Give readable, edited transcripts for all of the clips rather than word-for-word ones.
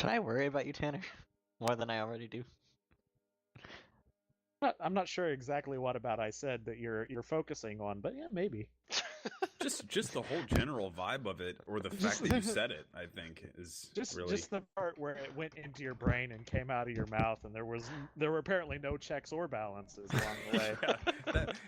Should I worry about you, Tanner? More than I already do. I'm not sure exactly what about I said that you're focusing on, but yeah, maybe. Just the whole general vibe of it, or the fact that you said it, I think, is really... Just the part where it went into your brain and came out of your mouth, and there were apparently no checks or balances along the way.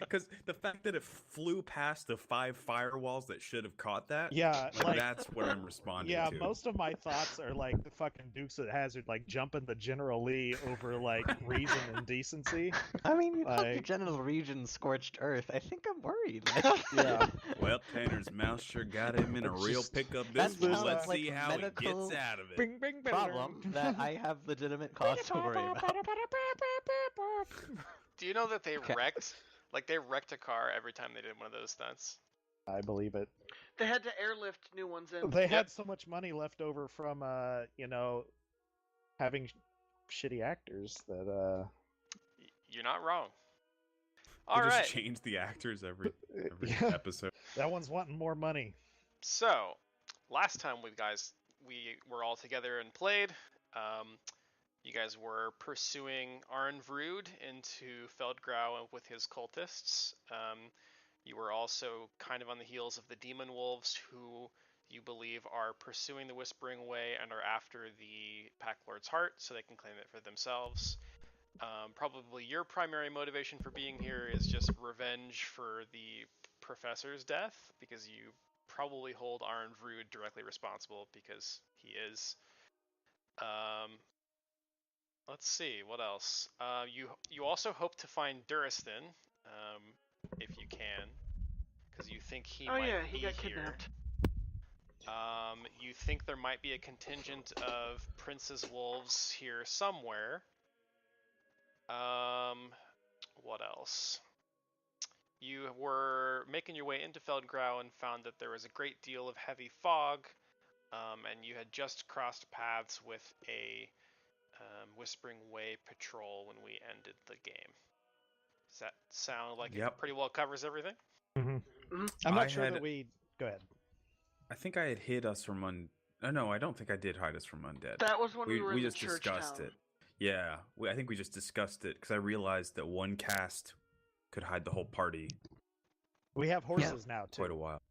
Because the fact that it flew past the 5 firewalls that should have caught that, yeah, that's what I'm responding to. Yeah, most of my thoughts are like the fucking Dukes of Hazzard, like jumping the General Lee over like reason and decency. I mean, you called your genital region scorched earth. I think I'm worried. Yeah. Well, Tanner's mouth sure got him in a real pickup this That one. sounds Let's like see how he medical gets out of it. Bing, bing, bing. problem that I have legitimate cause to worry about. Do you know that they wrecked? Like, they wrecked a car every time they did one of those stunts. I believe it. They had to airlift new ones in. They had so much money left over from, having shitty actors that, You're not wrong. They All right. just change the actors every Yeah. episode. That one's wanting more money. So, last time we were all together and played, you guys were pursuing Arnvrud into Feldgrau with his cultists. You were also kind of on the heels of the Demon Wolves, who you believe are pursuing the Whispering Way and are after the Pack Lord's heart, so they can claim it for themselves. Probably your primary motivation for being here is just revenge for the Professor's death, because you probably hold Arnvrud directly responsible, because he is. Let's see, what else? You also hope to find Duristan, if you can, because you think he might be he got here. kidnapped. You think there might be a contingent of Prince's Wolves here somewhere. What else? You were making your way into Feldgrau and found that there was a great deal of heavy fog, and you had just crossed paths with a Whispering Way patrol when we ended the game. Does that sound like it pretty well covers everything? Mm-hmm. I'm not sure that we... Go ahead. I think I had hid us from no, I don't think I did hide us from undead. That was when we were in we the just church discussed town. it. Yeah, I think we just discussed it because I realized that one cast could hide the whole party. We have horses now too. Quite a while.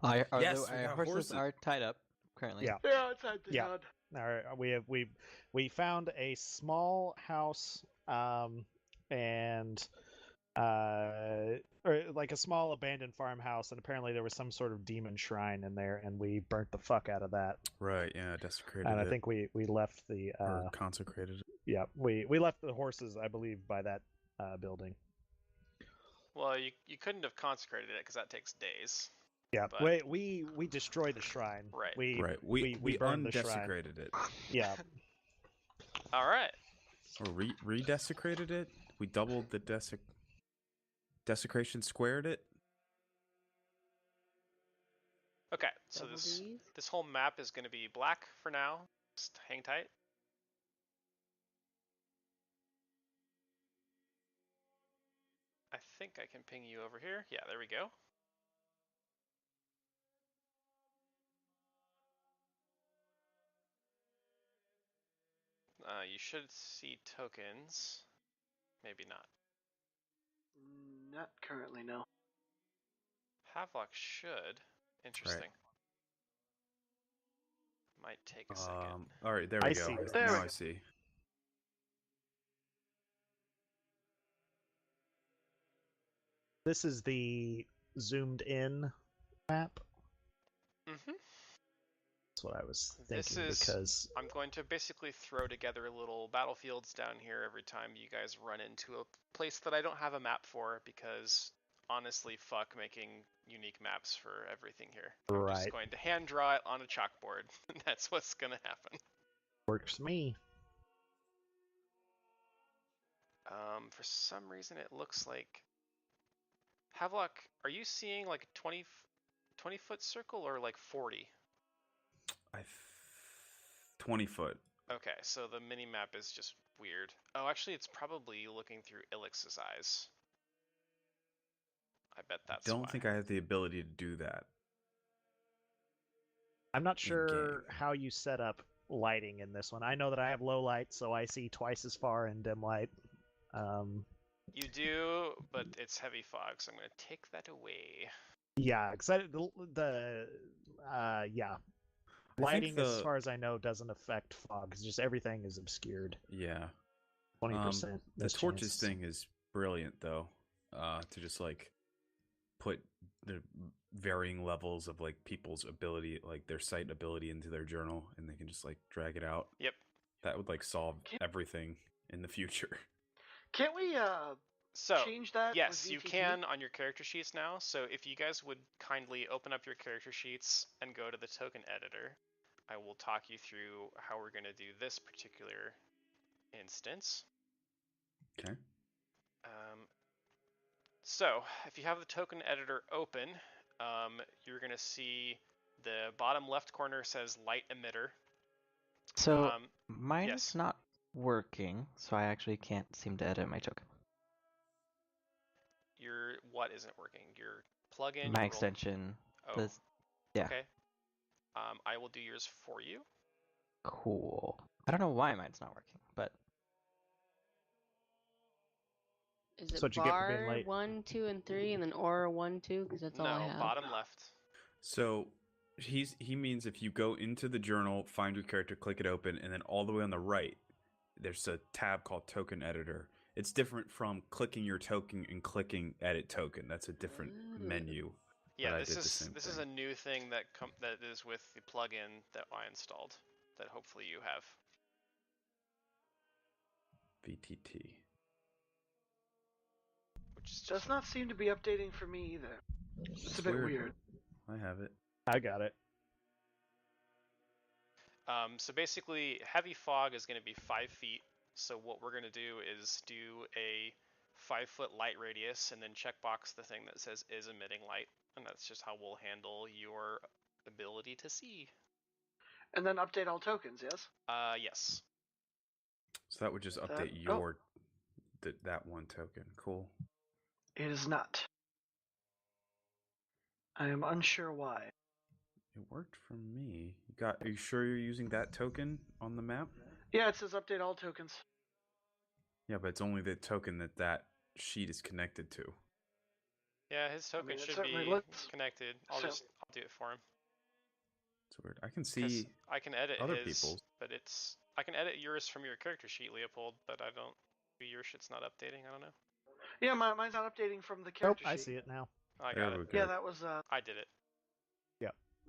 Our got horses horses. are tied up currently. Yeah. Yeah, it's at the Yeah. All right, we found a small house, and or like a small abandoned farmhouse, and apparently there was some sort of demon shrine in there, and we burnt the fuck out of that. Right, yeah, desecrated and it. I think we left the or consecrated it. Yeah, we left the horses, I believe, by that building. Well, you couldn't have consecrated it because that takes days. Yeah, but... we destroyed the shrine. Right. We undesecrated burned the shrine. it. Yeah. All right. Or re-desecrated it. We doubled the desecration, squared it. Okay, so this whole map is going to be black for now. Just hang tight. I think I can ping you over here. Yeah, there we go. You should see tokens. Maybe not. Not currently, no. Havelock should. Interesting. Right. Might take a second. All right, there we go. See. Now I see. This is the zoomed in map. Mm-hmm. That's what I was thinking, because I'm going to basically throw together little battlefields down here every time you guys run into a place that I don't have a map for, because honestly, fuck making unique maps for everything here. I'm just going to hand draw it on a chalkboard. That's what's going to happen. Works for me. For some reason, it looks like... Havelock, are you seeing like a 20-foot circle or like 40? 20 foot. Okay, so the mini map is just weird. Oh, actually, it's probably looking through Ilix's eyes. I bet that's why. I don't think I have the ability to do that. I'm not sure how you set up lighting in this one. I know that I have low light, so I see twice as far in dim light. You do, but it's heavy fog, so I'm going to take that away. Yeah, because yeah, lighting, as far as I know, doesn't affect fog. It's just everything is obscured. Yeah. 20%. The torches thing is brilliant, though. To just like put the varying levels of like people's ability, like their sight ability, into their journal, and they can just like drag it out. Yep. That would like solve everything in the future. Can't we So, change that? yes, with you VTT? can on your character sheets now. So if you guys would kindly open up your character sheets and go to the token editor, I will talk you through how we're going to do this particular instance. Okay. So if you have the token editor open, you're going to see the bottom left corner says light emitter. So mine's yes. not working, so I actually can't seem to edit my token. Your what isn't working? Your plugin. My extension. Oh. Yeah. Okay. I will do yours for you. Cool. I don't know why mine's not working, but Is That's it what you get for being bar late. 1, 2, and 3, and then aura 1, 2? Because that's all I No, have. bottom left. So he means if you go into the journal, find your character, click it open, and then all the way on the right, there's a tab called Token Editor. It's different from clicking your token and clicking Edit Token. That's a different menu. Yeah, but I this did the is same this is thing. a new thing that that is with the plugin that I installed. That hopefully you have. VTT. Which is Does just not seem to be updating for me either. It's a bit weird. I have it. I got it. So basically, heavy fog is going to be 5 feet. So what we're going to do is do a 5-foot light radius, and then checkbox the thing that says is emitting light, and that's just how we'll handle your ability to see. And then update all tokens, yes? Yes. So that would just update your that one token. Cool. It is not. I am unsure why. It worked for me. Are you sure you're using that token on the map? Yeah, it says update all tokens. Yeah, but it's only the token that sheet is connected to. Yeah, his token it should certainly be looks- connected. I'll do it for him. It's weird. I can see I can edit other his, people's. but I can edit yours from your character sheet, Leopold, but I don't. Your shit's not updating. I don't know. Yeah, mine's not updating from the Nope, character sheet. I see it now. I There got we it. go. Yeah, that was I did it.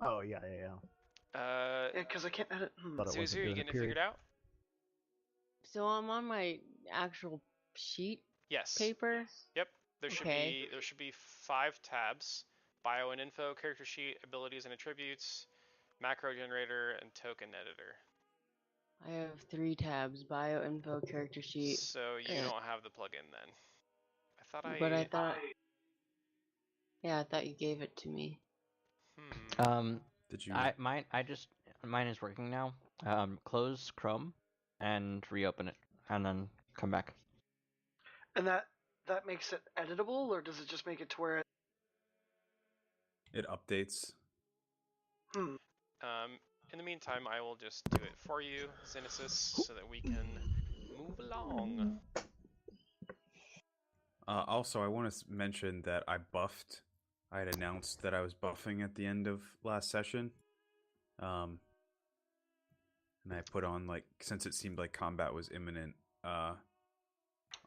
Oh, yeah. yeah, because I can't edit. Thought it wasn't Zuzu, you doing a getting it period. figured out? So I'm on my actual sheet Yes. paper. Yep. There should be 5 tabs: bio and info, character sheet, abilities and attributes, macro generator, and token editor. I have 3 tabs: bio, info, character sheet. So you don't have the plugin then. But I thought, yeah, I thought you gave it to me. Did you? mine is working now. Close Chrome and reopen it, and then come back. And that makes it editable, or does it just make it to where It updates. Hmm. In the meantime, I will just do it for you, Xenesis, so that we can move along. Also, I want to mention that I buffed. I had announced that I was buffing at the end of last session. And I put on, like, since it seemed like combat was imminent, I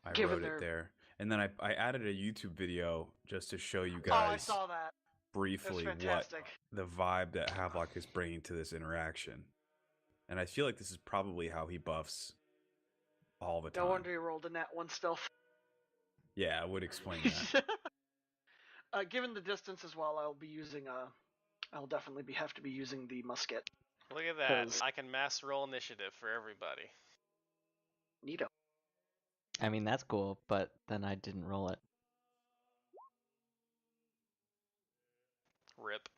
wrote it there. And then I added a YouTube video just to show you Oh, I guys saw that. briefly That's what fantastic. the vibe that Havelock is bringing to this interaction. And I feel like this is probably how he buffs all the time. No wonder he rolled a nat 1 stealth. Yeah, I would explain that. Given the distance as well, I'll definitely have to be using the musket. Look at that. 'Cause- I can mass roll initiative for everybody. Neato. I mean, that's cool, but then I didn't roll it. Rip.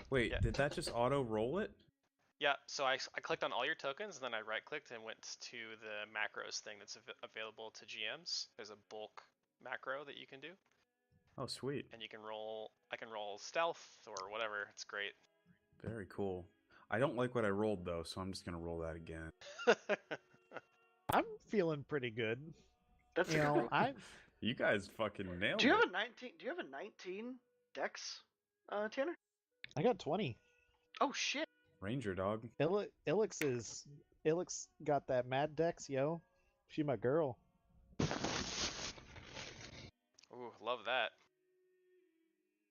Wait, Yeah. did that just auto roll it? Yeah, so I clicked on all your tokens, and then I right-clicked and went to the macros thing that's available to GMs. There's a bulk macro that you can do, Oh, sweet. and you can roll. I can roll stealth or whatever. It's great. Very cool. I don't like what I rolled though, so I'm just gonna roll that again. I'm feeling pretty good. That's You a good know, roll. You guys fucking nailed Do you have it. a 19? Do you have a 19 dex, Tanner? I got 20. Oh shit! Ranger dog. Ilix got that mad dex, yo. She my girl. Ooh, love that.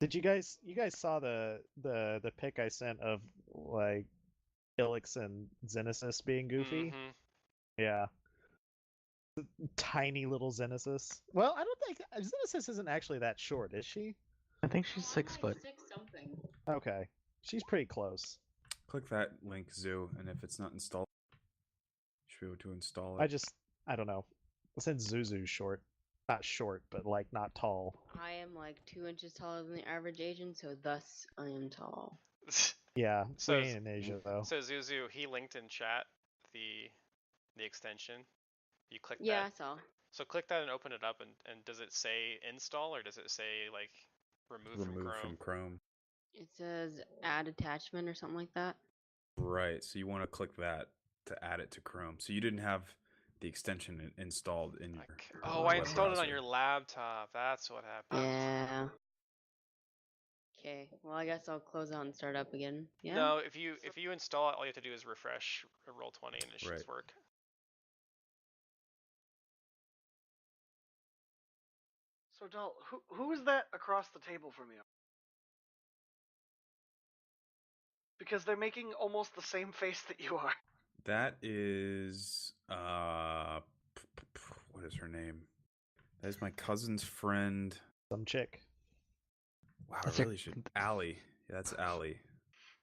Did you guys saw the pic I sent of like Ilix and Xenesis being goofy? Mm-hmm. Yeah. Tiny little Xenesis. Well, I don't think Xenesis isn't actually that short, is she? I think she's 6 foot. 6 something. Okay. She's pretty close. Click that link, Zoo, and if it's not installed, you should be able to install it. I don't know. Since Zuzu's short. Not short, but like not tall. I am like 2 inches taller than the average Asian, so thus I am tall. Yeah, So we ain't in Asia though. So Zuzu, he linked in chat the extension. You click Yeah, I that. saw. So click that and open it up, and does it say install or does it say like remove from Chrome? It says add attachment or something like that. Right, so you want to click that to add it to Chrome. So you didn't have the extension installed in your Oh, I web installed it on browser. your laptop. That's what happened. Yeah. Okay, well I guess I'll close out and start up again. Yeah. No, if you install it, all you have to do is refresh Roll20 and it should Right. work. So, Doll, who is that across the table from you? Because they're making almost the same face that you are. That is what is her name? That is my cousin's friend. Some chick. Wow, That's I really should. Allie. Yeah, that's Allie.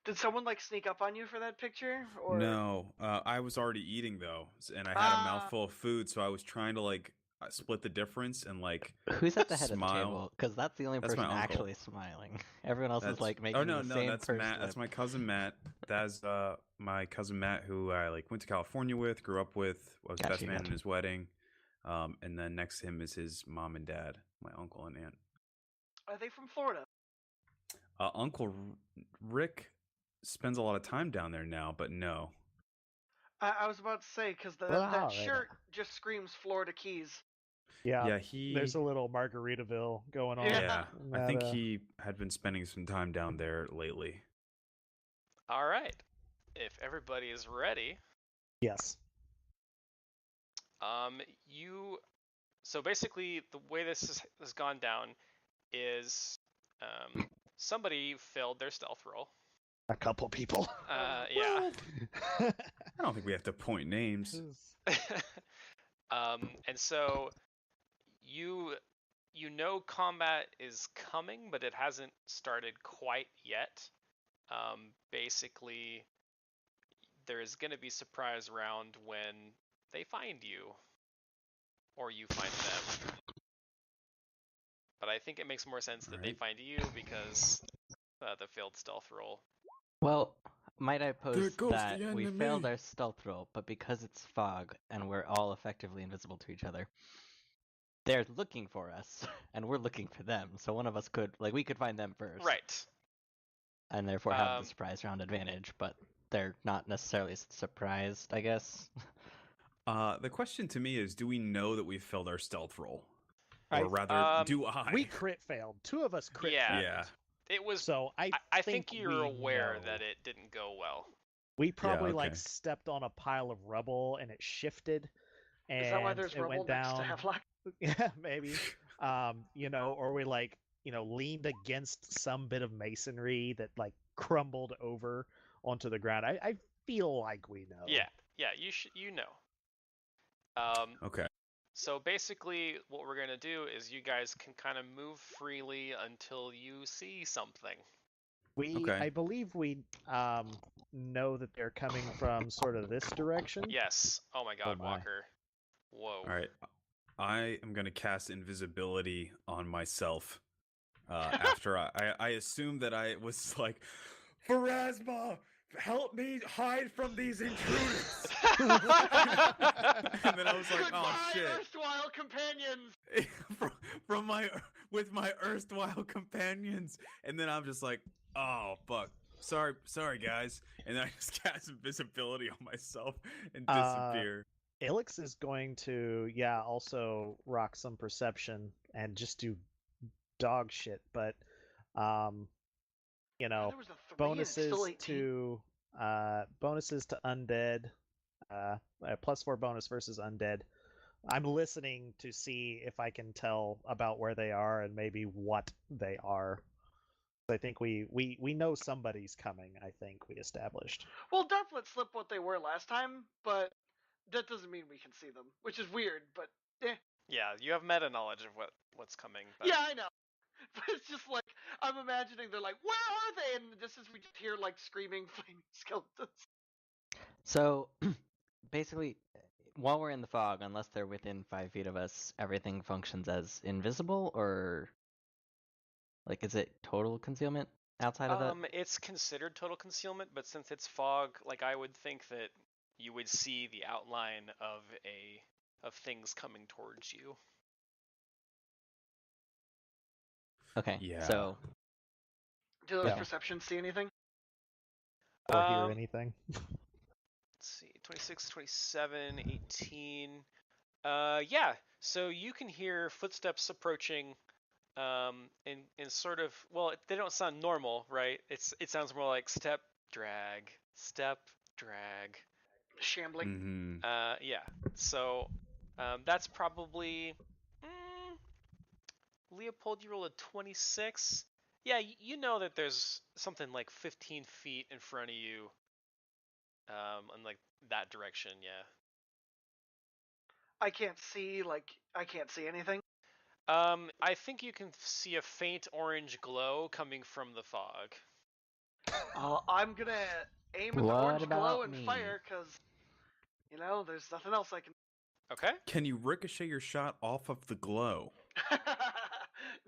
Did someone like sneak up on you for that picture? Or No, I was already eating though, and I had a mouthful of food, so I was trying to like split the difference and like. Who's at the head of the Smile. table? Because that's the only That's person my uncle. actually smiling. Everyone else is like making oh no the no same that's purse Matt. That's lip. my cousin Matt. That's my cousin Matt, who I like went to California with, grew up with. Was Gotcha, best man in gotcha. his wedding. And then next to him is his mom and dad, my uncle and aunt. are they from Florida? Uncle Rick spends a lot of time down there now, but no. I was about to say because that Wow, shirt just screams Florida Keys. Yeah, he. there's a little Margaritaville going on. Yeah, I think That, he had been spending some time down there lately. All right. If everybody is ready, Yes. so basically the way this has gone down is somebody failed their stealth roll. A couple people. Yeah. I don't think we have to point names. And so you know combat is coming, but it hasn't started quite yet. Basically, there is going to be surprise round when they find you, or you find them. But I think it makes more sense that they find you because the failed stealth roll. Well, might I There post goes that the we enemy. failed our stealth roll, but because it's fog and we're all effectively invisible to each other, they're looking for us and we're looking for them. So one of us we could find them first, Right. and therefore have the surprise round advantage. But they're not necessarily surprised, I guess. The question to me is, do we know that we failed our stealth roll? Or I- rather, do I? We crit failed. Two of us crit Yeah. failed. Yeah. It was. So I think you're we aware know. that it didn't go well. We probably okay. like stepped on a pile of rubble and it shifted. And Is that why there's it rubble went next down. to Hemlock? Yeah, maybe. Or we like, leaned against some bit of masonry that like crumbled over onto the ground. I feel like we know. Yeah. You know. Okay. So basically, what we're gonna do is you guys can kind of move freely until you see something. I believe we know that they're coming from sort of this direction. Yes. Oh my God, Oh my. Walker. Whoa. All right. I am going to cast invisibility on myself. After I assumed that I was like, Pharasma, help me hide from these intruders. And then I was like, Goodbye, oh shit. erstwhile companions. with my erstwhile companions. And then I'm just like, oh fuck. sorry, guys. And then I just cast invisibility on myself and Uh, disappear. Ilix is going to, also rock some perception and just do dog shit, but, There was a 3 and it's bonuses still 18. to undead, +4 bonus versus undead. I'm listening to see if I can tell about where they are and maybe what they are. I think we know somebody's coming. I think we established. Well, Death let slip what they were last time, but that doesn't mean we can see them, which is weird. But Yeah, you have meta knowledge of what's coming. But... yeah, I know. But it's just like I'm imagining they're like, where are they? And just as we just hear like screaming flaming skeletons. So, basically, while we're in the fog, unless they're within 5 feet of us, everything functions as invisible, or like, is it total concealment outside of that? It's considered total concealment, but since it's fog, like I would think that you would see the outline of things coming towards you. Okay. Yeah. So, Do those Yeah. perceptions see anything? Or hear anything. Let's see, 26, 27, 18. Yeah. So you can hear footsteps approaching, in sort of, well, they don't sound normal, right? It sounds more like step, drag, Shambling. Mm-hmm. Yeah. So, that's probably, Leopold, you roll a 26. Yeah, you know that there's something like 15 feet in front of you, in like that direction. Yeah. I can't see anything. I think you can see a faint orange glow coming from the fog. I'm gonna aim at the What orange glow about and me? fire because there's nothing else I can. Okay. Can you ricochet your shot off of the glow?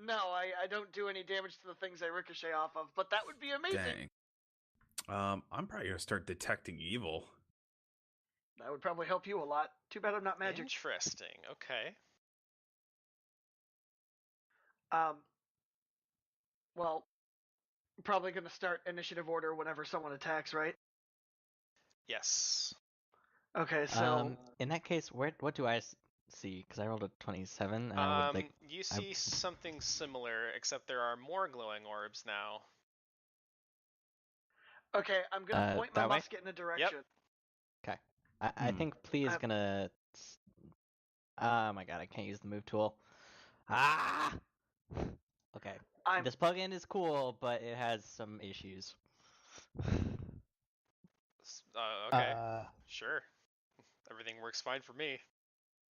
No, I don't do any damage to the things I ricochet off of, but that would be amazing. Dang. I'm probably gonna start detecting evil. That would probably help you a lot. Too bad I'm not magic. Interesting. Okay. Well, probably gonna start initiative order whenever someone attacks, right? Yes. Okay, so in that case, what do I see? Because I rolled a 27, and I would like. You see something similar, except there are more glowing orbs now. okay, I'm gonna point my that way? musket in a direction. Okay. I think Plea is gonna. Oh my god, I can't use the move tool. Ah! Okay. This plugin is cool, but it has some issues. Okay. Sure. Everything works fine for me.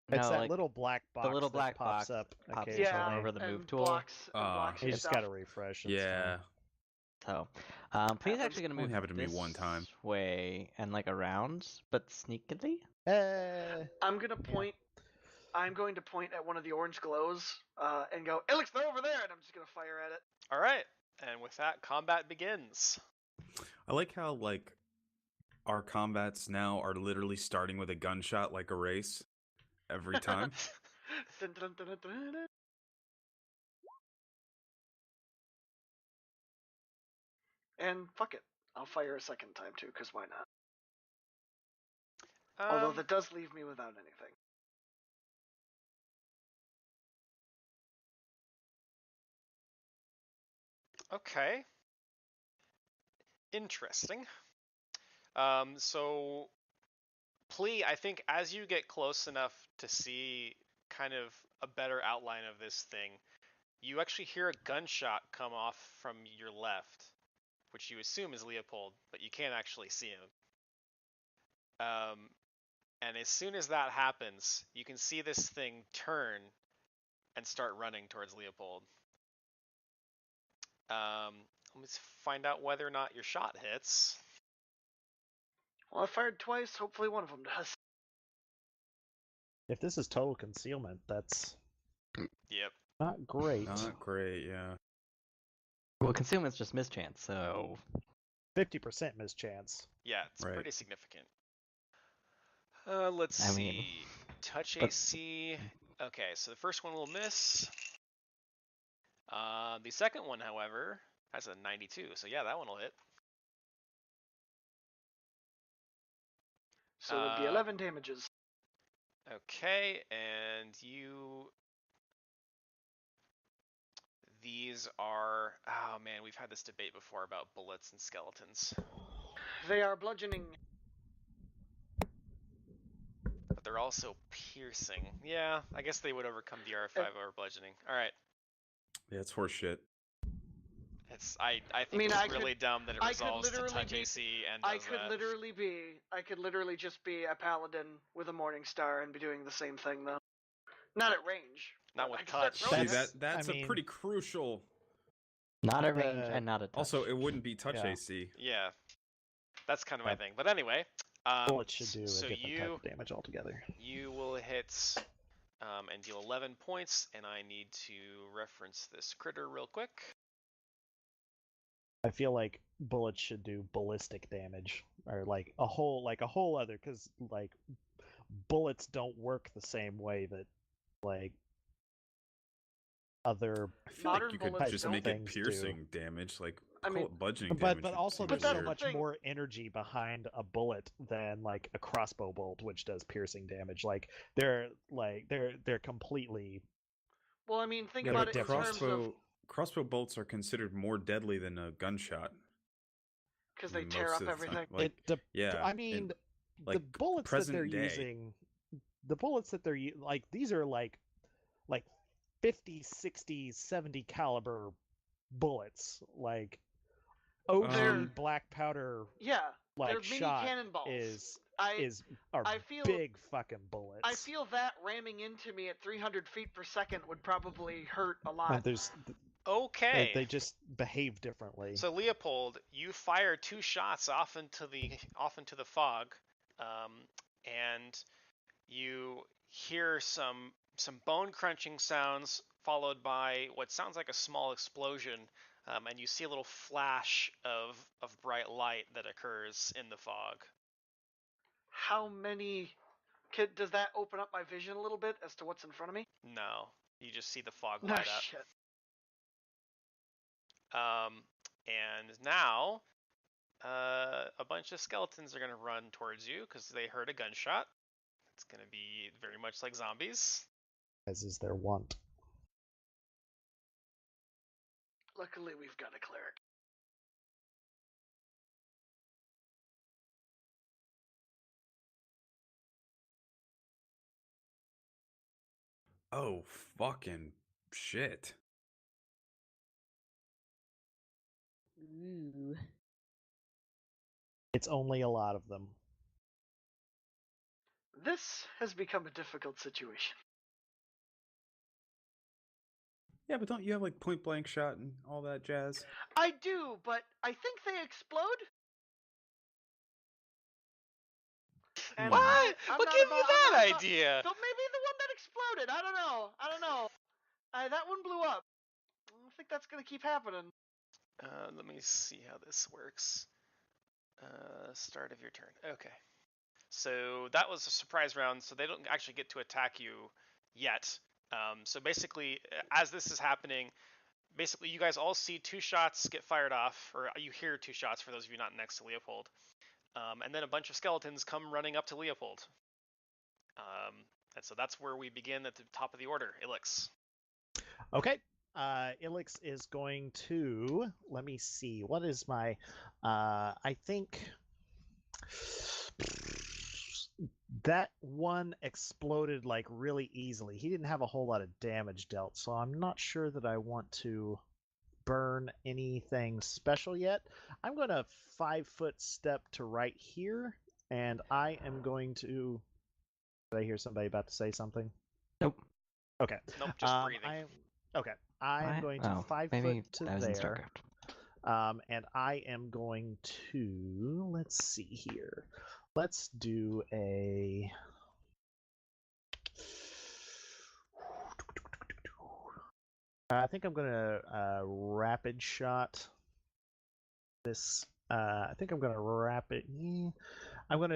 It's No, that like, little black box the little black that pops box up pops occasionally. over the move and tool. blocks You your just stuff. gotta refresh. It's Yeah. So, Plea's actually gonna Only move happened to me this one time. way and like around, but sneakily. I'm gonna point. I'm going to point at one of the orange glows and go, Alex, they're over there, and I'm just gonna fire at it. All right. And with that, combat begins. I like how like our combats now are literally starting with a gunshot, like a race, every time. Dun, dun, dun, dun, dun, dun. And fuck it, I'll fire a second time too, because why not? Although that does leave me without anything. Okay. Interesting. So, Plea, I think as you get close enough to see kind of a better outline of this thing, you actually hear a gunshot come off from your left, which you assume is Leopold, but you can't actually see him. And as soon as that happens, you can see this thing turn and start running towards Leopold. Let me find out whether or not your shot hits. Well, I fired twice. Hopefully one of them does. If this is total concealment, that's Yep. not great. Not great, yeah. Well, concealment's just mischance, so 50% mischance. Yeah, it's Right. pretty significant. Let's see. Touch AC. Okay, so the first one will miss. The second one, however, has a 92. So yeah, that one will hit. So it would be 11 damages. Okay, and these are... Oh man, we've had this debate before about bullets and skeletons. They are bludgeoning. But they're also piercing. Yeah, I guess they would overcome the R5 over bludgeoning. Alright. Yeah, it's horseshit. I think mean, it's really dumb that it I could resolves to literally touch be- AC and does I could literally just be a paladin with a morning star and be doing the same thing though. Not at range. Not but with I could start touch. throwing See, it. that's I a mean- pretty crucial. Not a range and not a touch. Also, it wouldn't be touch Yeah. AC. Yeah. That's kind of my But thing. But anyway, Bullets should do so a different type of damage altogether. you will hit and deal 11 points, and I need to reference this critter real quick. I feel like bullets should do ballistic damage, or like a whole other, because like bullets don't work the same way that like other. I feel Modern like you could bullets just don't. make it Things piercing damage, like I call mean- it budgeting But damage. also It there's seems so weird. much thing. more energy behind a bullet than like a crossbow bolt, which does piercing damage. Like they're completely. Well, I mean, think Yeah, about but it in terms of crossbow bolts are considered more deadly than a gunshot. because they most tear up of the time. everything. Like, yeah, I mean, and, the like, bullets that they're present day. using, like these are like 50, 60, 70 caliber bullets. Like OG Um, black powder Yeah, they're like mini shot cannonballs. are I feel- big fucking bullets. I feel that ramming into me at 300 feet per second would probably hurt a And lot. Okay. they just behave differently. So Leopold, you fire 2 shots off into the fog, and you hear some bone crunching sounds followed by what sounds like a small explosion, and you see a little flash of bright light that occurs in the fog. How many? Does that open up my vision a little bit as to what's in front of me? No, you just see the fog No light up. shit. And now, a bunch of skeletons are going to run towards you because they heard a gunshot. It's going to be very much like zombies. As is their wont. Luckily, we've got a cleric. Oh, fucking shit. Ooh. It's only a lot of them. This has become a difficult situation. Yeah, but don't you have like point blank shot and all that jazz? I do, but I think they explode. And What? I'm What not gave you about- I'm that not about- idea? So maybe the one that exploded. I don't know. That one blew up. I don't think that's gonna keep happening. Let me see how this works. Start of your turn. Okay. So that was a surprise round, so they don't actually get to attack you yet. So basically, as this is happening, basically you guys all see 2 shots get fired off, or you hear 2 shots for those of you not next to Leopold. And then a bunch of skeletons come running up to Leopold. And so that's where we begin at the top of the order. Ilix. Okay. Ilix is going to, let me see, what is my, I think that one exploded like really easily. He didn't have a whole lot of damage dealt, so I'm not sure that I want to burn anything special yet. I'm going to 5-foot step to right here, and I am going to, did I hear somebody about to say something? Nope. Okay. Nope, just breathing. I'm going to 5 maybe foot to I was in there. StarCraft. And I am going to, let's see here. Let's do a, I think I'm going to rapid shot this. I think I'm going to I'm going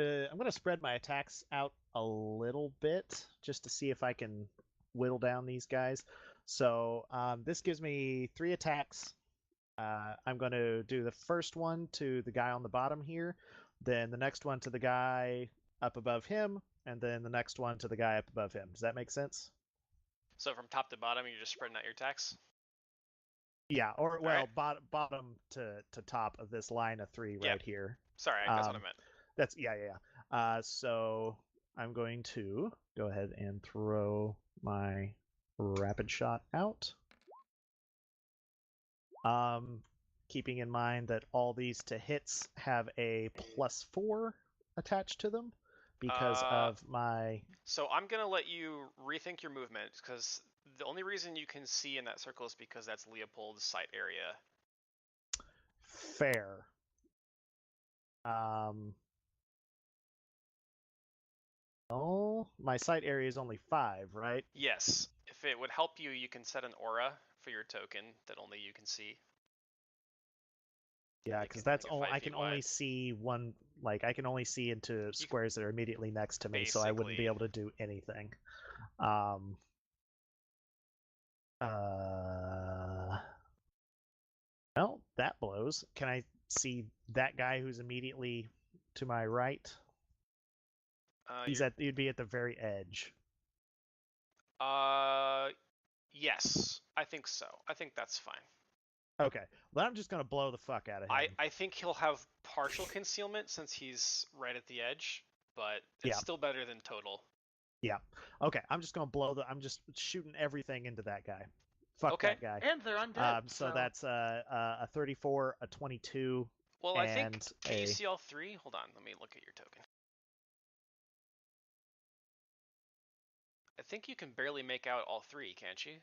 to spread my attacks out a little bit just to see if I can whittle down these guys. So this gives me 3 attacks. I'm going to do the first one to the guy on the bottom here, then the next one to the guy up above him, and then the next one to the guy up above him. Does that make sense? So from top to bottom, you're just spreading out your attacks? Yeah, or well, right. bottom to top of this line of 3 Yeah. right here. Sorry, that's what I meant. That's yeah. So I'm going to go ahead and throw my rapid shot out. Keeping in mind that all these to hits have a +4 attached to them because of my. So I'm gonna let you rethink your movement because the only reason you can see in that circle is because that's Leopold's sight area. Fair. Oh, my sight area is only 5, right? Yes. If it would help you, you can set an aura for your token that only you can see. Yeah, because that's all I can only see one. Like I can only see into squares that are immediately next to me, so I wouldn't be able to do anything. Well, that blows. Can I see that guy who's immediately to my right? He'd be at the very edge. Yes, I think so. I think that's fine. Okay, well, I'm just gonna blow the fuck out of him. I think he'll have partial concealment since he's right at the edge, but it's still better than total. Yeah. Okay, I'm just gonna I'm just shooting everything into that guy. Fuck that guy. And they're undead. So that's a 34, a 22. Well, I think a... KCL3. Hold on, let me look at your token. I think you can barely make out all 3, can't you?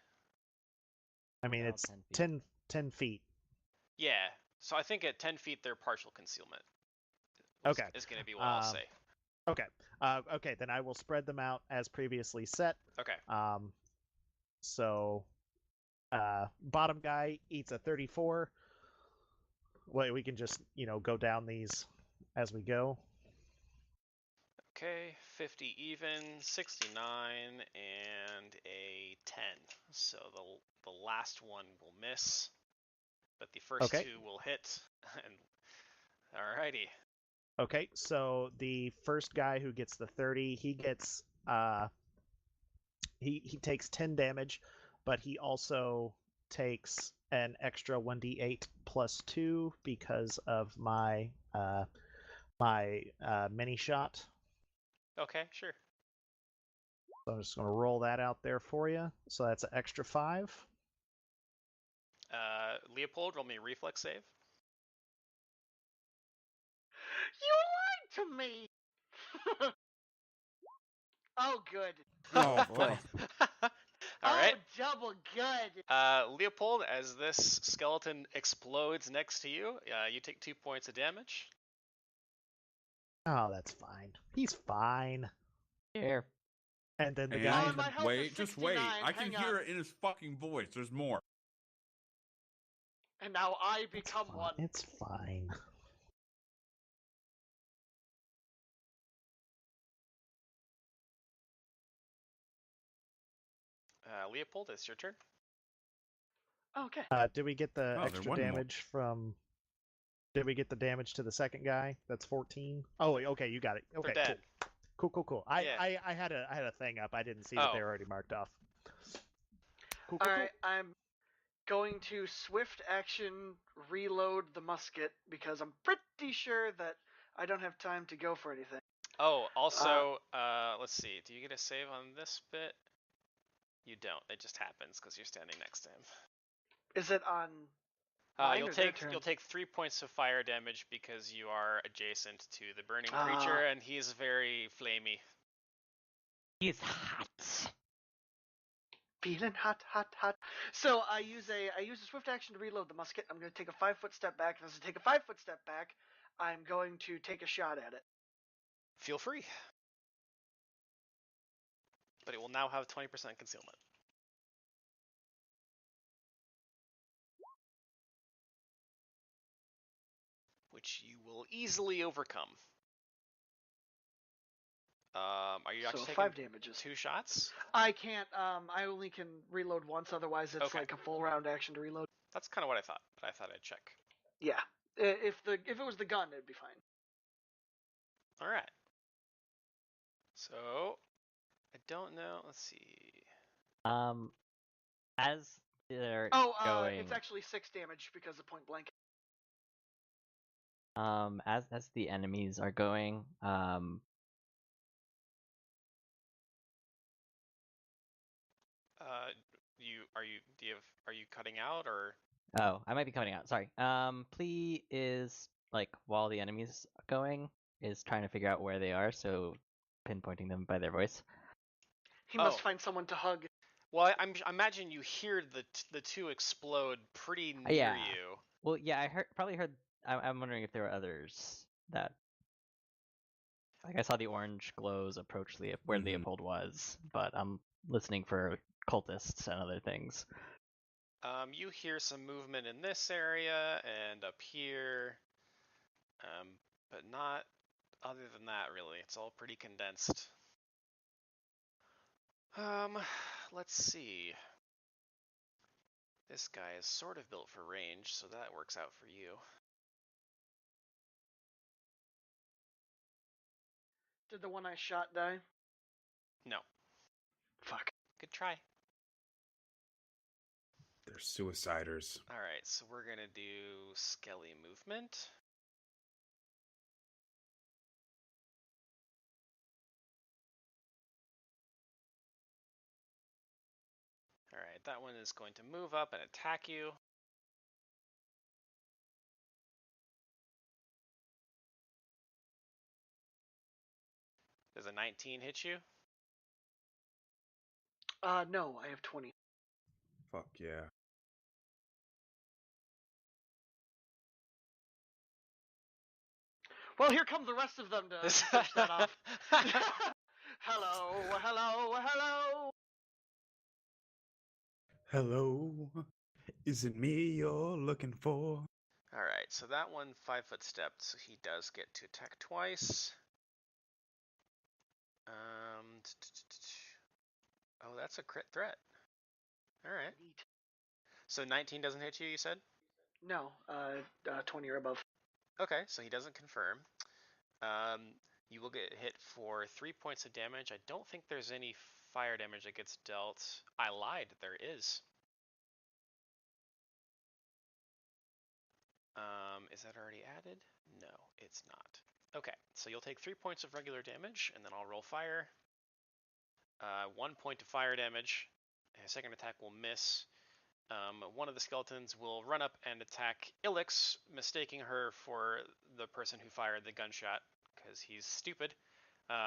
I mean, it's 10 feet. Yeah, so I think at 10 feet they're partial concealment. Okay. Is going to be what I'll say. Okay. Okay, then I will spread them out as previously set. Okay. So, bottom guy eats a 34. Well, we can just, go down these as we go. Okay, 50 even, 69, and a 10. So the last one will miss, but the first 2 will hit. And alrighty. Okay, so the first guy who gets the 30, he gets he takes 10 damage, but he also takes an extra 1d8 plus 2 because of my mini shot. Okay, sure. So I'm just going to roll that out there for you. So that's an extra 5. Leopold, roll me a reflex save. You lied to me! Oh, good. Oh, boy. Alright. Oh, double good. Leopold, as this skeleton explodes next to you, you take 2 points of damage. Oh, that's fine. He's fine. Here. And then the guy... Wait, just wait. I can hear it in his fucking voice. There's more. And now I become one. It's fine. Leopold, it's your turn. Okay. Did we get the extra damage from... Did we get the damage to the second guy? That's 14. Oh, okay, you got it. Okay, cool. I had a thing up. I didn't see that they were already marked off. Cool. Alright, I'm going to swift action reload the musket because I'm pretty sure that I don't have time to go for anything. Oh, also, let's see. Do you get a save on this bit? You don't. It just happens because you're standing next to him. Is it on? You'll take 3 points of fire damage because you are adjacent to the burning creature, and he's very flamey. He's hot. Feeling hot. So I use a swift action to reload the musket. I'm going to take a 5-foot step back. And as I take a 5-foot step back, I'm going to take a shot at it. Feel free. But it will now have 20% concealment. Which you will easily overcome. Are you actually taking 5 damages. 2 shots? I can't. I only can reload once. Otherwise, it's like a full round action to reload. That's kind of what I thought, but I thought I'd check. Yeah. If it was the gun, it'd be fine. All right. So, I don't know. Let's see. As they're Oh, going, it's actually 6 damage because of point blank. as the enemies are going, Are you cutting out or? oh, I might be cutting out. Sorry. Plea is like while the enemies going is trying to figure out where they are, so pinpointing them by their voice. He must Oh. find someone to hug. Well, I imagine you hear the two explode pretty near Yeah. you. Well, yeah, I probably heard. I'm wondering if there were others that. Like I saw the orange glows approach where Leopold was, but I'm listening for cultists and other things. You hear some movement in this area and up here, but not other than that, really. It's all pretty condensed. Let's see. This guy is sort of built for range, so that works out for you. Did the one I shot die? No. Fuck. Good try. They're suiciders. Alright, so we're gonna do Skelly movement. Alright, that one is going to move up and attack you. Does a 19 hit you? No, I have 20. Fuck yeah. Well, here come the rest of them to finish that off. Hello, hello, hello. Hello. Is it me you're looking for? Alright, so that one 5-foot stepped, so he does get to attack twice. Oh, that's a crit threat. Alright. Neat. So 19 doesn't hit you, you said? No, 20 or above. Okay, so he doesn't confirm. You will get hit for 3 points of damage. I don't think there's any fire damage that gets dealt. I lied, there is. Is that already added? No, it's not. Okay, so you'll take 3 points of regular damage, and then I'll roll fire. 1 point of fire damage. A second attack will miss. One of the skeletons will run up and attack Ilix, mistaking her for the person who fired the gunshot, because he's stupid.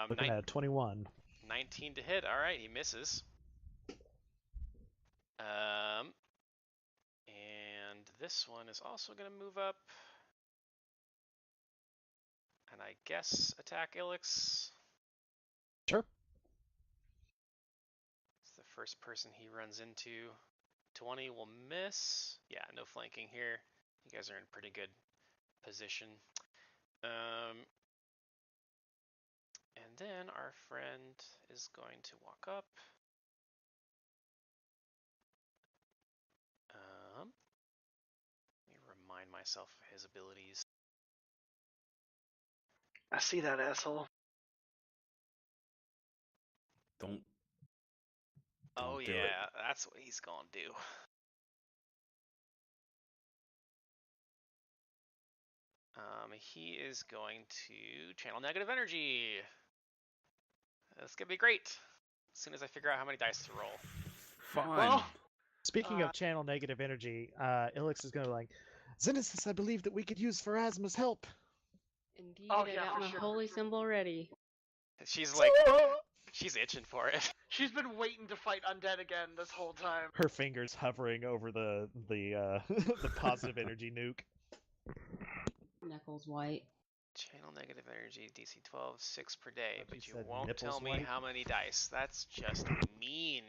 Looking at 21. 19 to hit. All right, he misses. And this one is also going to move up. And I guess attack Ilix. Sure. It's the first person he runs into. 20 will miss. Yeah, no flanking here. You guys are in pretty good position. And then our friend is going to walk up. Let me remind myself of his abilities. I see that asshole. Don't Oh do yeah, that's what he's gonna do. He is going to channel negative energy. That's gonna be great. As soon as I figure out how many dice to roll. Fine. Well, Speaking of channel negative energy, Ilix is going to like, Xenesis, I believe that we could use Pharasma's help. Indeed, Oh, I yeah, got for my sure. holy symbol ready. She's like, she's itching for it. she's been waiting to fight undead again this whole time. Her fingers hovering over the the positive energy nuke. Knuckles white. Channel negative energy, DC 12, 6 per day, Thought but you you said won't nipples tell me white. how many dice. That's just mean.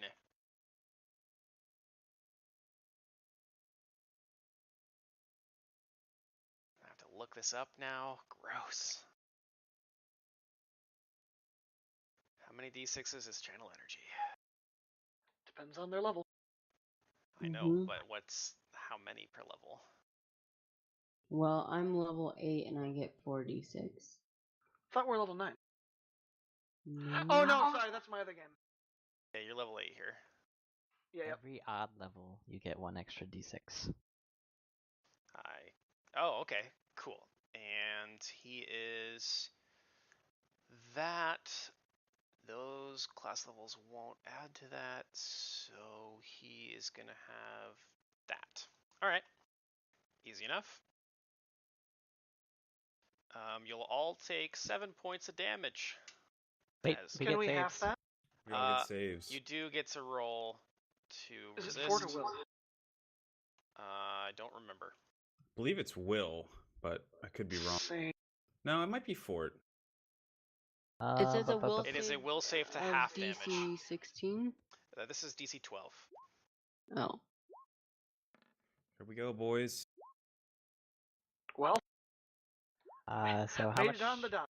I have to look this up now. Gross. How many D6s is channel energy? Depends on their level. I know, but how many per level? Well, I'm level 8 and I get 4d6. Thought we're level 9. Oh no, sorry, that's my other game. Yeah, you're level 8 here. Yeah, yep. Every odd level, you get 1 extra d6. Oh, okay, cool. And he is that. Those class levels won't add to that, so he is gonna have that. All right, easy enough. You'll all take 7 points of damage. Wait, as- we Can get we half saves. that? We all get saves. You do get to roll to Is resist. it fort or will? I don't remember. I believe it's will, but I could be wrong. Same. No, it might be fort. It says a But- will It is a save will save to of half DC damage. 16. This is DC 12. Oh. Here we go, boys. Well, so how made much? it on the dot.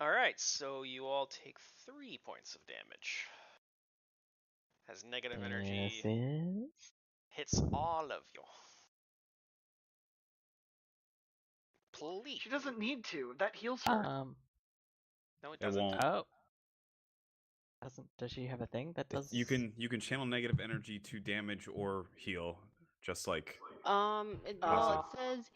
All right, so you all take 3 points of damage. Has negative energy. This is... Hits all of you. Please. She doesn't need to. That heals her. No, it It doesn't. won't. Oh. Does she have a thing that does? You can channel negative energy to damage or heal, just like Well, it says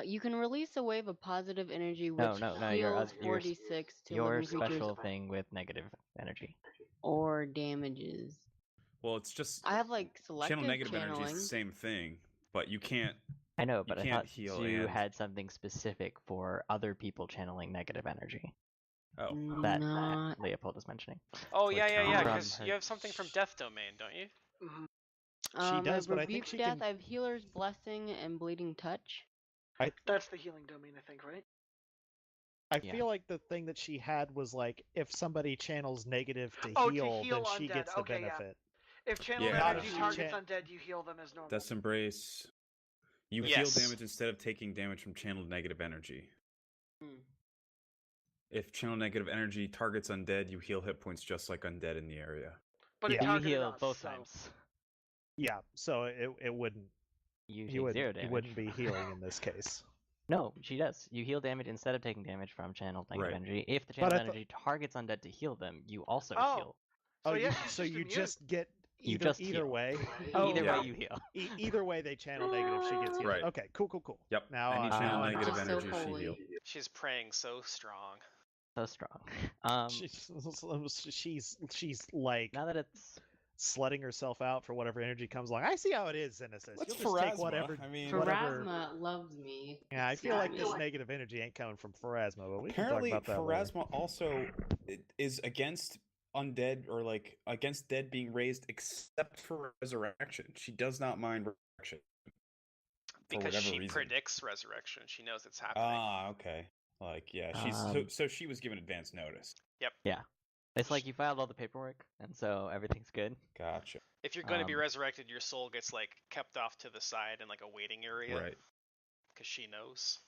you can release a wave of positive energy which No, heals your 46 to your living creatures special thing with negative energy. or damages. well, it's just I have like selective channel negative channeling. energy is the same thing, but you can't. I know, but I can't thought heal you and- had something specific for other people channeling negative energy Oh, that Not. Leopold is mentioning. Oh, Like yeah, counter- because From you her- have something from Death Domain, don't you? Mhm. She does, I but I have think Rebuke she Death, can- I have Healer's Blessing and Bleeding Touch. That's the healing domain, I think, right? I Yeah. feel like the thing that she had was like if somebody channels negative to Oh, to heal, heal then she undead. gets the Okay, yeah. benefit. If channel Yeah. energy Not if you targets chan- undead, you heal them as normal. Death's Embrace. You Yes. heal damage instead of taking damage from channeled negative energy. Hmm. If channel negative energy targets undead, you heal hit points just like undead in the area. But Yeah. it You targeted heal us, both so- times. Yeah, so it wouldn't. You He take wouldn't. 0 He damage. wouldn't be healing in this case. No, she does. You heal damage instead of taking damage from channeled negative Right. energy. If the But channeled I thought- energy targets undead to heal them, you also Oh. heal. So Oh, yeah, you, she's so just you immune. just get You either just either heal. way. Either yeah. way, you heal. Either way, they channel negative. She gets healed. Right. Okay, cool. Yep. Now Any I- channel now I negative Just understand. so energy, she holy. heal. She's praying so strong. So strong. She's like Now that it's sledding herself out for whatever energy comes along. I see how it is, Genesis. What's You'll just take Pharasma? whatever. I mean, whatever. Pharasma loves me. Yeah, I feel like this Secretly. negative energy ain't coming from Pharasma, but we apparently can talk about that later. Pharasma also is against undead or like against dead being raised except for resurrection. She does not mind resurrection. Because whatever she reason. predicts resurrection. She knows it's happening. Ah, okay. Like, yeah, she's so she was given advance notice. it's like you filed all the paperwork, and so everything's good. Gotcha. If you're going to be um, resurrected, your soul gets like kept off to the side in like a waiting area. Right. Because she knows.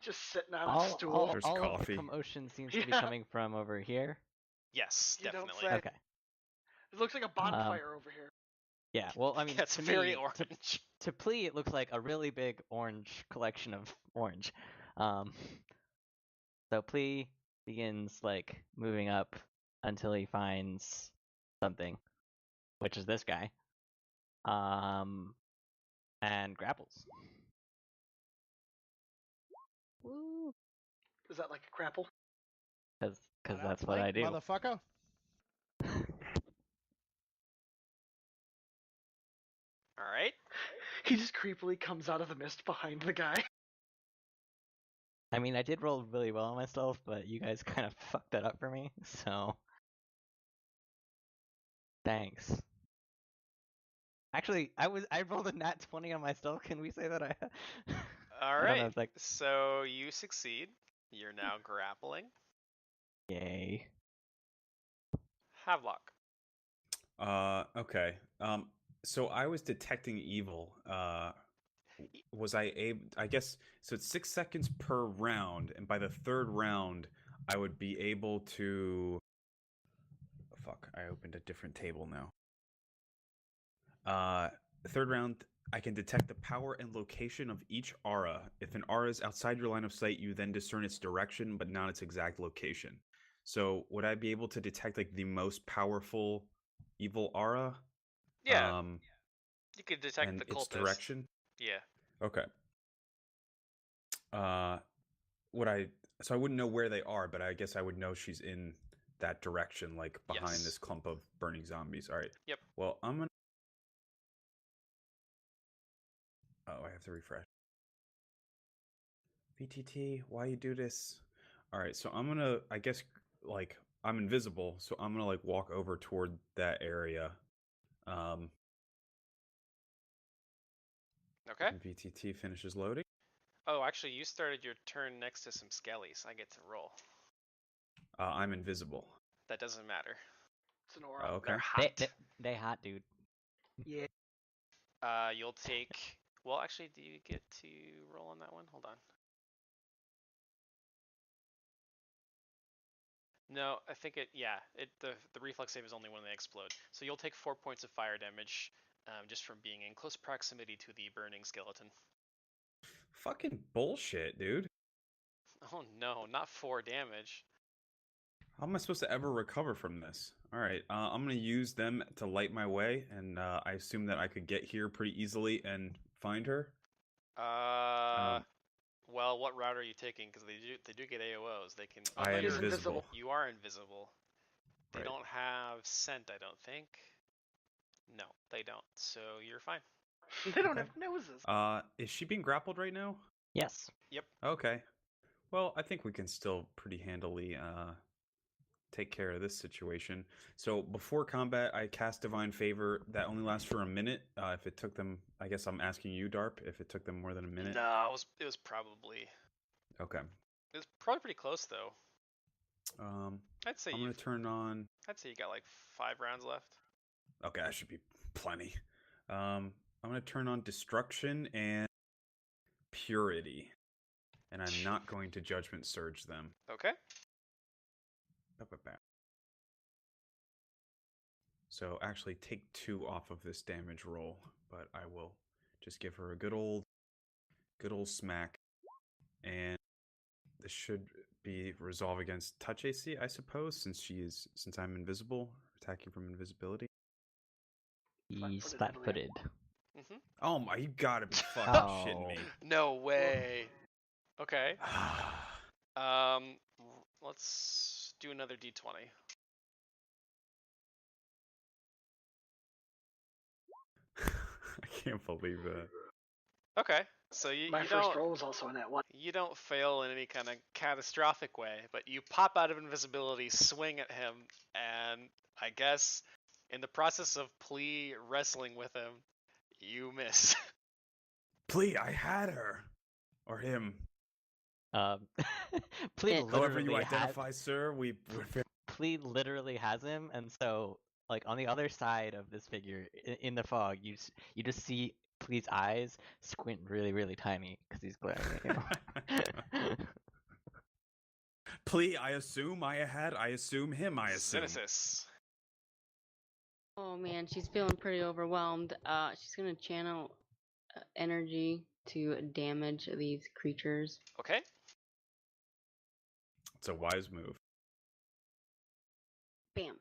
Just sitting on a all stool. There's all of the coffee. commotion seems to be Yeah. coming from over here. Yes, You don't definitely. say. Okay. It looks like a bonfire over here. Yeah. Well, I mean, That's to very me, orange. to Plea, it looks like a really big orange collection of orange. So Plea begins like moving up until he finds something, which is this guy. And grapples. Woo. Is that like a grapple? Because Get out that's the what I lake, do. motherfucker. All right. He just creepily comes out of the mist behind the guy. I mean, I did roll really well on myself, but you guys kind of fucked that up for me, so thanks. Actually, I rolled a nat 20 on myself. Can we say that I? All I don't know, right. it's like So you succeed. You're now grappling. yay. Havelock. Okay. So I was detecting evil. Was I able? I guess so. It's 6 seconds per round, and by the third round, I would be able to. Oh, fuck! I opened a different table now. The third round, I can detect the power and location of each aura. If an aura is outside your line of sight, you then discern its direction, but not its exact location. So would I be able to detect like the most powerful evil aura? Yeah, you could detect and the its cultist. direction? Yeah. Okay. Would I? So I wouldn't know where they are, but I guess I would know she's in that direction, like behind Yes. this clump of burning zombies. All right. Yep. Well, I'm gonna. Oh, I have to refresh. VTT, why you do this? All right, so I'm gonna. I guess like I'm invisible, so I'm gonna like walk over toward that area. Okay. And VTT finishes loading. Oh, actually, you started your turn next to some skellies. I get to roll. I'm invisible. That doesn't matter. It's an aura. Okay. They're hot. They hot, dude. Yeah. You'll take. Well, actually, do you get to roll on that one? Hold on. No, I think it. Yeah, the reflex save is only when they explode. So you'll take 4 points of fire damage, just from being in close proximity to the burning skeleton. Fucking bullshit, dude. Oh no, not 4 damage. How am I supposed to ever recover from this? All right, I'm gonna use them to light my way, and I assume that I could get here pretty easily and find her. Well, what route are you taking? Because they do get AOs. They can. I am He's invisible. You are invisible. They Right. don't have scent, I don't think. No, they don't. So you're fine. They don't Okay. have noses. Is she being grappled right now? Yes. Yep. Okay. Well, I think we can still pretty handily take care of this situation. So before combat, I cast Divine Favor. That only lasts for a minute. If it took them, I guess I'm asking you, Darp, if it took them more than a minute. No, it was probably. Okay. It was probably pretty close though. I'd say I'm gonna turn on. I'd say you got like 5 rounds left. Okay, that should be plenty. I'm gonna turn on Destruction and Purity, and I'm not going to Judgment Surge them. Okay. So actually take 2 off of this damage roll, but I will just give her a good old smack, and this should be resolve against touch AC, I suppose, since I'm invisible, attacking from invisibility. He's Flat-footed, flat-footed. Mhm. Oh my, you gotta be fucking shitting me. No way. Okay. Let's do another D20. I can't believe that. Okay. So My you first don't roll was also in that one. you don't fail in any kind of catastrophic way, but you pop out of invisibility, swing at him, and I guess in the process of Plea wrestling with him, you miss. Please, I had her. Or him. Plea However you literally identify, sir, we're very... Plea literally has him, and so like on the other side of this figure in the fog, you just see Plea's eyes squint really tiny because he's glaring at you. Plea, I assume I assume him, I assume. Xenesis. Oh man, she's feeling pretty overwhelmed. She's gonna channel energy to damage these creatures. Okay. It's a wise move. Bam.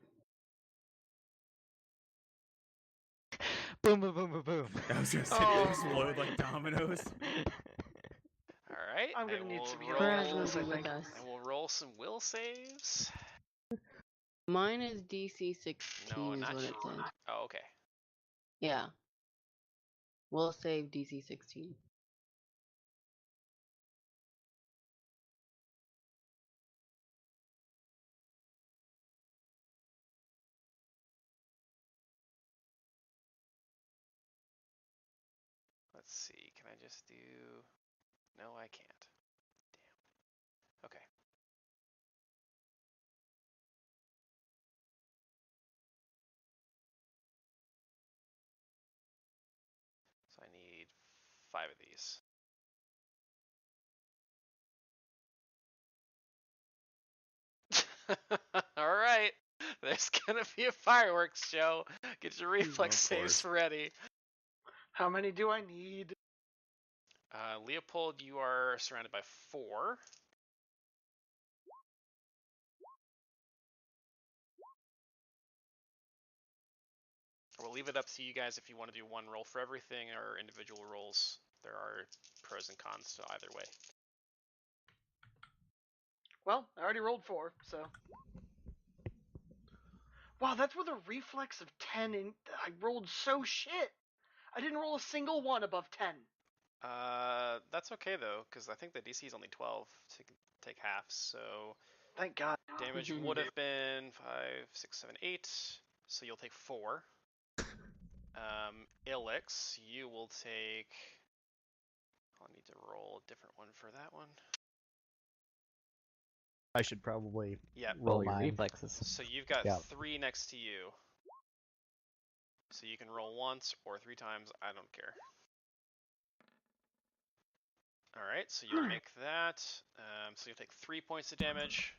Boom, boom, boom, boom, boom. I was gonna say, Oh. explode like dominoes. All right. I'm gonna need some healing Kara's after gonna this, be I with think. us. I will roll some will saves. Mine is DC 16 No, is not what it you. said. Oh, okay. Yeah. We'll save DC 16. Let's see. Can I just do? No, I can't. Damn. Okay. So I need 5 of these. All right. There's gonna be a fireworks show. Get your reflex Of saves course. ready. How many do I need? Leopold, you are surrounded by 4. We'll leave it up to you guys if you want to do one roll for everything or individual rolls. There are pros and cons to either way. Well, I already rolled 4, so. Wow, that's with a reflex of 10, and I rolled so shit. I didn't roll a single one above 10. That's okay though, because I think the DC is only 12 to take half, so Thank God. damage would have been 5, 6, 7, 8. So you'll take 4. Ilix, you will take. I'll need to roll a different one for that one. I should probably Yep. roll your mine. reflexes. So you've got Yeah. 3 next to you. So you can roll once or 3 times. I don't care. All right. So you'll make that. So you'll take 3 points of damage.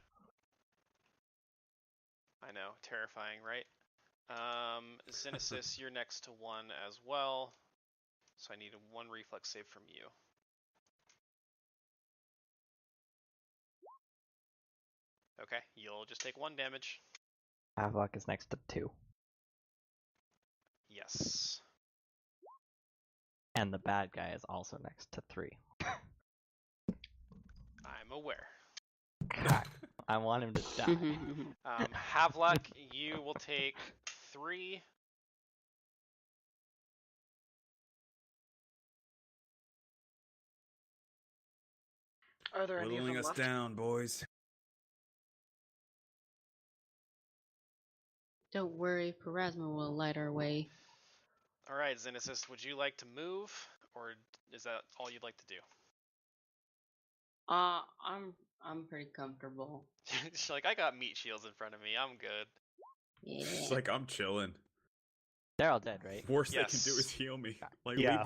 I know, terrifying, right? Xenesis, you're next to 1 as well. So I need a 1 reflex save from you. Okay, you'll just take 1 damage. Havelock is next to 2. Yes. And the bad guy is also next to 3. I'm aware. God, I want him to die. Havelock, you will take 3. Are there any of Whittling them us left? down, boys. Don't worry, Parasma will light our way. All right, Xenesis, would you like to move, or is that all you'd like to do? I'm pretty comfortable. She's like, I got meat shields in front of me. I'm good. She's Yeah. like, I'm chilling. They're all dead, right? Worst Yes. they can do is heal me. Like, Yeah.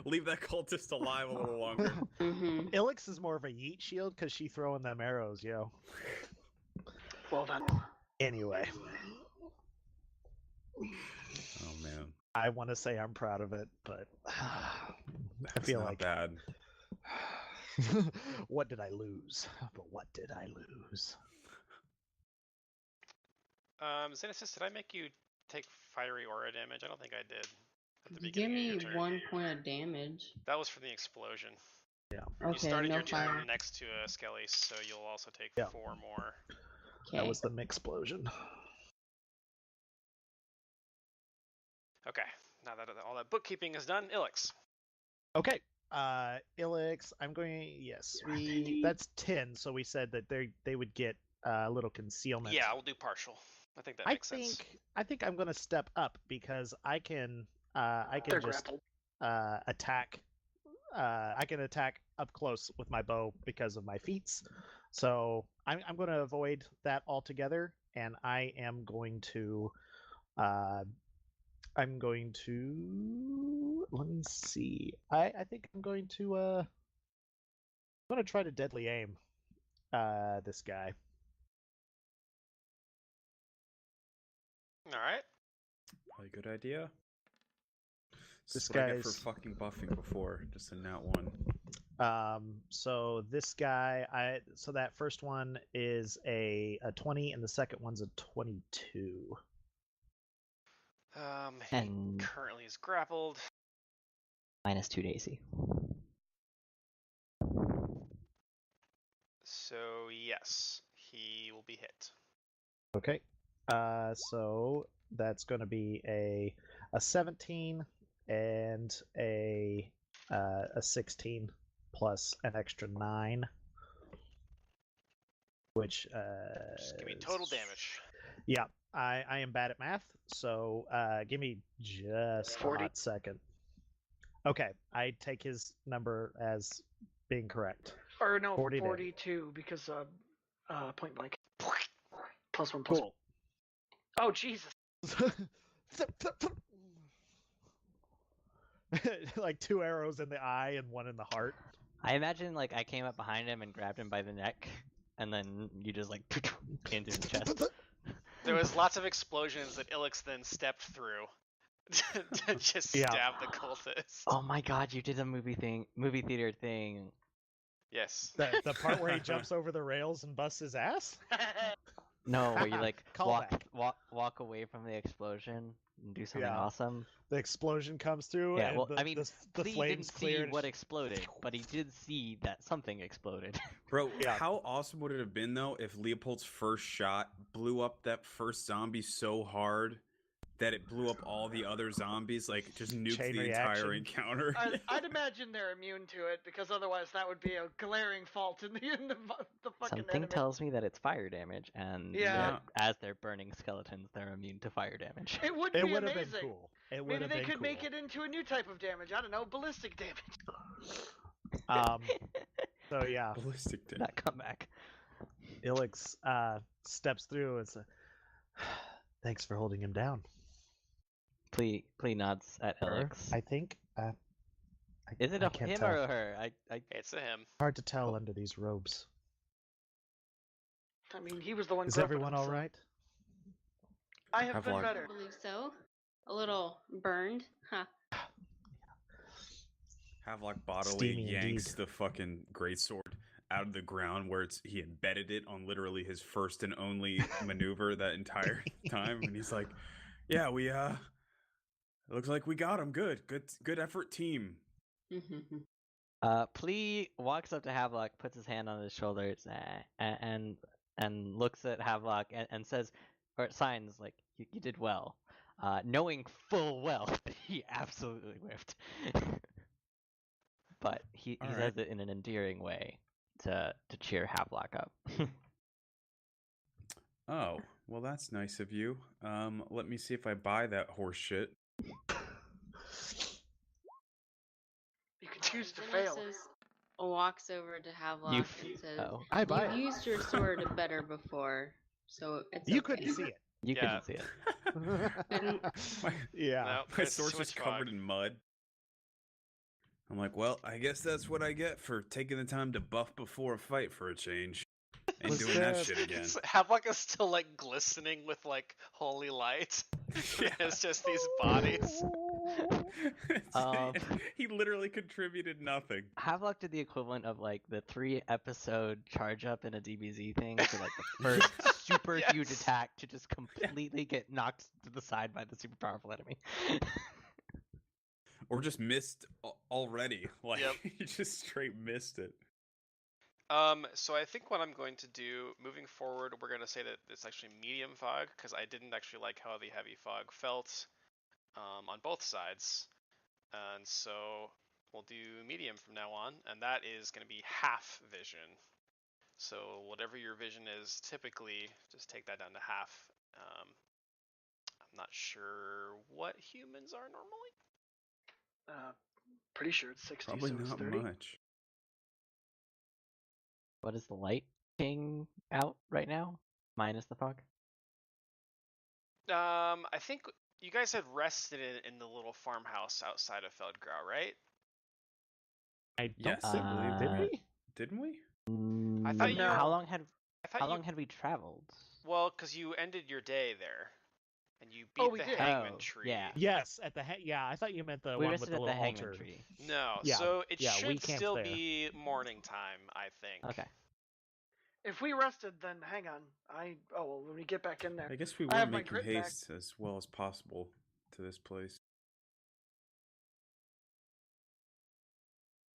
leave that cultist alive a little longer. Mm-hmm. Ilix is more of a yeet shield because she throwing them arrows, yo. Well done. Anyway, Oh man, I want to say I'm proud of it, but I that's feel not like bad. what did I lose? But what did I lose? Xenesis, did I make you take fiery aura damage? I don't think I did at the You give beginning of me your turn. 1 point of damage. That was from the explosion. You Okay, started no your turn fire. next to a Skelly, so you'll also take Yeah. 4 more. Okay. That was the explosion. Okay, now that all that bookkeeping is done, Ilix. Okay. Ilix, I'm going. Yes, that's 10. So we said that they would get a little concealment. Yeah, we'll do partial. I think that I makes sense. think I'm going to step up because I can They're just grappled. attack. I can attack up close with my bow because of my feats. So I'm going to avoid that altogether, and I am going to. Let me see. I think I'm going to try to deadly aim this guy. All right. Probably a good idea. This is what I get for guy's- fucking buffing before, just a nat 1. So this guy, so that first one is a 20, and the second one's a 22. He And currently is grappled. -2 to AC. So yes, he will be hit. Okay. So that's going to be a 17 and a 16 plus an extra 9, which Just give me total damage. Yeah, I am bad at math, so give me just 40. a hot second. Okay, I take his number as being correct. Or no, 40 to- 42 because point blank. Plus 1 plus. Cool. Oh Jesus! Like 2 arrows in the eye and 1 in the heart. I imagine like I came up behind him and grabbed him by the neck, and then you just like into his chest. There was lots of explosions that Ilix then stepped through, Just Yeah. stab the cultist. Oh my god, you did a movie theater thing. Yes. The part where he jumps over the rails and busts his ass? No, where you like Callback. walk away from the explosion and do something Yeah. awesome. The explosion comes through, Yeah, and well, the, I mean, the Lee flames didn't clear. see what exploded, but he did see that something exploded. Bro, Yeah. how awesome would it have been though if Leopold's first shot blew up that first zombie so hard that it blew up all the other zombies, like just nuked Chain the entire reaction. encounter? I'd imagine they're immune to it because otherwise that would be a glaring fault in the fucking Something enemy. tells me that it's fire damage, and Yeah. that as they're burning skeletons, they're immune to fire damage. It would It be would have amazing. been cool. It would Maybe have they been could cool. make it into a new type of damage. I don't know, ballistic damage. So yeah, Ballistic damage. That comeback. Ilix steps through and says, "Thanks for holding him down." Plea nods at Her, Elix. I think. Is it I a can't him tell. or a her? It's a him. Hard to tell under these robes. I mean, he was the one. Is grumping everyone him, all so- right? I have Have been luck. I better. believe so. A little burned. Huh. Havelock bodily Steamy yanks indeed. the fucking greatsword out of the ground where he embedded it on literally his first and only maneuver that entire time, and he's like, "Yeah, we it looks like we got him. Good effort, team." Plea walks up to Havelock, puts his hand on his shoulders, and looks at Havelock and says, or signs like, "You did well," knowing full well that he absolutely whiffed. But he All says right. it in an endearing way to cheer Havelock up. Oh, well, that's nice of you. Let me see if I buy that horse shit. You can choose to Vanessa fail. walks over to Havelock and says, I buy "You've it. used your sword better before, so it's You okay." couldn't see it. You Yeah. couldn't see it. Yeah. No, My it's sword's switch just covered fog. in mud. I'm like, well, I guess that's what I get for taking the time to buff before a fight for a change. Ain't Was doing that there- shit again. Havelock is still like glistening with like holy light. It's just these bodies. He literally contributed nothing. Havelock did the equivalent of like the 3-episode charge up in a DBZ thing for like the first super huge Yes. attack to just completely get knocked to the side by the super powerful enemy. Or just missed already. Like, Yep. he just straight missed it. So I think what I'm going to do moving forward, we're going to say that it's actually medium fog because I didn't actually like how the heavy fog felt on both sides. And so we'll do medium from now on, and that is going to be half vision. So whatever your vision is typically, just take that down to half. I'm not sure what humans are normally. Pretty sure it's 60, Probably so it's not 30. much. What is the light king out right now? Minus the fog? I think you guys had rested in the little farmhouse outside of Feldgrau, right? I don't Yes, I think believe did Uh, we? Didn't we? I thought you- How long had I thought how you long had we traveled? well, because you ended your day there, and you beat Oh, we the did. hangman Oh, tree. yeah. Yes, at the yeah. I thought you meant the We one with rested the at the little hangman altar. tree. No, Yeah, so it yeah, we should camped still there. be morning time, I think. Okay. If we rested, then hang on. Well, when we get back in there, I guess we I were have my making grit back. haste as well as possible to this place.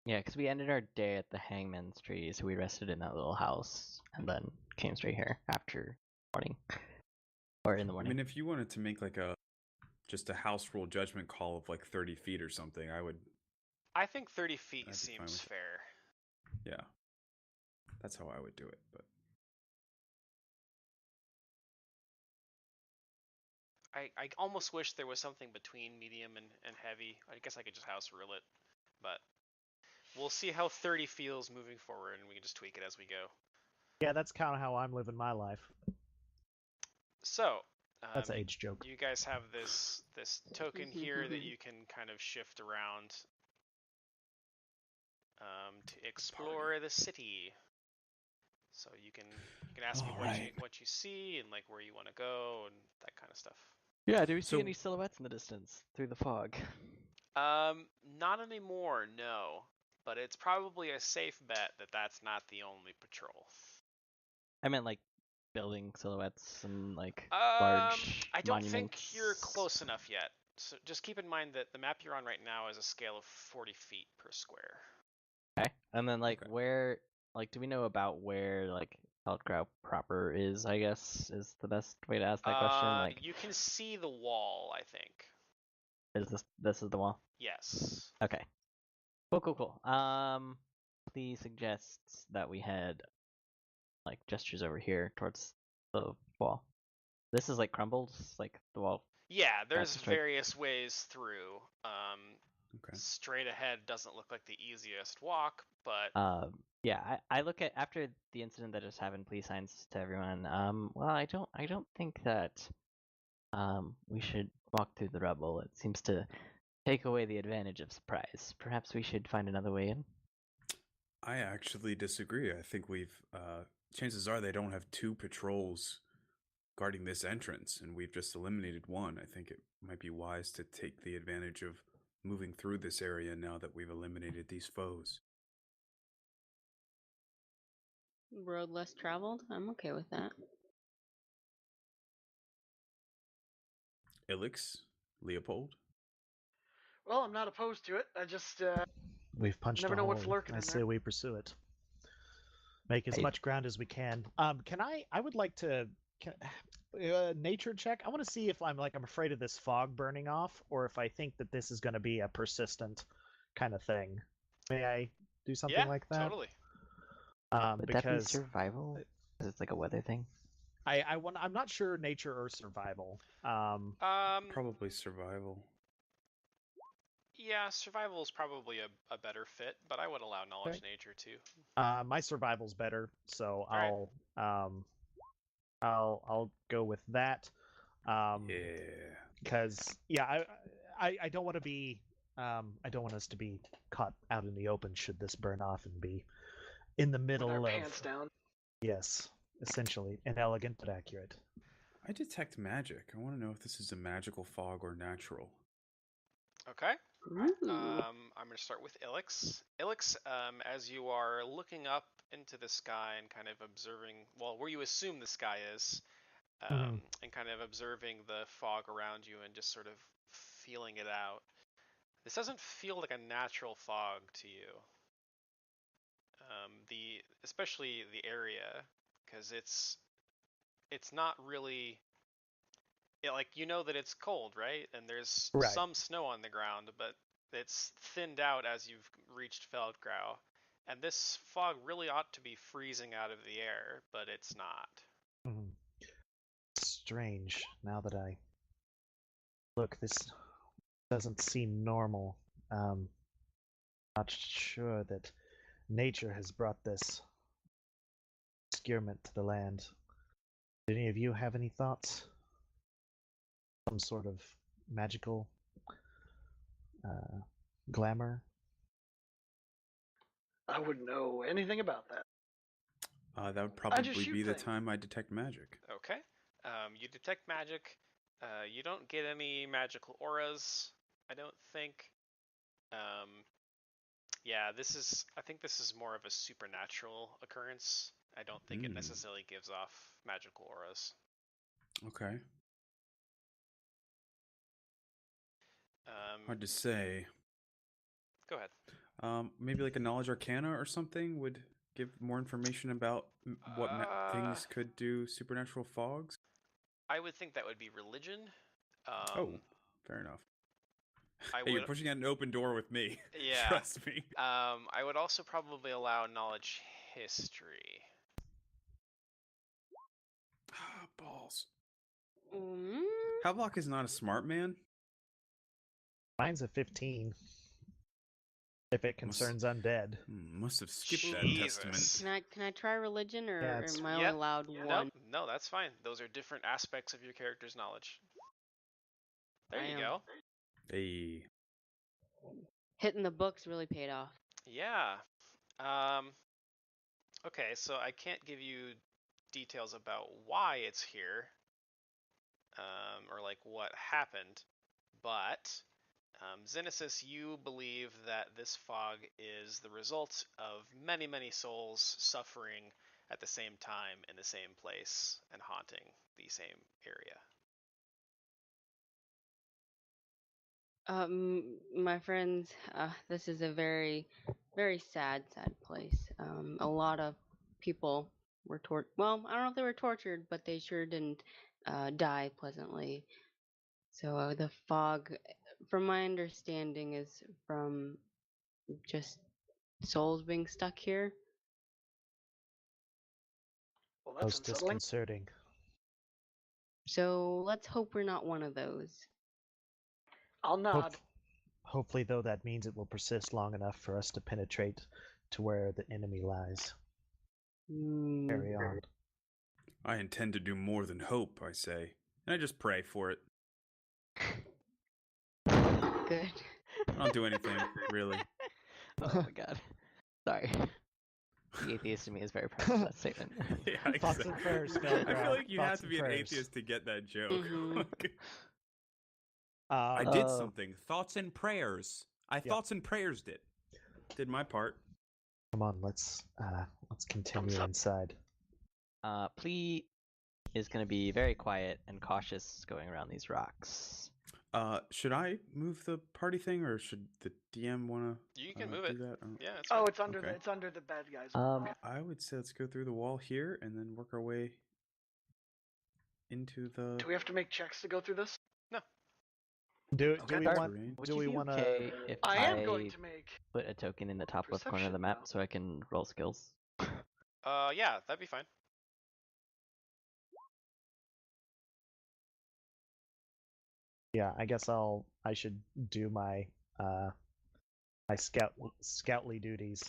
Yeah, because we ended our day at the hangman's tree, so we rested in that little house and then came straight here after morning. Or in the I morning. mean, if you wanted to make like just a house rule judgment call of like 30 feet or something, I would. I think 30 feet I'd be fine seems with it. fair. Yeah, that's how I would do it. But I almost wish there was something between medium and heavy. I guess I could just house rule it, but we'll see how 30 feels moving forward, and we can just tweak it as we go. Yeah, that's kind of how I'm living my life. So That's an age joke. you guys have this token here that you can kind of shift around to explore the city. So you can ask me Alright. what you see and like where you want to go and that kind of stuff. Yeah, do we see So- any silhouettes in the distance through the fog? Not anymore, no. But it's probably a safe bet that that's not the only patrol. I meant like building silhouettes and like large I don't monuments. think you're close enough yet. So just keep in mind that the map you're on right now is a scale of 40 feet per square. Okay. And then like Okay. where, like, do we know about where like Feldgrau proper is? I guess is the best way to ask that question. Like, You can see the wall, I think. is this is the wall? Yes. Okay. Cool. Please suggest that we head like gestures over here towards the wall. This is like crumbled, like the wall. Yeah, there's destroyed. various ways through. Okay. Straight ahead doesn't look like the easiest walk, but Yeah, I look at after the incident that just happened. Please signs to everyone. Well, I don't think that we should walk through the rubble. It seems to take away the advantage of surprise. Perhaps we should find another way in. I actually disagree. I think we've chances are they don't have 2 patrols guarding this entrance, and we've just eliminated one. I think it might be wise to take the advantage of moving through this area now that we've eliminated these foes. Road less traveled. I'm okay with that. Ilix, Leopold. Well, I'm not opposed to it. I just We've punched never a know hole. what's lurking I in say there. we pursue it. Make as Hey. much ground as we can. Can I would like to nature check. I want to see if I'm afraid of this fog burning off, or if I think that this is going to be a persistent kind of thing. May I do something yeah, like that? totally. Would that be Because survival? Because it's like a weather thing. I'm not sure nature or survival. Probably survival. Yeah, survival is probably a better fit, but I would allow knowledge Okay. nature too. My survival's better, so All I'll go with that. Yeah. Because I don't want to be I don't want us to be caught out in the open should this burn off and be in the With middle our of pants down. yes, essentially inelegant but accurate. I detect magic. I want to know if this is a magical fog or natural. Okay. Ooh. I'm going to start with Ilix. Ilix, as you are looking up into the sky and kind of observing, well, where you assume the sky is, and kind of observing the fog around you and just sort of feeling it out. This doesn't feel like a natural fog to you. Especially the area, because it's not really. Like you know that it's cold, right? And there's Right. some snow on the ground, but it's thinned out as you've reached Feldgrau. And this fog really ought to be freezing out of the air, but it's not. Strange. Now that I look, this doesn't seem normal. Not sure that nature has brought this obscurement to the land. Do any of you have any thoughts? Some sort of magical glamour? I wouldn't know anything about that. That would just probably shoot be the things. time I detect magic. Okay. You detect magic. You don't get any magical auras, I don't think. Yeah, I think this is more of a supernatural occurrence. I don't think it necessarily gives off magical auras. Okay. Hard to say. Go ahead. Maybe like a knowledge arcana or something would give more information about what things could do supernatural fogs. I would think that would be religion. Fair enough. I Hey, you're would, pushing out an open door with me. yeah. Trust me. I would also probably allow knowledge history. Balls. Mm, Havelock is not a smart man. Mine's a 15. If it concerns undead. Must have skipped that Jesus. testament. can I try religion, or Yeah, it's- am I only Yep. allowed one? No, that's fine. Those are different aspects of your character's knowledge. There you Damn. go. Hey. Hitting the books really paid off. Yeah. Okay, so I can't give you details about why it's here. or like what happened, but Xenesis, you believe that this fog is the result of many, many souls suffering at the same time in the same place and haunting the same area. My friends, this is a very, very sad place. A lot of people were well, I don't know if they were tortured, but they sure didn't die pleasantly. So the fog, from my understanding, is from just souls being stuck here. Well, that's Most unsettling. disconcerting. So let's hope we're not one of those. I'll nod. Hopefully, though, that means it will persist long enough for us to penetrate to where the enemy lies. Carry on. I intend to do more than hope, I say. And I just pray for it. Good. I don't do anything, really. Oh my god. Sorry. The atheist in me is very proud of that statement. Yeah, Thoughts and prayers, I Feldgrau. feel like you Thoughts have to and be an prayers. atheist to get that joke. Mhm. I Uh, did something. Thoughts and prayers. Thoughts and prayers did my part. come on, let's continue inside. Plea is going to be very quiet and cautious going around these rocks. Should I move the party thing, or should the DM want to? You can move do it. that? Yeah, it's Oh, fine. it's under Okay. it's under the bad guys. I would say let's go through the wall here and then work our way into the. Do we have to make checks to go through this? Do Okay. we Dark, want? Would Do you we be want to? okay if I am going to make. put a token in the top left corner of the Perception, map though. so I can roll skills? Yeah, that'd be fine. Yeah, I guess I should do my my scoutly duties.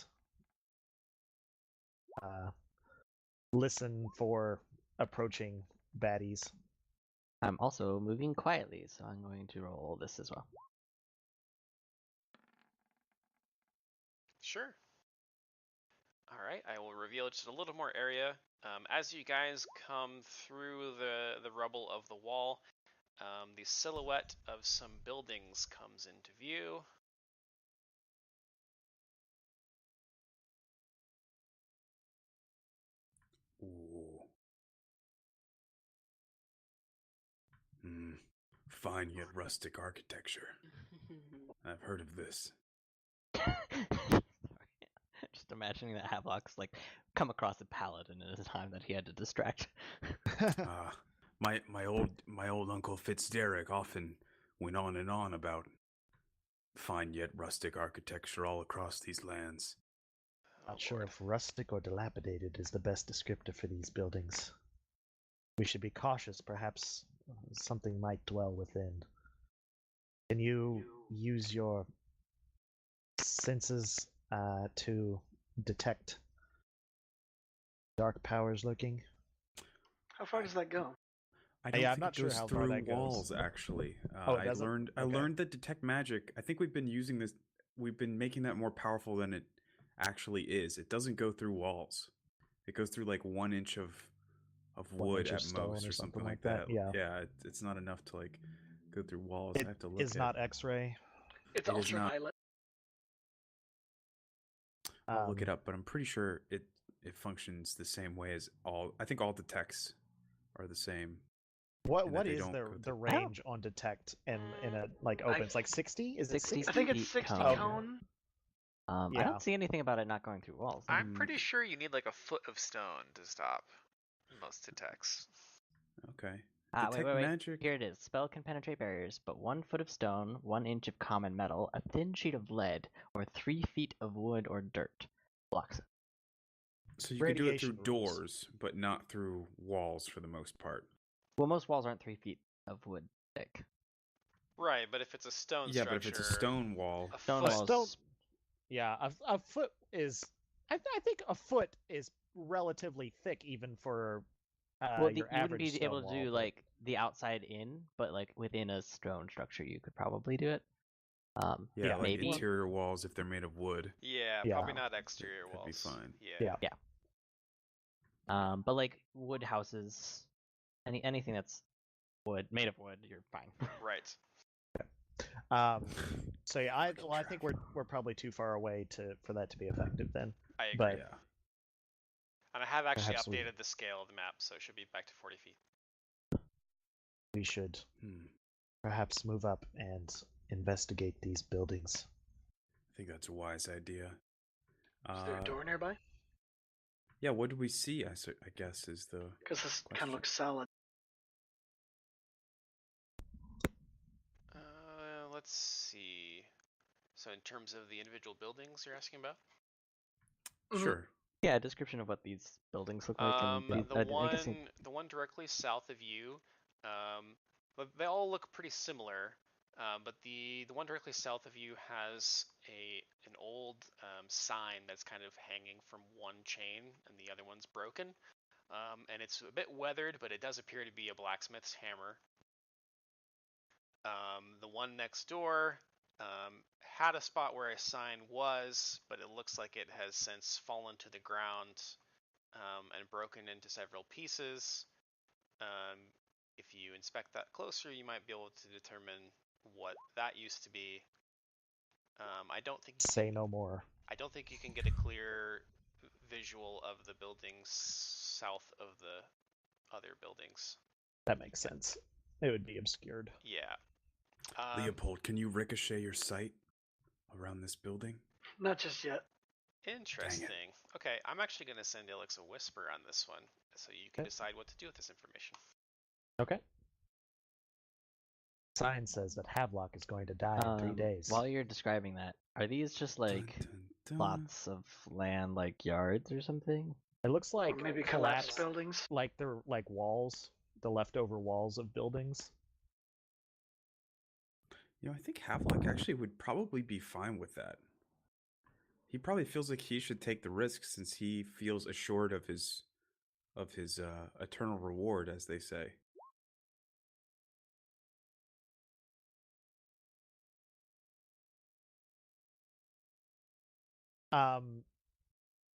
Listen for approaching baddies. I'm also moving quietly, so I'm going to roll this as well. Sure. All right, I will reveal just a little more area. As you guys come through the rubble of the wall, the silhouette of some buildings comes into view. Ooh. Fine yet rustic architecture. I've heard of this. Sorry. Just imagining that Havelock's like come across a paladin in a time that he had to distract. My old Uncle Fitzderrick often went on and on about fine yet rustic architecture all across these lands. Not sure if rustic or dilapidated is the best descriptor for these buildings. We should be cautious. Perhaps something might dwell within. Can you use your senses to detect dark powers lurking? How far does that go? I don't Yeah, I'm think not it sure goes how far through that goes. walls. Actually, Oh, it doesn't? I Okay. learned that detect magic. I think we've been using this. We've been making that more powerful than it actually is. It doesn't go through walls. It goes through like 1 inch of 1 wood inch of at stone most, or or something something like like that. that, yeah. It's not enough to like go through walls. I have to look. Is not X-ray. It's It is not. ultraviolet. I'll look it up, but I'm pretty sure it functions the same way as all. I think all detects are the same. What and that they is don't go the through- range on detect in a like open? It's like 60. Is it 60 60? I think it's feet 60 cone. cone. I Yeah. don't see anything about it not going through walls. I'm pretty sure you need like a foot of stone to stop most detects. Okay. Wait. Detect magic. Here it is. Spell can penetrate barriers, but 1 foot of stone, 1 inch of common metal, a thin sheet of lead, or 3 feet of wood or dirt blocks it. So you can do it through Radiation rules. doors, but not through walls for the most part. Well, most walls aren't 3 feet of wood thick. Right, but if it's a stone Yeah, structure, but if it's a stone wall, a Stone foot, walls. Yeah, a foot is. I think a foot is relatively thick even for Well, your you wouldn't average be stone able to wall, do but- like the outside in, but like within a stone structure, you could probably do it. yeah, like maybe. interior walls if they're made of wood. yeah, Yeah. probably not exterior That'd be walls. fine. Yeah. Yeah. But like wood houses, anything that's wood, made of wood, you're fine. Right. So yeah, I Fucking think traffic. we're probably too far away for that to be effective then. I agree. But Yeah. And I have actually Perhaps we- updated the scale of the map, so it should be back to 40 feet. we should Hmm. perhaps move up and investigate these buildings. I think that's a wise idea. Is there a door nearby? Yeah, what did we see? I guess is the Because this kind question. of looks solid. Let's see. So in terms of the individual buildings you're asking about? Sure. Yeah, a description of what these buildings look like. The one directly south of you, but they all look pretty similar. But the one directly south of you has an old sign that's kind of hanging from one chain, and the other one's broken. And it's a bit weathered, but it does appear to be a blacksmith's hammer. The one next door had a spot where a sign was, but it looks like it has since fallen to the ground and broken into several pieces. If you inspect that closer, you might be able to determine what that used to be. I don't think Say no more. I don't think you can get a clear visual of the buildings south of the other buildings. That makes sense. It would be obscured. Yeah. Leopold, can you ricochet your sight around this building? Not just yet. Interesting. Okay, I'm actually going to send Ilix a whisper on this one, so you can Okay. decide what to do with this information. Okay. Sign says that Havelock is going to die in 3 days. While you're describing that, are these just like Dun, dun, dun. lots of land, like yards or something? It looks like Or maybe collapsed collapsed, buildings. like they're like walls, the leftover walls of buildings. You know, I think Havelock actually would probably be fine with that. He probably feels like he should take the risk since he feels assured of his eternal reward, as they say.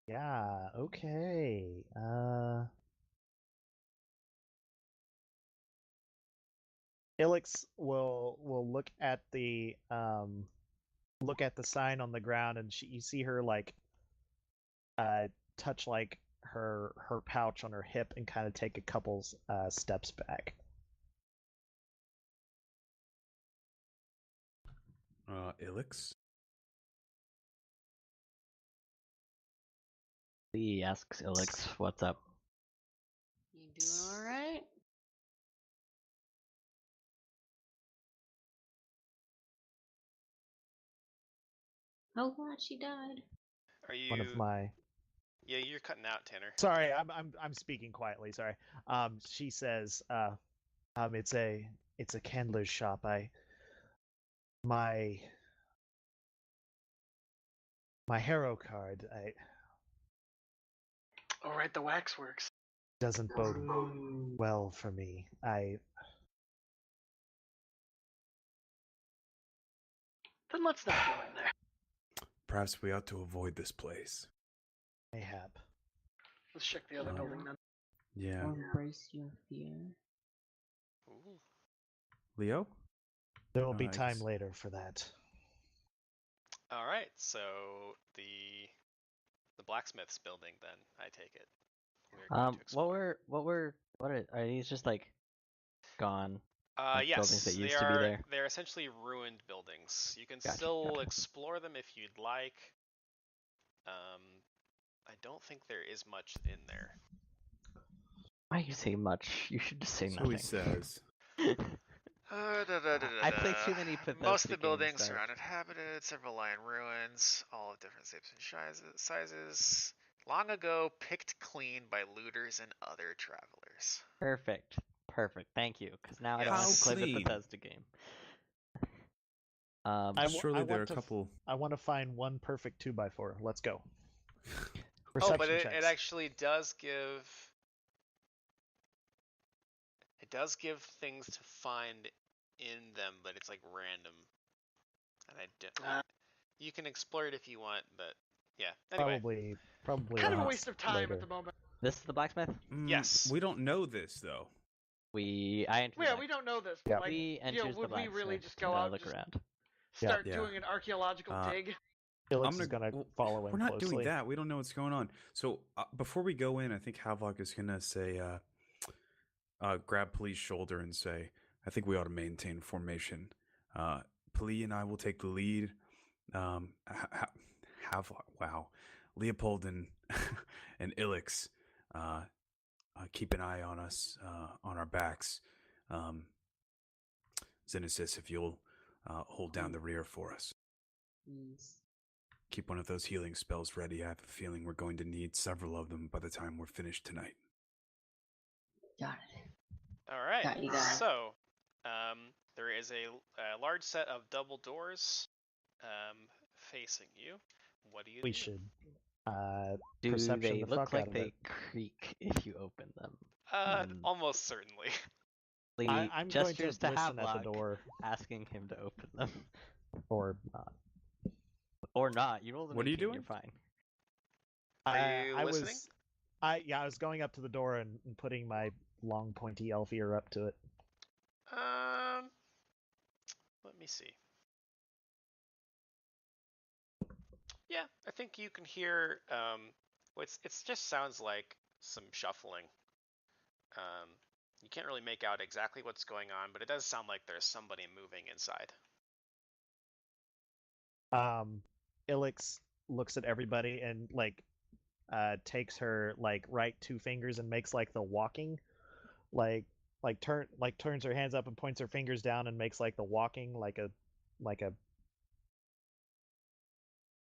Yeah, okay. Ilix will look at the sign on the ground, and you see her like touch like her pouch on her hip and kind of take a couple steps back. Ilix? He asks Ilix, "What's up?" You doing all right? Oh, glad she died. Are you? One of my Yeah, you're cutting out, Tanner. Sorry, I'm speaking quietly. Sorry. She says, it's a candler's shop. My hero card Oh, right, the waxworks. doesn't bode well for me. Then let's not go in there. Perhaps we ought to avoid this place. mayhap. Let's check the other building then. Yeah. Embrace your fear. Ooh. Leo? There will be time Nice. later for that. All right, so the blacksmith's building, then I take it. We're going to explore. What are these just like gone? like Yes, buildings that used they to be are. there? They're essentially ruined buildings. You can Gotcha, still gotcha. explore them if you'd like. I don't think there is much in there. Why you say much? You should just say So nothing. he says. I play too many Bethesda Most of the games, buildings Sarge. are uninhabited, several lie in ruins, all of different shapes and sizes. Long ago, picked clean by looters and other travelers. Perfect. Thank you, because now I don't How have to play the clean? Bethesda game. Surely there are a want to couple. I want to find one perfect 2x4. Let's go. Oh, but Perception it checks. actually does give. It does give things to find in them, but it's like random. And I don't. You can explore it if you want, but yeah. Anyway. Probably Kind of a not waste of time later. at the moment. This is the blacksmith? Yes. We don't know this though. I enter the Yeah, black. we don't know this. Yeah. Like, Lee enters the would we really blacksmith just to go out and look just around. start Yeah. doing an archaeological dig? Felix is gonna well, follow him We're not closely. doing that. We don't know what's going on. So before we go in, I think Havok is gonna say, grab Plee's shoulder and say, "I think we ought to maintain formation. Plee and I will take the lead. Havok, wow, Leopold and and Ilix, keep an eye on us, on our backs. Xenesis, if you'll hold down the rear for us. Keep one of those healing spells ready. I have a feeling we're going to need several of them by the time we're finished tonight." Got it. All right. Got you guys. So, there is a large set of double doors facing you. What do you We do? should Do perception they the look fuck like out of they it. creak if you open them? Almost certainly. Lee I'm going to gestures to listen at the Havelock, door, asking him to open them. or not. Or not. You rolled an What are you 18, doing? You're fine. Are you I listening? I was going up to the door and putting my long pointy elf ear up to it. Let me see. Yeah, I think you can hear. It just sounds like some shuffling. You can't really make out exactly what's going on, but it does sound like there's somebody moving inside. Ilix looks at everybody and takes her right two fingers and makes the walking, turns her hands up and points her fingers down and makes the walking like a.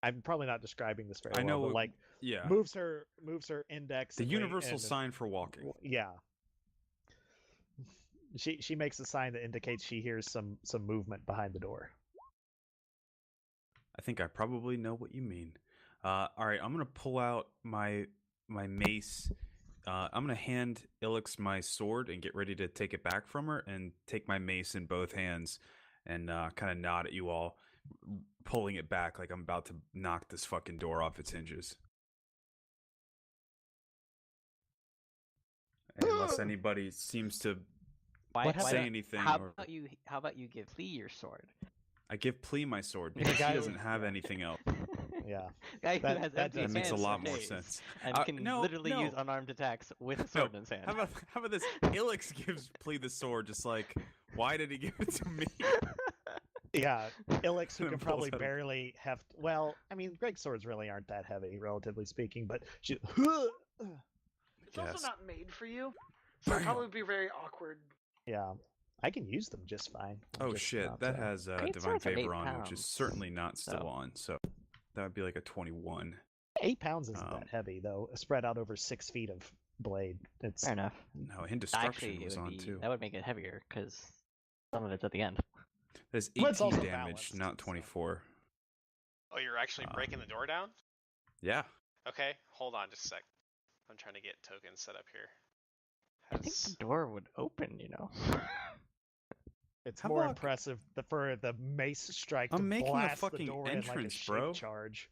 I'm probably not describing this very I know, well, but yeah, moves her index. the and universal and- sign for walking. Yeah. She makes a sign that indicates she hears some movement behind the door. I think I probably know what you mean. All right, I'm gonna pull out my mace. I'm gonna hand Ilix my sword and get ready to take it back from her, and take my mace in both hands, and kind of nod at you all, pulling it back like I'm about to knock this fucking door off its hinges. Unless anybody seems to say anything. How or... about you give Lee your sword? I give Plee my sword because guy he who- doesn't have anything else. Yeah. Guy who That- has that empty does- That makes a hands lot for more days sense. and can No, literally no. use unarmed attacks with a sword in his hand. How about this? Ilix gives Plee the sword, just like, why did he give it to me? Yeah, Ilix, who And can pulls probably out a- barely heft. Well, I mean, Greg's swords really aren't that heavy, relatively speaking, but she. It's also Yes. not made for you, so it'd probably be very awkward. Yeah, I can use them just fine. I'm Oh just shit, not, that has Great Divine swords are 8 Favor on, which is pounds. certainly not still So. on, so that would be like a 21. 8 pounds isn't Um, that heavy though. Spread out over 6 feet of blade. It's Fair enough. No, Indestruction Actually, it was would on be too. that would make it heavier because some of it's at the end. That's But it's 18 also damage, balanced, not so. 24. Oh, you're actually breaking the door down? Yeah. Okay, hold on just a sec. I'm trying to get tokens set up here. I think the door would open, It's How more about- impressive for the mace strike to I'm making a blast fucking the door in like a entrance, shape bro. charge.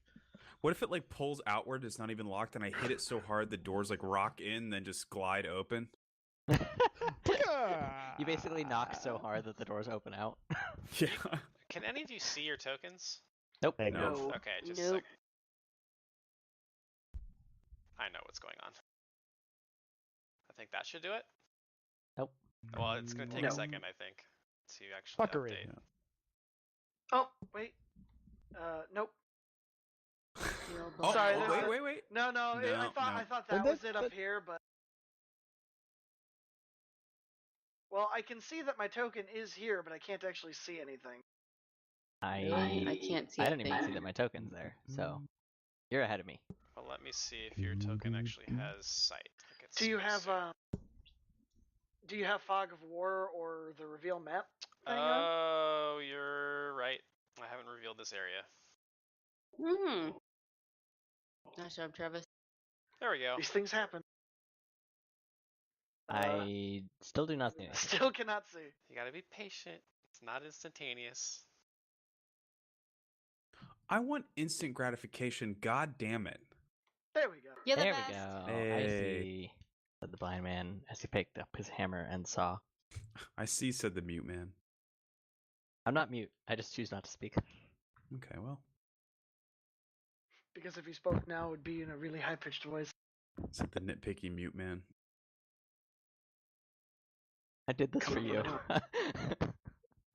What if it pulls outward, it's not even locked, and I hit it so hard the doors rock in, then just glide open? You basically knock so hard that the doors open out. Yeah. Can any of you see your tokens? Nope. Hey, No. go. Okay, just a Nope. second. I know what's going on. I think that should do it. Nope. Well, it's going to take No. a second, I think, to actually Fuckery. update. Oh, wait. Nope. Oh, Sorry, oh, there's wait, wait. No, No, I thought that Well, was it up here, but well, I can see that my token is here, but I can't actually see anything. I can't see I a didn't even thing. see that my token's there, so you're ahead of me. Well, let me see if your token actually has sight. Like it's Do you supposed have to. Do you have Fog of War or the reveal map thing on? Oh, you're right. I haven't revealed this area. Nice job, Travis. There we go. These things happen. I still do not see anything. Still cannot see. You gotta be patient. It's not instantaneous. I want instant gratification, god damn it. There we go. You're the There best. we go. I Hey. see, said the blind man as he picked up his hammer and saw. I see, said the mute man. I'm not mute. I just choose not to speak. Okay, well, Because if he spoke now, it would be in a really high-pitched voice. said the nitpicky mute man. I did this Come for on, you. door.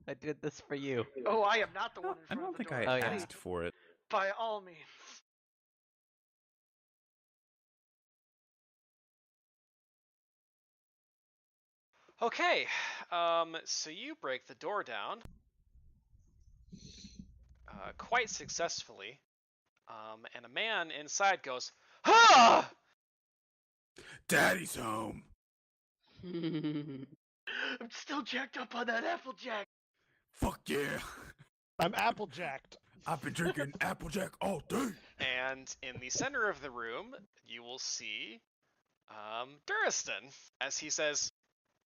I did this for you. Oh, I am not the No, one in I front don't of the think door. I Oh, yeah. asked for it. By all means. Okay, so you break the door down quite successfully, and a man inside goes, "Ah!" Daddy's home. I'm still jacked up on that Applejack. Fuck yeah. I'm applejacked. I've been drinking Applejack all day. And in the center of the room, you will see Duristan as he says,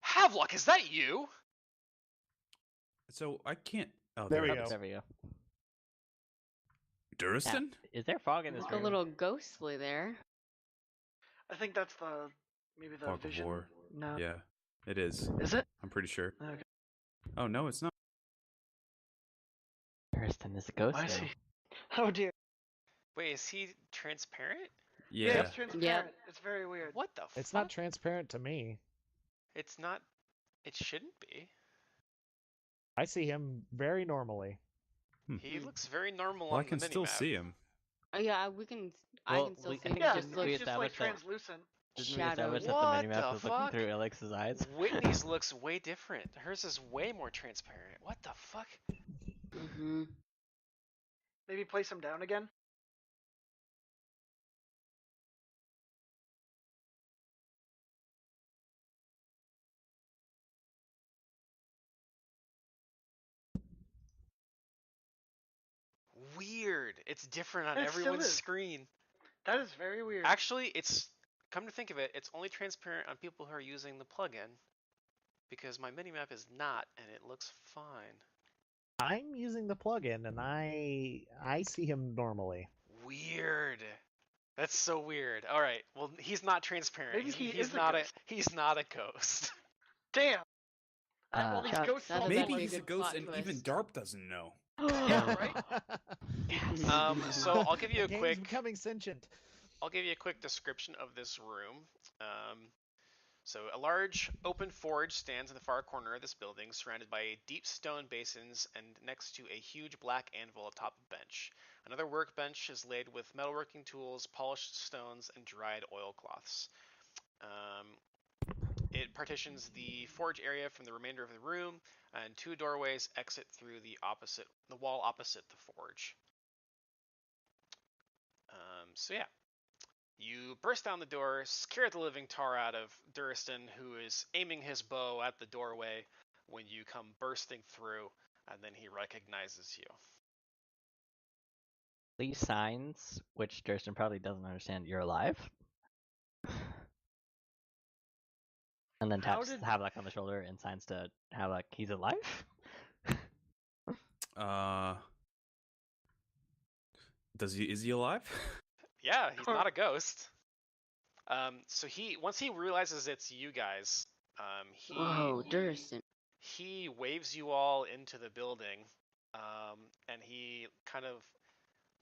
"Havelock, is that you?" So I can't. Oh, There we it go. is. There we go. Duristan? Is there fog in this Look a room? little ghostly there. I think that's maybe the Fog of vision. war. No. Yeah, it is. Is it? I'm pretty sure. Okay. Oh no, it's not. Kirsten is a ghost. I now. see. Oh dear. Wait, is he transparent? Yeah, Yeah. it's transparent. It's very weird. What the It's fuck? not transparent to me. It's not. It shouldn't be. I see him very normally. He looks very normal Well, on I can the still minimap. see him. Yeah, we can. I Well, can still I see think him. Yeah, It it's just we looks just like established that- translucent. Didn't we shadowy. establish that What the minimap the was looking fuck? through Alex's eyes? Whitney's looks way different. Hers is way more transparent. What the fuck? Mm-hmm. Maybe place him down again. Weird. It's different on It still everyone's is. screen. That is very weird. Actually, it's come to think of it, it's only transparent on people who are using the plugin because my minimap is not, and it looks fine. I'm using the plugin, and I see him normally. Weird. That's so weird. All right. Well, he's not transparent. Maybe he's, he he's is a not ghost. He's not a ghost. Damn. I have all these Chuck, ghosts that all is over Maybe actually a he's a good ghost plot and even twist. Darp doesn't know. Yeah, right? So I'll give you a The game's quick becoming sentient. description of this room. So a large open forge stands in the far corner of this building, surrounded by deep stone basins and next to a huge black anvil atop a bench. Another workbench is laid with metalworking tools, polished stones, and dried oilcloths. It partitions the forge area from the remainder of the room, and two doorways exit through the wall opposite the forge. So yeah. You burst down the door, scare the living tar out of Duristan, who is aiming his bow at the doorway when you come bursting through, and then he recognizes you. These signs, which Durston probably doesn't understand, you're alive. And then How taps did- Havelock on the shoulder and signs to Havelock, he's alive? Is he alive? Yeah, he's not a ghost. So once he realizes it's you guys, Whoa, Duristan. he waves you all into the building, and he kind of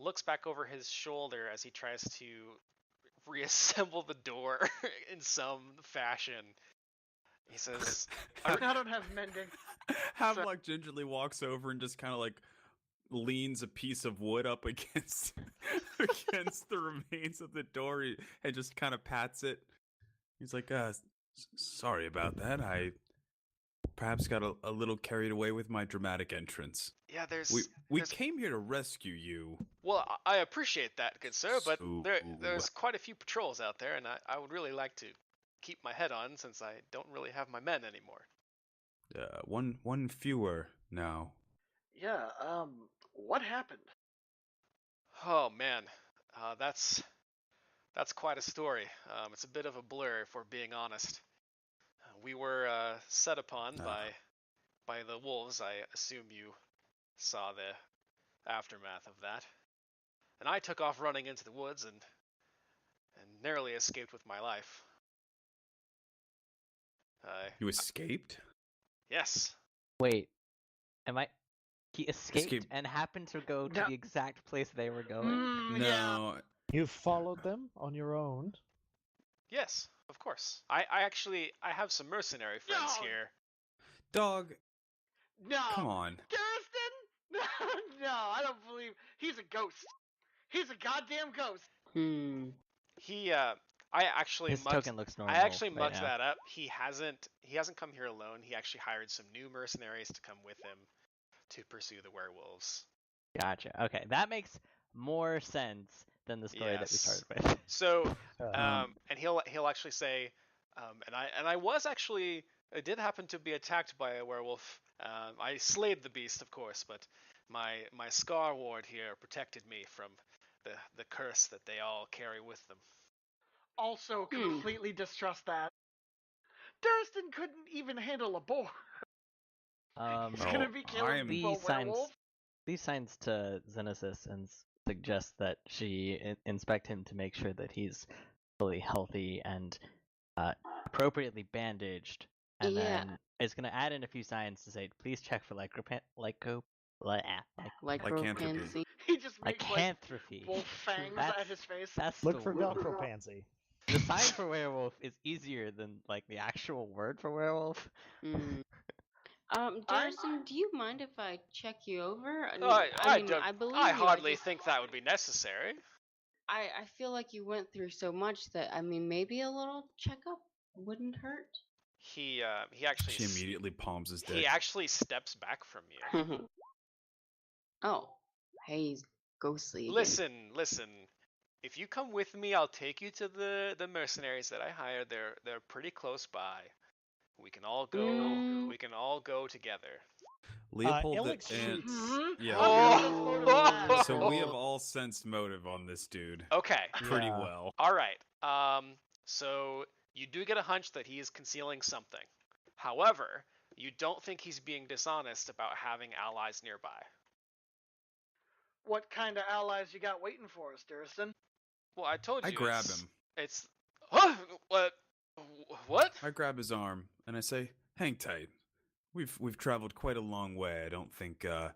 looks back over his shoulder as he tries to reassemble the door in some fashion. He says, I don't have mending. Havelock gingerly walks over and just kind of like leans a piece of wood up against against the remains of the door and just kind of pats it. He's like, sorry about that. I perhaps got a little carried away with my dramatic entrance. "Yeah, We came here to rescue you. Well, I appreciate that, good sir, but So- there's quite a few patrols out there, and I would really like to keep my head on since I don't really have my men anymore." One fewer now. Yeah, what happened? Oh man, that's quite a story. It's a bit of a blur, if we're being honest. We were set upon by the wolves. I assume you saw the aftermath of that. And I took off running into the woods and narrowly escaped with my life. You escaped? Yes. Wait, am I? He escaped Escape. and happened to go to No. the exact place they were going. Yeah. No. You followed them on your own. Yes, of course. I have some mercenary friends No. here. Dog, No. come on. Garrison? No, I don't believe he's a ghost. He's a goddamn ghost. I actually His mucked, token looks normal. I actually right mucked now. that up. He hasn't come here alone. He actually hired some new mercenaries to come with him to pursue the werewolves. Gotcha. Okay, that makes more sense than the story that we Yes. started with. So, Um, and he'll actually say, I did happen to be attacked by a werewolf. I slayed the beast, of course, but my Scar Ward here protected me from the curse that they all carry with them. Also, completely distrust that. Durston couldn't even handle a boar. He's Oh, gonna be killing am- people werewolf. These signs to Xenesis and suggest that she inspect him to make sure that he's fully healthy and appropriately bandaged, and Yeah. then it's gonna add in a few signs to say, please check for Lycanthropy. He just makes like lycanthropy. wolf fangs That's- at his face. That's Look the for word. Velcro Pansy. The sign for werewolf is easier than like the actual word for werewolf. Darcy, do you mind if I check you over? I I believe I you. hardly think that would be necessary. I feel like you went through so much that maybe a little checkup wouldn't hurt. He actually She immediately palms his dick. he actually steps back from you. Oh, hey, he's ghostly again. Listen. If you come with me, I'll take you to the mercenaries that I hired. They're pretty close by. We can all go. Mm. We can all go together. Leopold Alex and shoots. yeah. Oh. So we have all sensed motive on this dude Okay. pretty Yeah. well. All right. So you do get a hunch that he is concealing something. However, you don't think he's being dishonest about having allies nearby. What kind of allies you got waiting for us, Durston? Well, I told you. I grab it's- him. It's what? I grab his arm and I say, "Hang tight. We've traveled quite a long way. I don't think a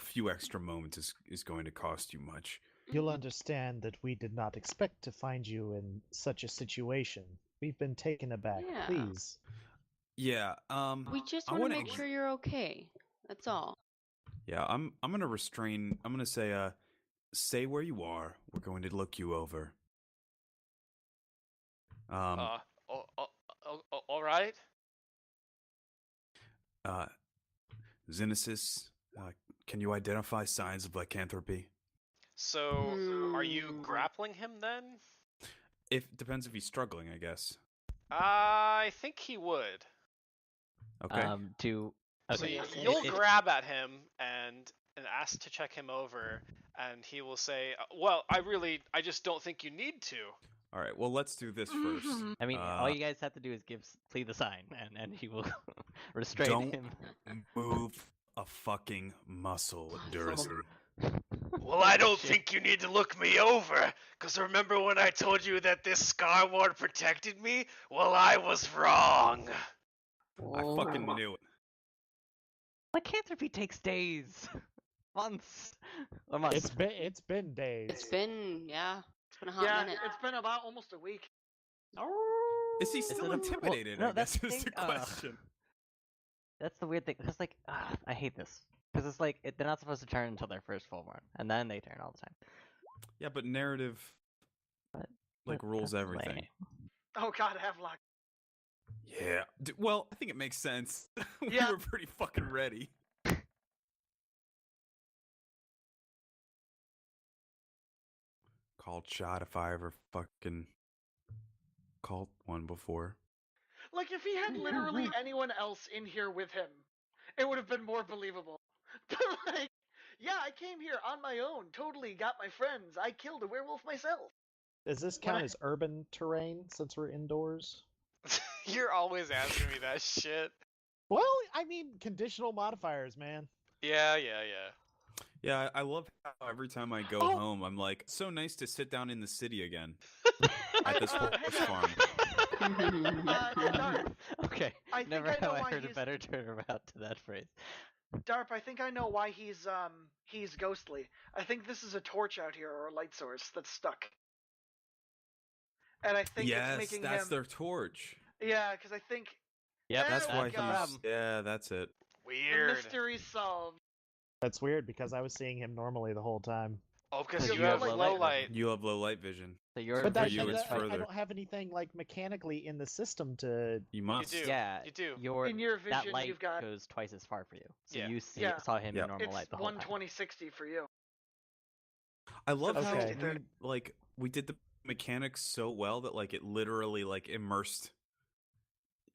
few extra moments is going to cost you much." You'll understand that we did not expect to find you in such a situation. We've been taken aback. Yeah. Please. Yeah. We just I want to wanna make ex- sure you're okay. That's all. Yeah. I'm gonna restrain. I'm gonna say, stay where you are. We're going to look you over. All right. Xenesis, can you identify signs of lycanthropy? So, are you Hmm. grappling him then? Depends if he's struggling, I guess. I think he would. Okay. So Okay. you'll grab at him and ask to check him over, and he will say, "Well, I just don't think you need to." All right. Well, let's do this first. I mean, all you guys have to do is give Plea the sign, and he will restrain Don't him. move a fucking muscle, Durston. Well, I don't think you need to look me over, because remember when I told you that this Scar Ward protected me? Well, I was wrong. I fucking knew it. Lycanthropy takes days, months, or months. It's been days. It's been a hot Yeah, minute. it's been about almost a week. Is he Is still it a- intimidated? well, no, I guess that's is the the thing, question. That's the weird thing. Because like, I hate this. Because it's like they're not supposed to turn until their first full moon, and then they turn all the time. Yeah, but narrative But rules that's everything. lame. Oh God, Havelock. Yeah. Well, I think it makes sense. We Yeah. were pretty fucking ready. Called shot if I ever fucking called one before. Like if he had literally anyone else in here with him, it would have been more believable. But like, yeah, I came here on my own, totally got my friends. I killed a werewolf myself. Does this count as urban terrain since we're indoors? You're always asking me that shit. Well, I mean, conditional modifiers, man. Yeah. Yeah, I love how every time I go home, I'm like, so nice to sit down in the city again at this horse hang on. farm. Darp, Okay. I think Never I know have I why heard a he's better turnaround to that phrase. Darp. I think I know why he's ghostly. I think this is a torch out here or a light source that's stuck, and I think it's Yes, making that's him. their torch. Yeah, because I think Yep, That's There why we he's. go. Yeah, that's it. the Weird. mystery's solved. That's weird because I was seeing him normally the whole time. Oh, because You you have have low low light light. vision. You have low light vision. So your But But for that, you, vision it's is I further. don't have anything like mechanically in the system to. You must. do. Yeah, You do. Your In your that vision, light you've got goes twice as far for you, so Yeah. you Yeah. saw him Yep. in normal it's light the whole time. 120/60 for you. I love So how 60/30. we did the mechanics so well that like it literally like immersed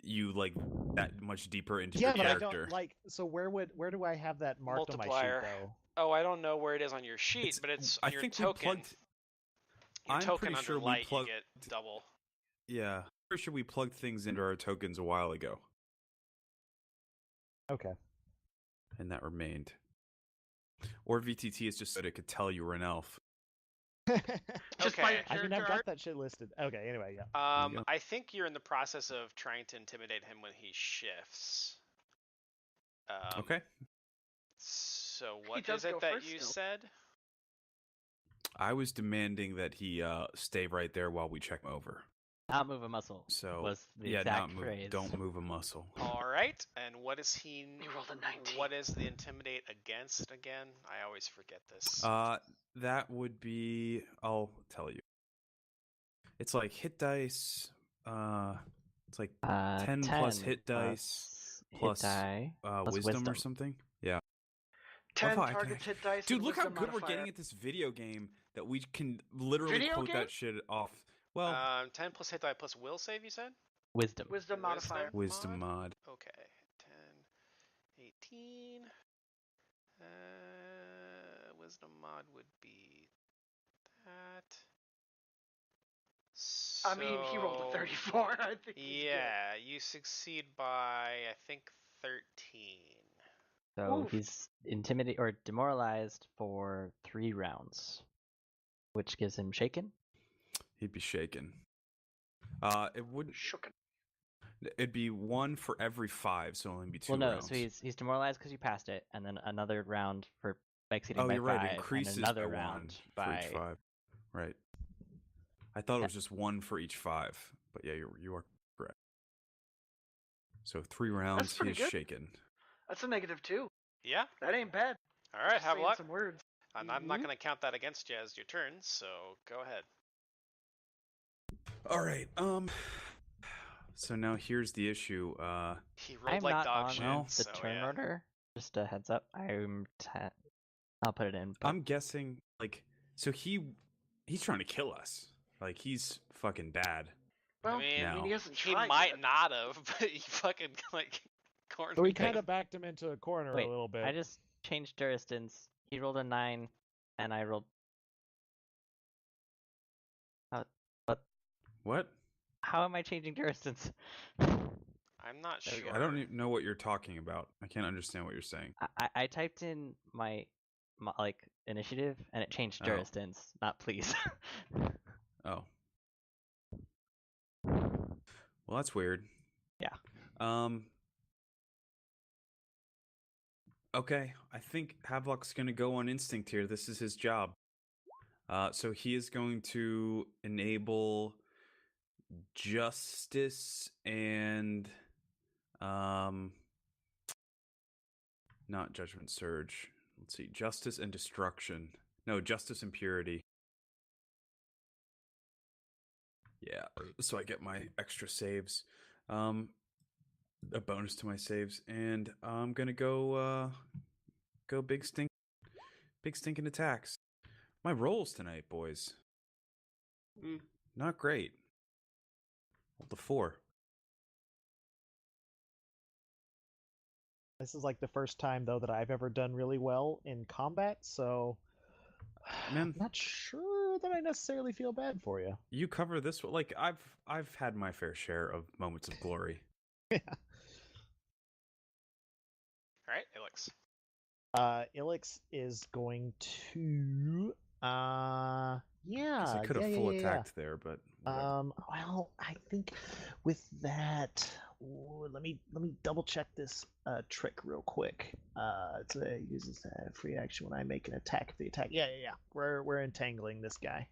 you like that much deeper into Yeah, your but I character. don't like. So where do I have that marked on my Multiplier. sheet though? Oh, I don't know where it is on your sheet, It's- but it's I on your think we token. plugged- Your I'm token pretty under sure we light, plugged- you get double. Yeah, pretty sure we plugged things into our tokens a while ago, Okay. and that remained. Or VTT is just so it could tell you were an elf. Just by your Okay. I mean, character I've got art. that shit listed. Okay. Anyway, yeah. you go. I think you're in the process of trying to intimidate him when he shifts. Okay. So what does is it go that first you still. said? I was demanding that he stay right there while we check him over. Not move a muscle. So was the yeah, exact not move. phrase. Don't move a muscle. All right. And what is he? You rolled a 19. What is the intimidate against again? I always forget this. That would be. I'll tell you. It's like hit dice. It's like 10 plus hit dice plus, hit die plus wisdom or something. Yeah. 10 how I can targets hit dice. Dude, and look how wisdom good we're modifier. getting at this video game that we can literally Video quote game? that shit off. Well, 10 plus hit die plus will save. You said. Wisdom. Wisdom modifier. wisdom mod. Okay. 10, 18. Wisdom mod would be that. I mean, he rolled a 34. I think. he's Yeah, you succeed by I think 13. So Oof. he's intimidated or demoralized for 3 rounds, which gives him shaken. He'd be shaken. It would. good. Shooken. It'd be 1 for every 5, so only be 2 Well, no, rounds. so he's demoralized because you passed it, and then another round for by exceeding Oh, by you're 5, right. It increases and another by round 1 by for each 5. Right. I thought it was just 1 for each 5, but yeah, you are correct. So 3 rounds, he pretty is good. shaken. That's a -2. Yeah. That ain't bad. All right. Just Have saying luck. some words. And I'm not going to count that against you as your turn, so go ahead. All right. So now here's the issue. He rolled I'm like not dog on shit. Well, the so, turn yeah. order. Just a heads up. I'll put it in. But I'm guessing like so he's trying to kill us. Like he's fucking bad. Well, I mean, he hasn't he tried might yet. not have, but he fucking like cornered So we me. kind of backed him into a corner wait, a little bit. I just changed distance. He rolled a 9, and I rolled. What? How am I changing distance? I'm not There we go. sure. I don't even know what you're talking about. I can't understand what you're saying. I typed in my like initiative, and it changed Oh. distance, not please. Oh. Well, that's weird. Yeah. Okay, I think Havelock's gonna go on instinct here. This is his job. So he is going to enable justice and not judgment surge. Let's see, justice and destruction. No, justice and purity. Yeah, so I get my extra saves. A bonus to my saves, and I'm gonna go big stinking attacks. My rolls tonight, boys. Not great. Rolled a 4. This is like the first time though that I've ever done really well in combat, so Man. I'm not sure that I necessarily feel bad for you. You cover this like I've had my fair share of moments of glory. Yeah. All right, Alex. Ilix is going to Guess I Yeah, could have yeah, full yeah, attacked there, but whatever. Well, I think with that, let me double check this trick real quick. It uses a free action when I make an attack. The attack, yeah. We're entangling this guy.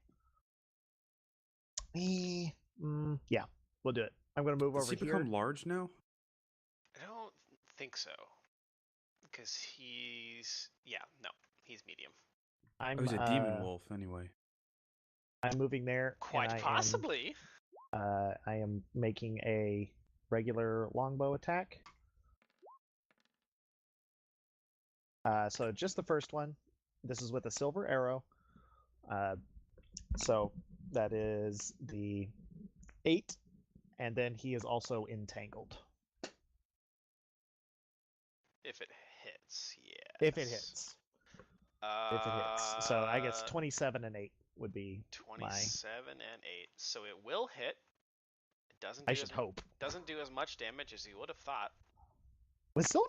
Yeah, we'll do it. I'm gonna move Does over he here. become large now? I don't think so. Because he's medium. I'm Oh, he's a demon wolf anyway. I'm moving there. Quite and possibly. I am making a regular longbow attack. So just the first one. This is with a silver arrow. So that is the 8, and then he is also entangled. If it hits, yes. If it hits. If it hits. So I guess 27 27 and 8 would be my... and 8. So it will hit. It doesn't I do should as, hope. doesn't do as much damage as you would have thought. With silver?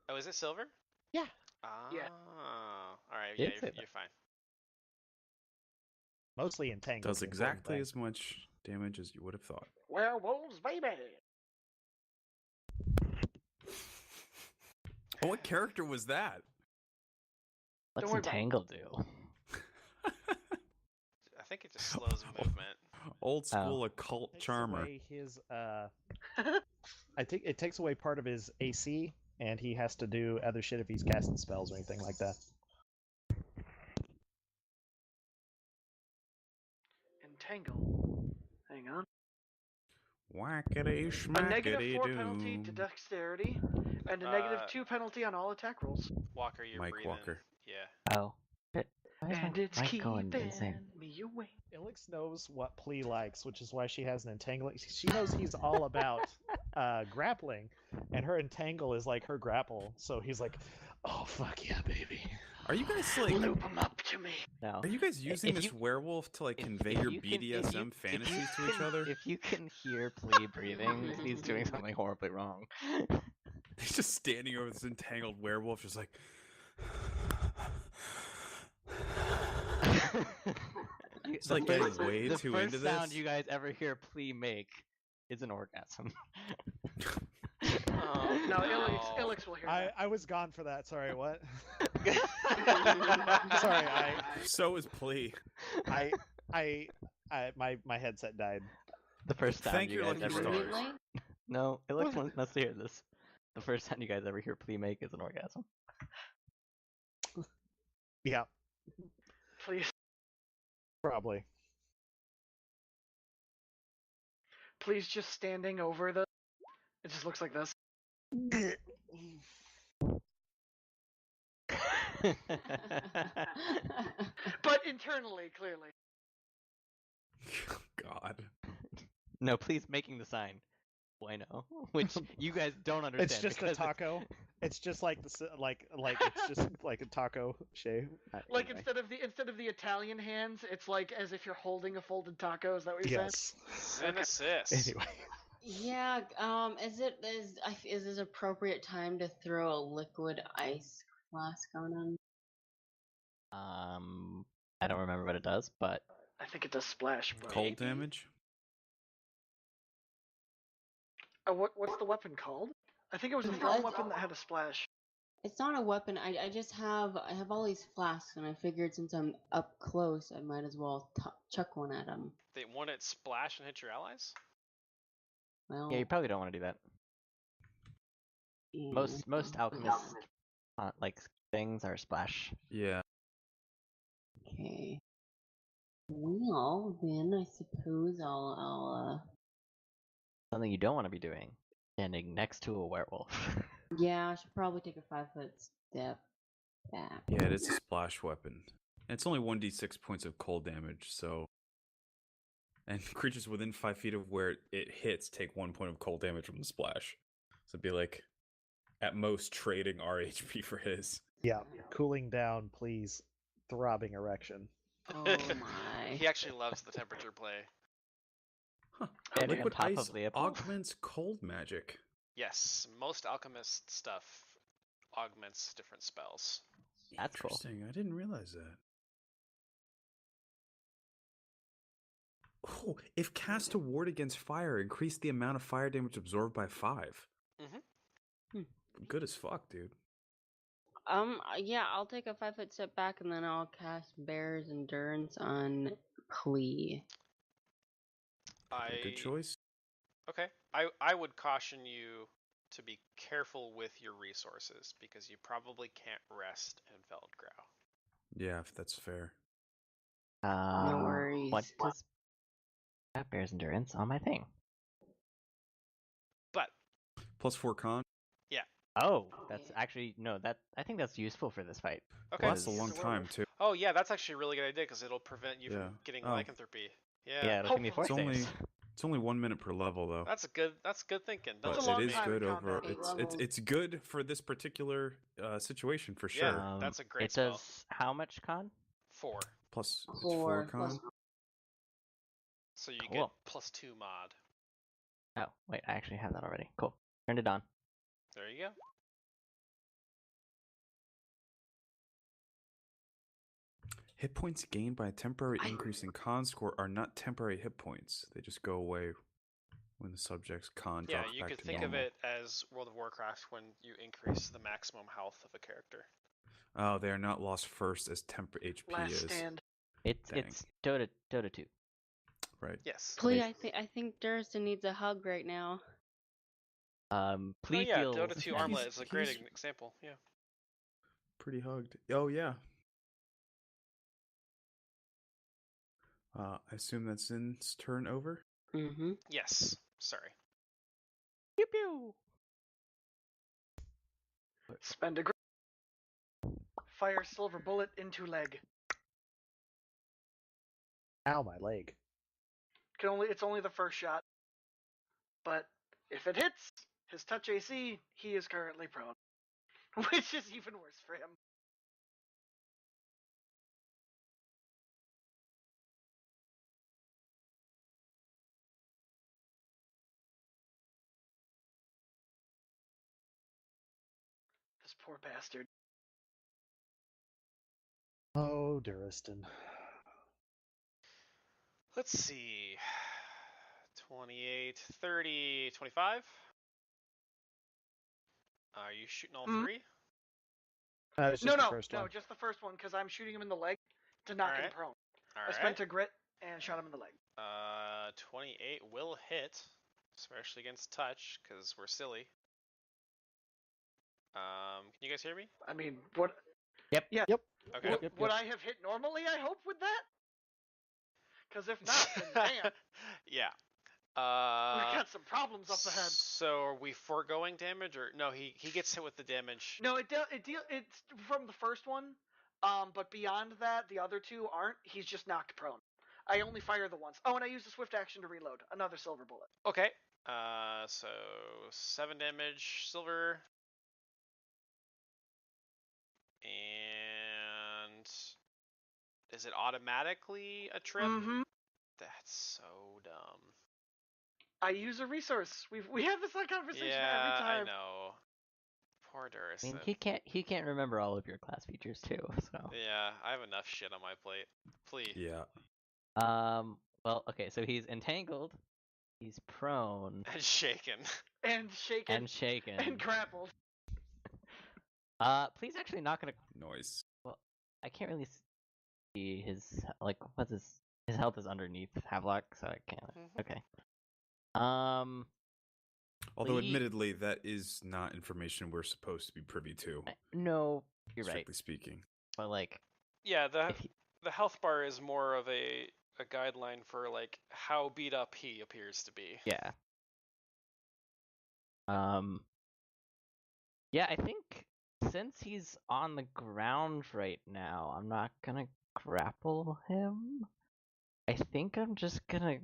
Oh, is it silver? Yeah. Ah. Yeah. Alright, Did yeah, say you're that. fine. Mostly entangled. Does is the important exactly thing. as much damage as you would have thought. Werewolves, baby. Oh, what character was that? What's Don't worry about it. entangle do? I think it just slows movement. Old school occult Takes charmer. away his I think it takes away part of his AC, and he has to do other shit if he's casting spells or anything like that. Entangle. Hang on. Whackity A negative schmackity 4 penalty to doo. dexterity, and a negative 2 penalty on all attack rolls. Walker, you're Mike breathing. Walker. Yeah. Oh. Why is And my it's mic going keeping insane? me away. Ilix knows what Plea likes, which is why she has an entangling. She knows he's all about grappling, and her entangle is like her grapple. So he's like, "Oh fuck yeah, baby!" Are you guys like? Loop them up to me. No. Are you guys using If this you- werewolf to like if- convey if your you can- if you- BDSM if you fantasies to each can- other? If you can hear Plea breathing, he's doing something horribly wrong. He's just standing over this entangled werewolf, just like. It's like getting way the too first into sound this. you guys ever hear Plea make is an orgasm. Oh, No, Ilix will hear that. I was gone for that. Sorry, what? Sorry, So is Plea. my headset died. The first time Thank you your guys lucky ever stars. hear... Really? No, Alex wants to hear this. The first time you guys ever hear Plea make is an orgasm. Yeah, Please, probably. please, just standing over the. It just looks like this. But internally, clearly. God. No, please making the sign. Bueno, which you guys don't understand. It's just a because taco. It's just like like it's just like a taco shave. Like Anyway. instead of the Italian hands, it's like as if you're holding a folded taco. Is that what you're Yes. Sin assist. Anyway. Yeah. Is this appropriate time to throw a liquid ice flask on him? I don't remember what it does, but saying? I think it does splash. But... Cold damage? What's the weapon called? I think it was a What? thrown weapon that had a splash. It's not a weapon. I have all these flasks, and I figured since I'm up close, I might as well chuck one at him. They want it splash and hit your allies? Well, yeah, you probably don't want to do that. yeah. Most alchemist like things are splash. Yeah. Okay. Well, then I suppose I'll Something you don't want to be doing. Standing next to a werewolf. yeah, I should probably take a 5-foot step back. Yeah, it is a splash weapon. And it's only 1d6 points of cold damage, so. And creatures within 5 feet of where it hits take 1 point of cold damage from the splash. So it'd be like, at most, trading our HP for his. Yeah. Cooling down, please. Throbbing erection. Oh my. He actually loves the temperature play. Huh. Standing on Liquid top ice of Leopold. augments cold magic. Yes, most alchemist stuff augments different spells. That's cool. Interesting. I didn't realize that. Oh, if cast a ward against fire, increase the amount of fire damage absorbed by 5. Good as fuck, dude. Yeah, I'll take a 5-foot step back and then I'll cast Bear's Endurance on Klee. Good choice. Okay. I would caution you to be careful with your resources because you probably can't rest in Feldgrau. Yeah, if that's fair. No worries. What does that Bear's Endurance on my thing? But +4 con. Oh, that's actually no. That I think that's useful for this fight. okay. Lasts a He's long a time werewolf. too. Oh yeah, that's actually a really good idea because it'll prevent you Yeah. from getting Oh. lycanthropy. Yeah. Yeah, it'll give me force Hopefully. saves. It's only 1 minute per level though. That's good thinking. But That's a Doesn't long it is time in good over. combat. It's good for this particular situation for Yeah. sure. That's a great It spell. does how much con? 4. Plus it's 4 4 con. So you Cool. get +2 mod. Oh, wait, I actually have that already. Cool. Turned it on. There you go. Hit points gained by a temporary increase in con score are not temporary hit points. They just go away when the subject's con Yeah, drops you back could to think normal. of it as World of Warcraft when you increase the maximum health of a character. Oh, they are not lost first as temp HP Last is. stand. It's Dang. Dota 2. Right. Yes. Klee, I think Durston needs a hug right now. Plea Oh yeah, feels Dota 2 I think Armlet he's- is a great he's- example. Yeah. Pretty hugged. Oh yeah. I assume that's Zin's turn over. Mm-hmm. Yes. Sorry. Pew pew. Spend a grit. Fire silver bullet into leg. Ow, my leg. It's only the first shot. But if it hits his touch AC, he is currently prone. Which is even worse for him. This poor bastard. Oh, Duristan. Let's see. 28, 30, 25. Are you shooting all Mhm. 3? It's just the No, first one. just the first one, because I'm shooting him in the leg to knock him Alright. prone. I Alright. spent a grit and shot him in the leg. 28 will hit, especially against touch, because we're silly. Can you guys hear me? I mean, what? Yep. Yeah. Yep. Okay. Would I have hit normally, I hope, with that? Because if not, then damn. Yeah. We've got some problems up ahead. So are we foregoing damage, or no? He gets hit with the damage. No, it's from the first one. But beyond that, the other two aren't. He's just knocked prone. I only fire the once. Oh, and I use a swift action to reload. Another silver bullet. Okay. So 7 damage, silver, and is it automatically a trip? Mm-hmm. That's so dumb. I use a resource. We have this conversation Yeah, every time. I know. Poor I mean, Duristan. he can't remember all of your class features too. So. Yeah, I have enough shit on my plate. Please. Yeah. Well, okay. So he's entangled. He's prone And shaken. And shaken. and shaken. And grappled. Please actually not gonna. Noise. Well, I can't really see his what's his health is underneath Havelock, so I can't. Mhm. Okay. Although, Lee- admittedly, that is not information we're supposed to be privy to, No, you're right. strictly speaking. But like, Yeah, if he, the health bar is more of a guideline for like how beat up he appears to be. yeah. Yeah, I think since he's on the ground right now, I'm not gonna grapple him. I think I'm just gonna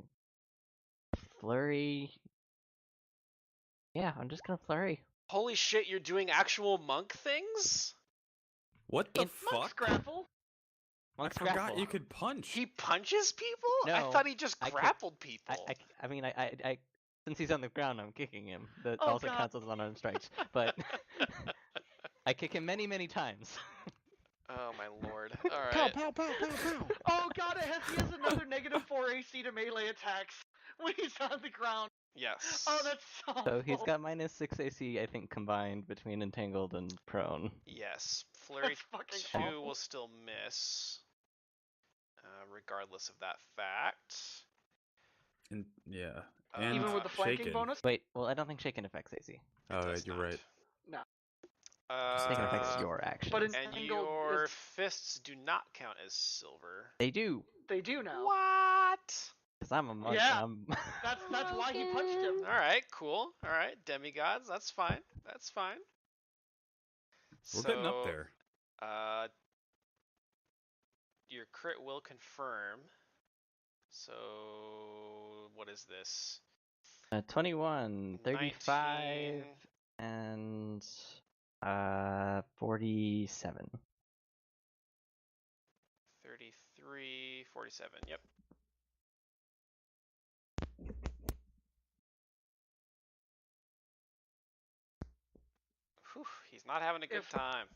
flurry. Yeah, I'm just gonna flurry. Holy shit, you're doing actual monk things? What the Monk's fuck? grapple. I Monk's forgot grapple. you could punch. He punches people? I No, thought he just I grappled people. I mean, I since he's on the ground, I'm kicking him. That Oh, also God. counts as unarmed strikes. But I kick him many, many times. Oh my lord. All Pow, right. pow, pow, pow, pow. Oh god, he has another -4 AC to melee attacks when he's on the ground. Yes. Oh, that's so. So he's awful. got -6 AC, I think, combined between entangled and prone. Yes. Flurry That's fucking 2 awful. will still miss, regardless of that fact. And yeah, Uh, and Even with the flanking shaken. bonus? Wait, well, I don't think Shaken affects AC. It Oh, does you're not. right. No. Shaken affects Uh, your action. But in- And Entangled your is- fists do not count as silver. They do, They do now. What? because I'm a monk. Yeah. I'm... That's why he punched him. All right, cool. All right, demigods, that's fine. That's fine. We're getting up there. Your crit will confirm. So, what is this? 21, 35, 19. and 47. 33, 47. Yep. Whew, he's not having a good If- time.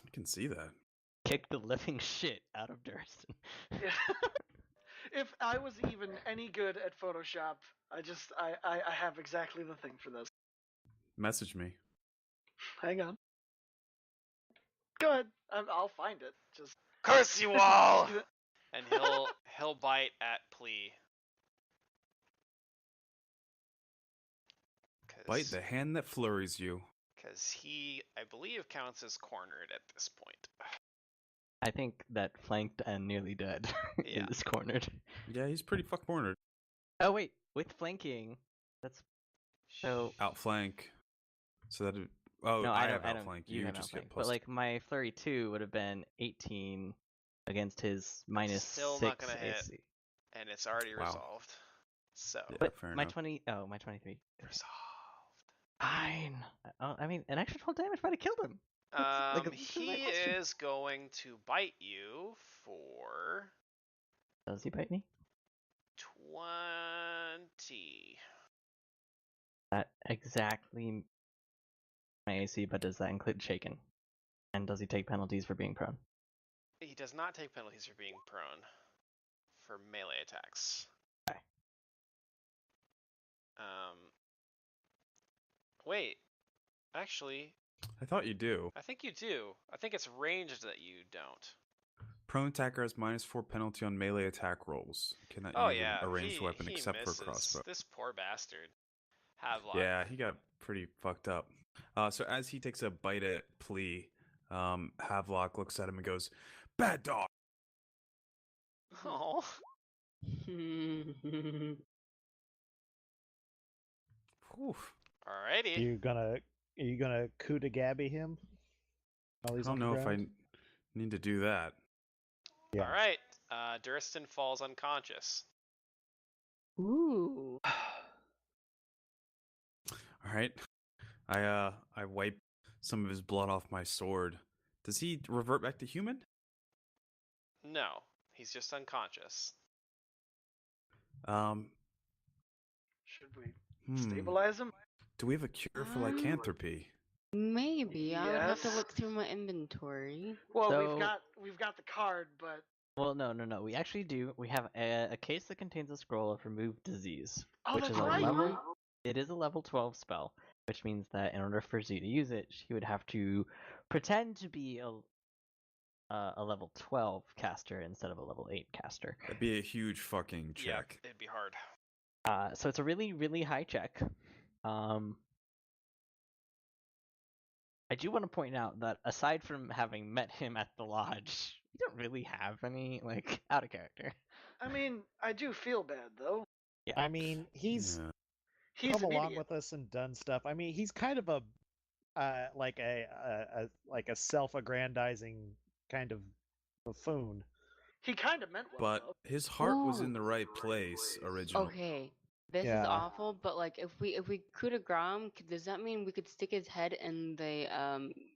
I can see that. Kick the living shit out of Durston. If I was even any good at Photoshop, I have exactly the thing for this. Message me. Hang on. Go ahead. I'll find it. Just Curse you all! And he'll bite at Plea. Bite the hand that flurries you. Because he, I believe, counts as cornered at this point. I think that flanked and nearly dead Yeah. is cornered. Yeah, he's pretty fuck cornered. Oh wait, with flanking, that's so. Outflank. So that. Oh, No, I I have don't. outflank. You have just outflank. get plus. But like my flurry 2 would have been 18 against his -6 Still not gonna hit. AC. And it's already Wow. resolved. So, Yeah, But fair my enough. 23. resolved. Fine. I mean, an extra 12 damage might have killed him. That's my He question. is going to bite you for Does he bite me? 20. That exactly my AC, but does that include shaken? And does he take penalties for being prone? He does not take penalties for being prone for melee attacks. Okay. Wait. Actually, I thought you do. I think you do. I think it's ranged that you don't. Prone attacker has -4 penalty on melee attack rolls. Cannot Oh use yeah, a ranged he, weapon he except misses. for a crossbow. This poor bastard. Havelock. Yeah, he got pretty fucked up. So as he takes a bite at Plea, Havelock looks at him and goes, "Bad dog." Oh. Whew. Alrighty. Are you gonna coup de Gabby him? While I he's don't on the know if I ground? need to do that. Yeah. All right. Durston falls unconscious. Ooh. All right. I wipe some of his blood off my sword. Does he revert back to human? No, he's just unconscious. Should we Hmm. stabilize him? Do we have a cure for lycanthropy? Maybe I would have to Yes. look through my inventory. Well, So- we've got the card, but Well, no. We actually do. We have a case that contains a scroll of remove disease, oh, which that's is a right. level. It is a level 12 spell, which means that in order for Z to use it, she would have to pretend to be a level 12 caster instead of a level 8 caster. That'd be a huge fucking check. Yeah, it'd be hard. So it's a really, really high check. I do want to point out that aside from having met him at the lodge, we don't really have any like out of character. I mean, I do feel bad though. I mean, he's Yeah. He's come an along idiot. with us and done stuff. I mean, he's kind of a like a self-aggrandizing kind of buffoon. He kind of meant well. But though. his heart was in Ooh. the right place originally. Okay, this Yeah. is awful. But like, if we coup de grace him, does that mean we could stick his head in the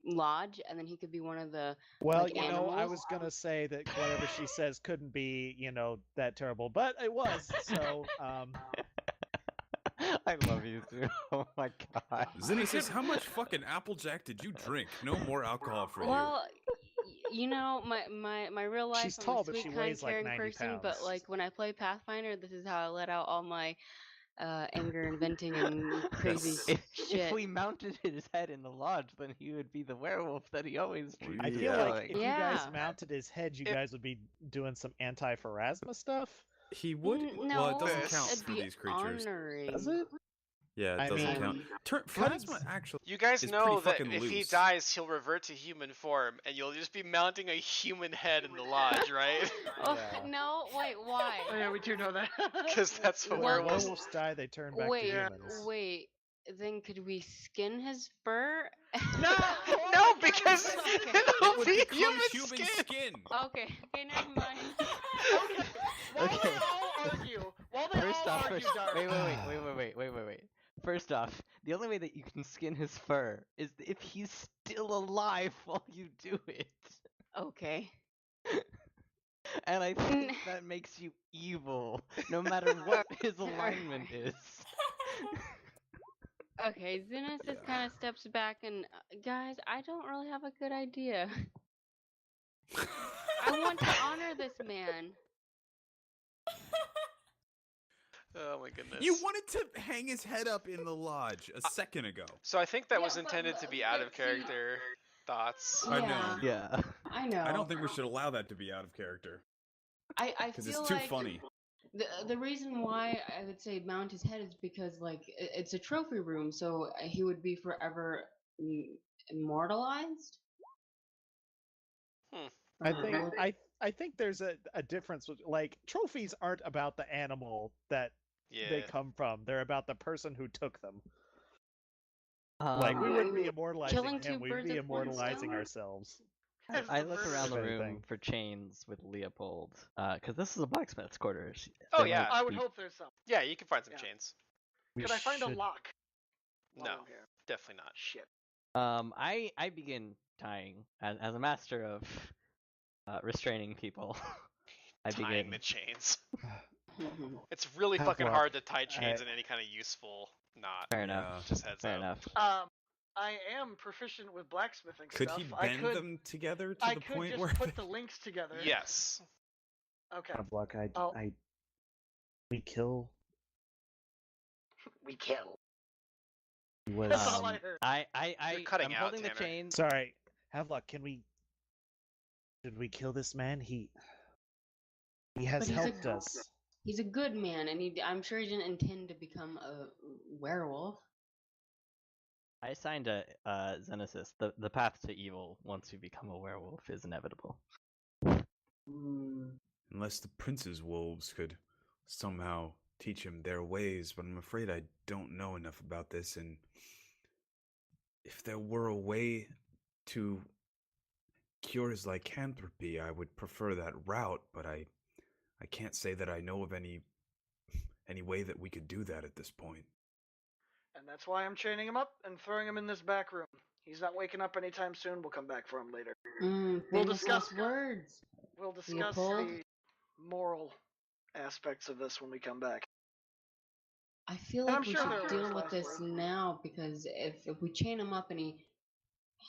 lodge, and then he could be one of the? Well, Like I animals? was gonna say that whatever she says couldn't be, that terrible, but it was. So, I love you too. Oh my god. Zinni says, "How much fucking Applejack did you drink? No more alcohol for you." Well, You know, my real life, She's I'm tall, a but sweet, she kind, weighs like caring 90 person, but pounds. like when I play Pathfinder, this is how I let out all my anger and venting and crazy That's- If shit. we mounted his head in the lodge, then he would be the werewolf that he always dreams I of feel like becoming. if you guys Yeah. mounted his head, you If- guys would be doing some anti-pharasma stuff. He would. No, Well, it doesn't This- count it'd for be these creatures. honoring. Does it? Yeah, it I doesn't mean, count. Pharasma Pharasma actually. You guys It's know pretty that fucking if he loose. dies, he'll revert to human form, and you'll just be mounting a human head in the lodge, right? Oh Yeah. no! Wait, Oh why? yeah, we do know that. Because that's what When Well, werewolves. werewolves die, they turn back Wait, to humans. wait. Then could we skin his fur? No, no, because Okay. it'll It would be become human skin. skin. Okay, never mind. Okay. While Okay. they all argue, First off, Dark. wait. First off, the only way that you can skin his fur is if he's still alive while you do it. Okay. And I think that makes you evil, no matter what his alignment is. Okay, Zenith just kind of steps back and, guys, I don't really have a good idea. I want to honor this man. Oh my goodness. You wanted to hang his head up in the lodge a second ago. So I think that Yeah, was but- intended to be out of character thoughts. I Yeah. know. Yeah. I know. I don't think we should allow that to be out of character I because feel it's too like funny. the reason why I would say mount his head is because like it's a trophy room, so he would be forever immortalized. I think I think there's a difference with like trophies aren't about the animal that Yeah. they come from. They're about the person who took them. Like we Um, wouldn't be immortalizing Killing two him, we'd birds be with one immortalizing stone? ourselves. As I the look bird around the If room anything. for chains with Leopold, because this is a blacksmith's quarters. Oh, There yeah. might I would be- hope there's some. Yeah, you can find some Yeah. chains. We Could I find a should- lock? while No, I'm here? definitely not. Shit. I begin tying as a master of restraining people. I Tying begin. the chains. Mhm. It's really Have fucking luck. hard to tie chains I- in any kind of useful knot. Fair enough. Just heads Fair up. enough. I am proficient with blacksmithing Could stuff. he I bend could, them together to I the could point just where put the links together. Yes. Okay. Have luck. Oh. We kill. We kill. Was That's all I heard. You're cutting I'm out, holding the Tanner. chain. sorry. Have luck. Can we? Did we kill this man? He has But he's a- helped us. He's a good man, and I'm sure he didn't intend to become a werewolf. I signed a Xenesis. The path to evil once you become a werewolf is inevitable. unless the prince's wolves could somehow teach him their ways, but I'm afraid I don't know enough about this, and if there were a way to cure his lycanthropy, I would prefer that route, but I can't say that I know of any way that we could do that at this point. And that's why I'm chaining him up and throwing him in this back room. He's not waking up anytime soon. We'll come back for him later. We'll Famous discuss- last words. We'll discuss Leopold? the moral aspects of this when we come back. I feel And like I'm we sure should there deal was with last this word. now because if we chain him up and he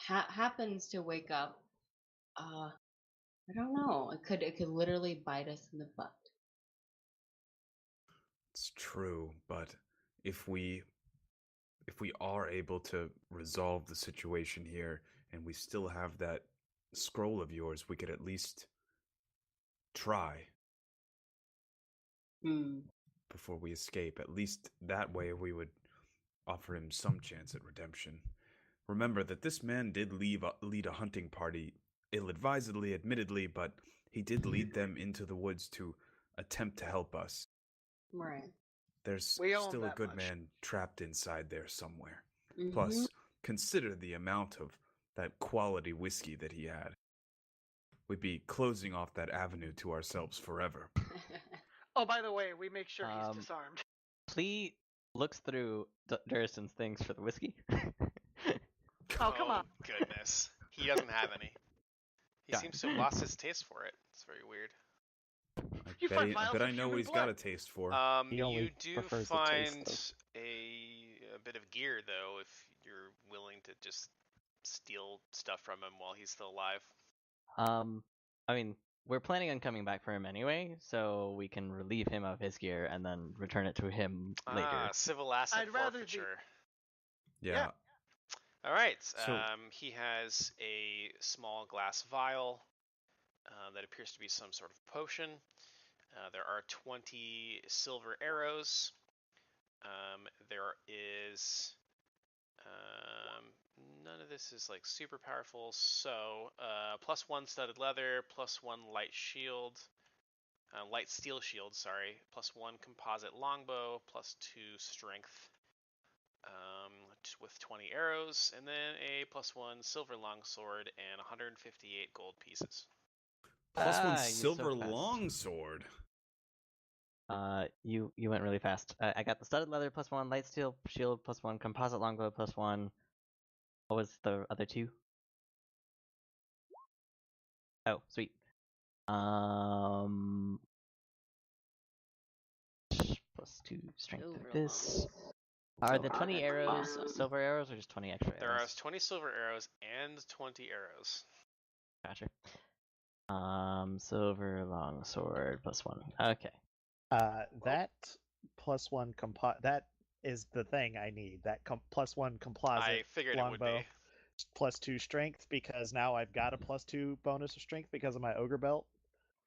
happens to wake up, I don't know. It could literally bite us in the butt. It's true, but if we are able to resolve the situation here and we still have that scroll of yours, we could at least try Hmm. before we escape. At least that way we would offer him some chance at redemption. Remember that this man did lead a hunting party, ill-advisedly, admittedly, but he did lead them into the woods to attempt to help us. Right. There's We own still a that good much. man trapped inside there somewhere. Mhm. Plus, consider the amount of that quality whiskey that he had. We'd be closing off that avenue to ourselves forever. Oh, by the way, we make sure he's Um, disarmed. Plee looks through Durston's things for the whiskey. Oh, come on. Goodness. He doesn't have any. He Got seems it. to have lost his taste for it. It's very weird. You find vials I of know what human he's got a blood. taste for. He only You do prefers the taste, find a bit of gear, though, if you're willing to just steal stuff from him while he's still alive. I mean, we're planning on coming back for him anyway, so we can relieve him of his gear and then return it to him later. Civil asset I'd rather be- forfeiture. Yeah. All right. So- He has a small glass vial that appears to be some sort of potion. There are 20 silver arrows. There is none of this is like super powerful. So +1 studded leather, +1 light shield, light steel shield. Sorry, +1 composite longbow, +2 strength. With 20 arrows, and then a +1 silver longsword and 158 gold pieces. +1 you're so silver fast. longsword. You went really fast. I got the studded leather +1, light steel shield +1, composite longbow +1. What was the other two? Oh, sweet. +2 strength Silver of this. long. Are the Silver 20 that's arrows awesome. silver arrows or just 20 extra There are arrows? 20 silver arrows and 20 arrows. Gotcha. Silver longsword +1. Okay. That +1 that is the thing I need. That +1 composite I figured it would longbow, be. +2 strength, because now I've got a +2 bonus of strength because of my ogre belt.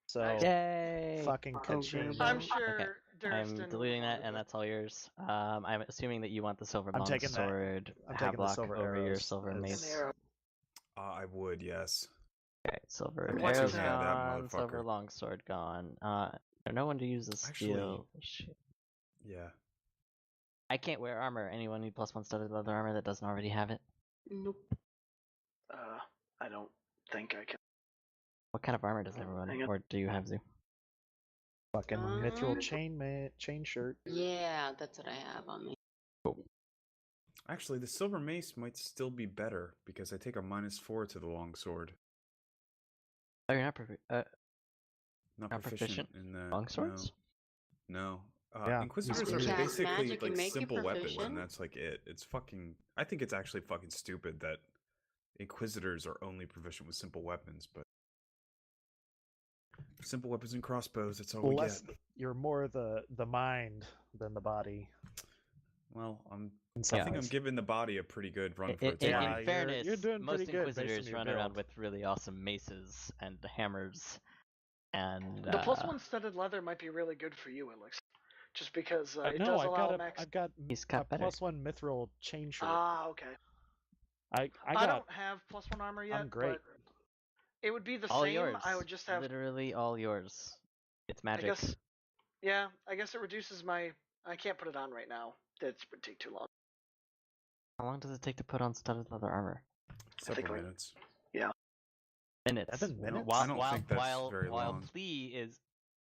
So Nice. Yay! fucking Ogre ka-ching. belt. I'm sure Durston I'm deleting will that, want and it. that's all yours. I'm assuming that you want the silver I'm taking that. longsword I'm taking the hablock silver over your arrows silver as- An mace. arrow. I would, yes. Okay, silver And what's arrows two-hand that gone, silver motherfucker. longsword gone. No one to use the steel. Shit. Yeah. I can't wear armor. Anyone need +1 studded leather armor that doesn't already have it? Nope. I don't think I can. What kind of armor does everyone, Hang on. or do you have, Zoo? Fucking mithril Um, chain shirt. Yeah, that's what I have on me. Actually, the silver mace might still be better because I take a -4 to the longsword. Oh, you're not Not Not proficient proficient in the longswords? No. Yeah. Inquisitors You are can cast basically magic and like make you simple weapons, proficient? and that's like it. It's fucking. I think it's actually fucking stupid that Inquisitors are only proficient with simple weapons, but simple weapons and crossbows. That's all we Less, get. you're more the mind than the body. Well, In I some think I'm ways. giving the body a pretty good run for its Yeah, money. In you're- fairness, you're doing most pretty good based on Inquisitors your run around build. with really awesome maces and hammers, and The +1 studded leather might be really good for you, Alex. Just because it No, does I've allow got max. I've got he's a got better. +1 mithril chain shirt. Ah, okay. I I got. don't have +1 armor yet, I'm great. but it would be the All same. yours. I would just have. Literally all yours. It's I magic. guess. Yeah, I guess it reduces my. I can't put it on right now. That would take too long. How long does it take to put on studded leather armor? Several like- minutes. Minutes. 7 minutes? While, I don't while, think that's while, very while long. Plea is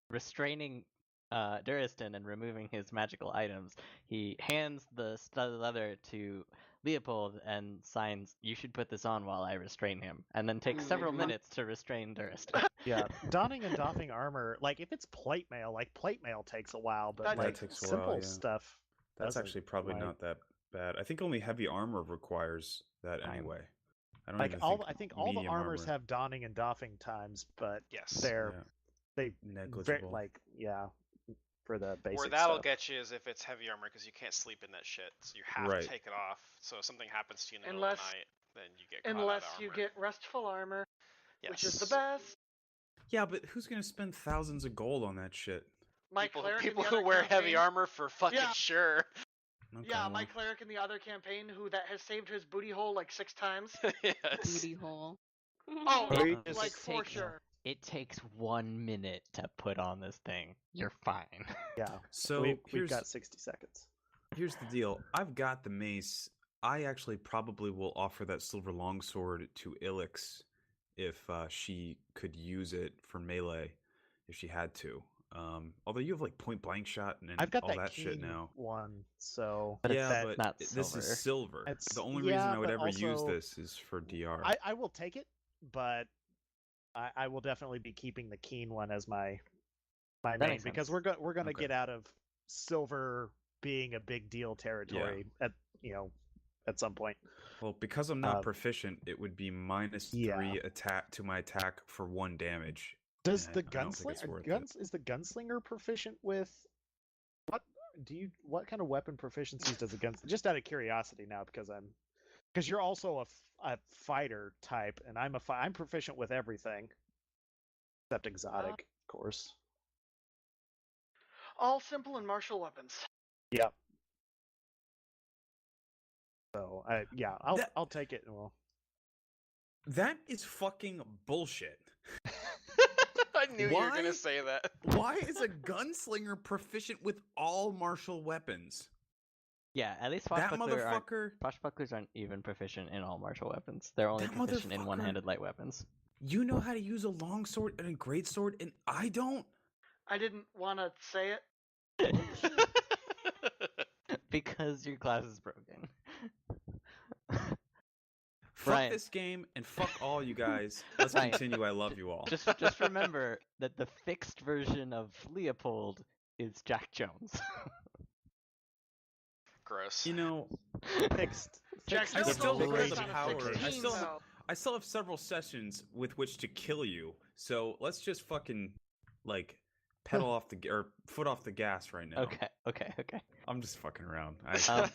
restraining Duristan and removing his magical items, he hands the studded leather to Leopold and signs, "You should put this on while I restrain him," and then takes several Mhm. minutes to restrain Duristan. Yeah, donning and doffing armor. Like if it's plate mail, takes a while, but That like takes a simple while, yeah. stuff. That's doesn't, actually probably like- not that bad. I think only heavy armor requires that Fine. anyway. I don't Like even all, think I think all the medium armors armor. have donning and doffing times, but Yes. they're Yeah, they negligible. for the basic Where that'll stuff. get you is if it's heavy armor because you can't sleep in that shit, so you have Right. to take it off. So if something happens to you in the middle of Unless- the night, then you get caught out Unless of you armor. get restful armor, Yes. which is the best. Yeah, but who's gonna spend thousands of gold on that shit? My People, cleric in people the who other wear heavy campaign- armor for fucking Yeah. sure. Okay, Yeah, my well, cleric in the other campaign that has saved his booty hole like 6 times. Yes. Booty hole. Oh, Or you It just- like for takes- sure. It takes 1 minute to put on this thing. You're fine. Yeah, so we've here's got 60 seconds. here's the deal. I've got the mace. I actually probably will offer that silver longsword to Ilix if she could use it for melee, if she had to. Although you have like point blank shot and I've got all that shit keen now. one, so But it's yeah, that- but not this silver. is silver. It's- The only reason yeah, I would but ever use also- this is for DR. I will take it, but I will definitely be keeping the keen one as my main makes because sense. we're gonna Okay. get out of silver being a big deal territory at some point. Well, because I'm not Um, proficient, it would be minus yeah. 3 attack to my attack for 1 damage. Does and the I don't think it's worth it. is the gunslinger proficient with what kind of weapon proficiencies does the guns? Just out of curiosity now, because you're also a fighter type, and I'm proficient with everything except exotic, of course. All simple and martial weapons. Yep. So I'll take it. Well, That is fucking bullshit. I knew you were Why? gonna say that. Why is a gunslinger proficient with all martial weapons? Yeah, at least That swashbucklers motherfucker. aren't even proficient in all martial weapons. They're only That proficient in motherfucker- one-handed light weapons. You know how to use a longsword and a greatsword, and I don't? I didn't want to say it. Because your class is broken. Fuck Ryan. this game and fuck all you guys. Let's Ryan. continue. I love you all. Just remember that the fixed version of Leopold is Jack Jones. Gross. You know, fixed. Jack I Jones still only have plays the on a power. 16, though. I still have several sessions with which to kill you. So let's just fucking like pedal off the or foot off the gas right now. Okay. I'm just fucking around. I'm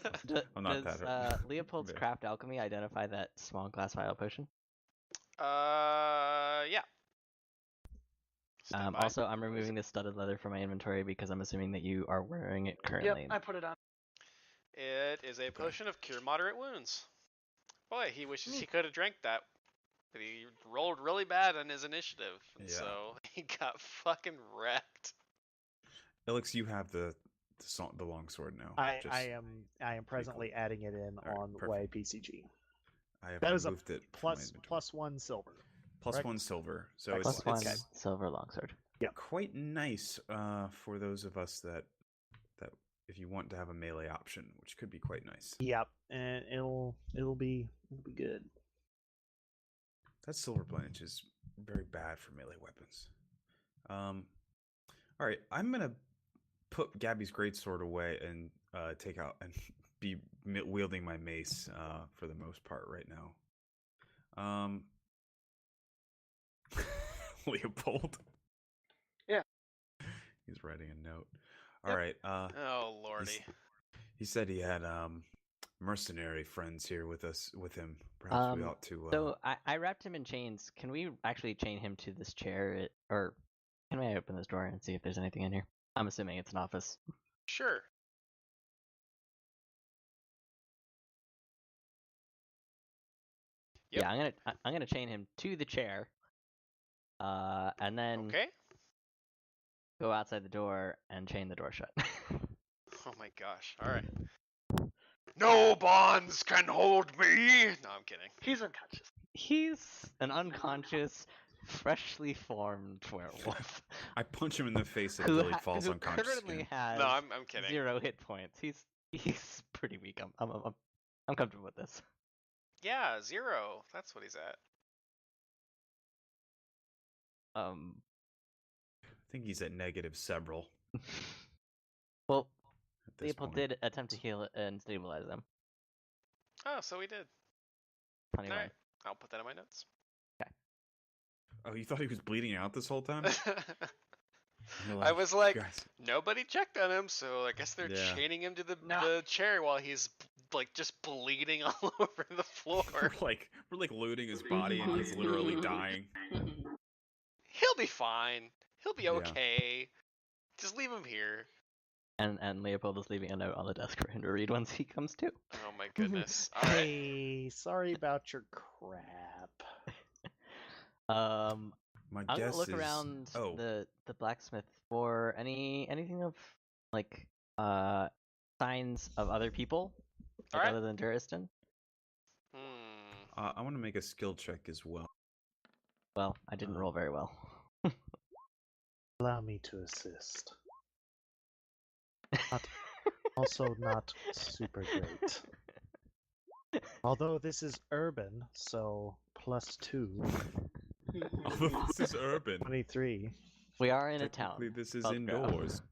not Does that. Leopold's Yeah. craft alchemy identify that small glass vial potion? Yeah. Stand by. Also, I'm removing the studded leather from my inventory because I'm assuming that you are wearing it currently. Yep, I put it on. It is a potion of cure moderate wounds. Boy, he wishes he could have drank that. But he rolled really bad on his initiative, and Yeah. so he got fucking wrecked. Alex, you have the longsword now. I am presently adding it in All right, on perfect. YPCG. I have That is a removed it from my inventory. plus 1 silver. Plus correct? 1 silver. So Right. Plus it's, one okay. silver longsword. quite nice for those of us that if you want to have a melee option, which could be quite nice. Yep, and it'll be good. That silver blendage is very bad for melee weapons. All right, I'm gonna put Gabby's greatsword away and take out and be wielding my mace for the most part right now. Leopold. Yeah. He's writing a note. All Yep. right. Oh lordy. He said he had mercenary friends here with him. Perhaps we ought to. So I wrapped him in chains. Can we actually chain him to this chair, or can I open this door and see if there's anything in here? I'm assuming it's an office. Sure. Yep. Yeah, I'm gonna chain him to the chair. And then Okay. go outside the door and chain the door shut. Oh my gosh. All right. No bonds can hold me. No, I'm kidding. He's unconscious. He's an unconscious, freshly formed werewolf I punch him in the face until he falls who unconscious. currently again. has No, I'm kidding. 0 hit points. He's pretty weak. I'm comfortable with this. Yeah, 0. That's what he's at. I think he's at negative several. Well, At this Leopold point. did attempt to heal and stabilize them. Oh, so we did. 21. All right. I'll put that in my notes. Oh, you thought he was bleeding out this whole time? You're I was like, guys. nobody checked on him, so I guess they're Yeah. chaining him to the No. chair while he's like just bleeding all over the floor. we're like looting his body and he's literally dying. He'll be fine. He'll be Yeah. okay. Just leave him here. And Leopold is leaving a note on the desk for him to read once he comes to. Oh my goodness. All right. Hey, sorry about your crap. My I'm guess gonna look is around oh, the blacksmith for anything of like signs of other people like, Alright. other than Duristan. Hmm. I want to make a skill check as well. Well, I didn't roll very well. Allow me to assist. Also not super great. Although this is urban, so +2, Although this is urban, 23. We are in a town. technically this is Feldgrau. indoors.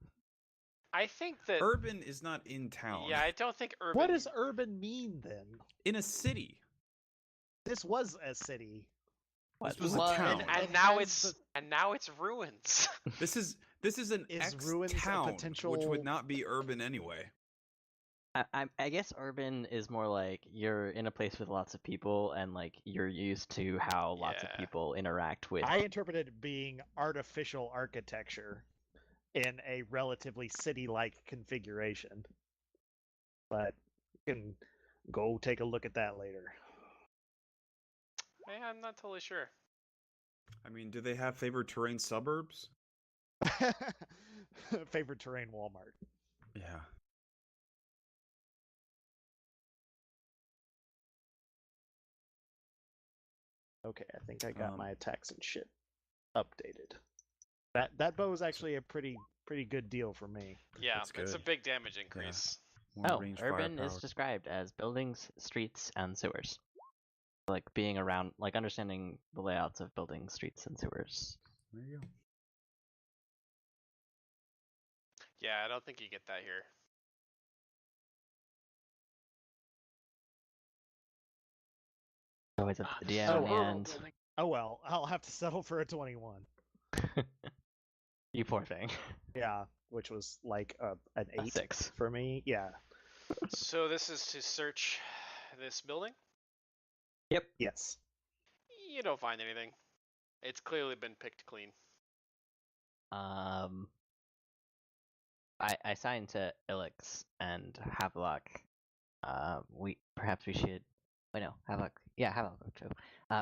I think that. Urban is not in town. Yeah, I don't think urban. What does urban mean then? In a city. This was a city. This was Well, a town. And It now has it's ruins. This is an Is ex ruins a town, which potential- would not be urban anyway. I guess urban is more like you're in a place with lots of people and like you're used to how lots of Yeah. people interact with. I interpreted it being artificial architecture in a relatively city-like configuration. But you can go take a look at that later. Yeah, I'm not totally sure. I mean, do they have favored terrain suburbs? Favorite terrain Walmart. Yeah. Okay, I think I got Um, my attacks and shit updated. That bow is actually a pretty good deal for me. Yeah, That's it's a good. big damage increase. More Oh, range urban is firepower. described as buildings, streets, and sewers. Like being around, like understanding the layouts of buildings, streets, and sewers. There you go. Yeah, I don't think you get that here. Always up to the DM So in the horrible end. building. Oh well, I'll have to settle for a 21. You poor thing. Yeah, which was like an A 8 6. for me. Yeah. So this is to search this building. Yes. You don't find anything. It's clearly been picked clean. I signed to Ilix and Havelock. Perhaps we should. Wait, no, Havelock. Yeah, Havelock. Too.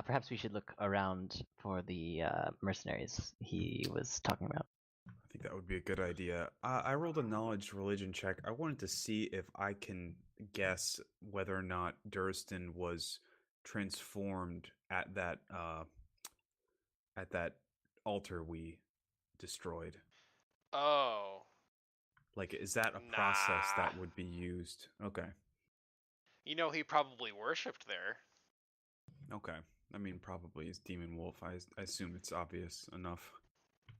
Perhaps we should look around for the mercenaries he was talking about. I think that would be a good idea. I rolled a knowledge religion check. I wanted to see if I can guess whether or not Durston was transformed at that altar we destroyed. Oh. Like, is that a process that Nah. would be used? Okay. You know, he probably worshipped there. Okay. I mean, probably is Demon Wolf. I assume it's obvious enough.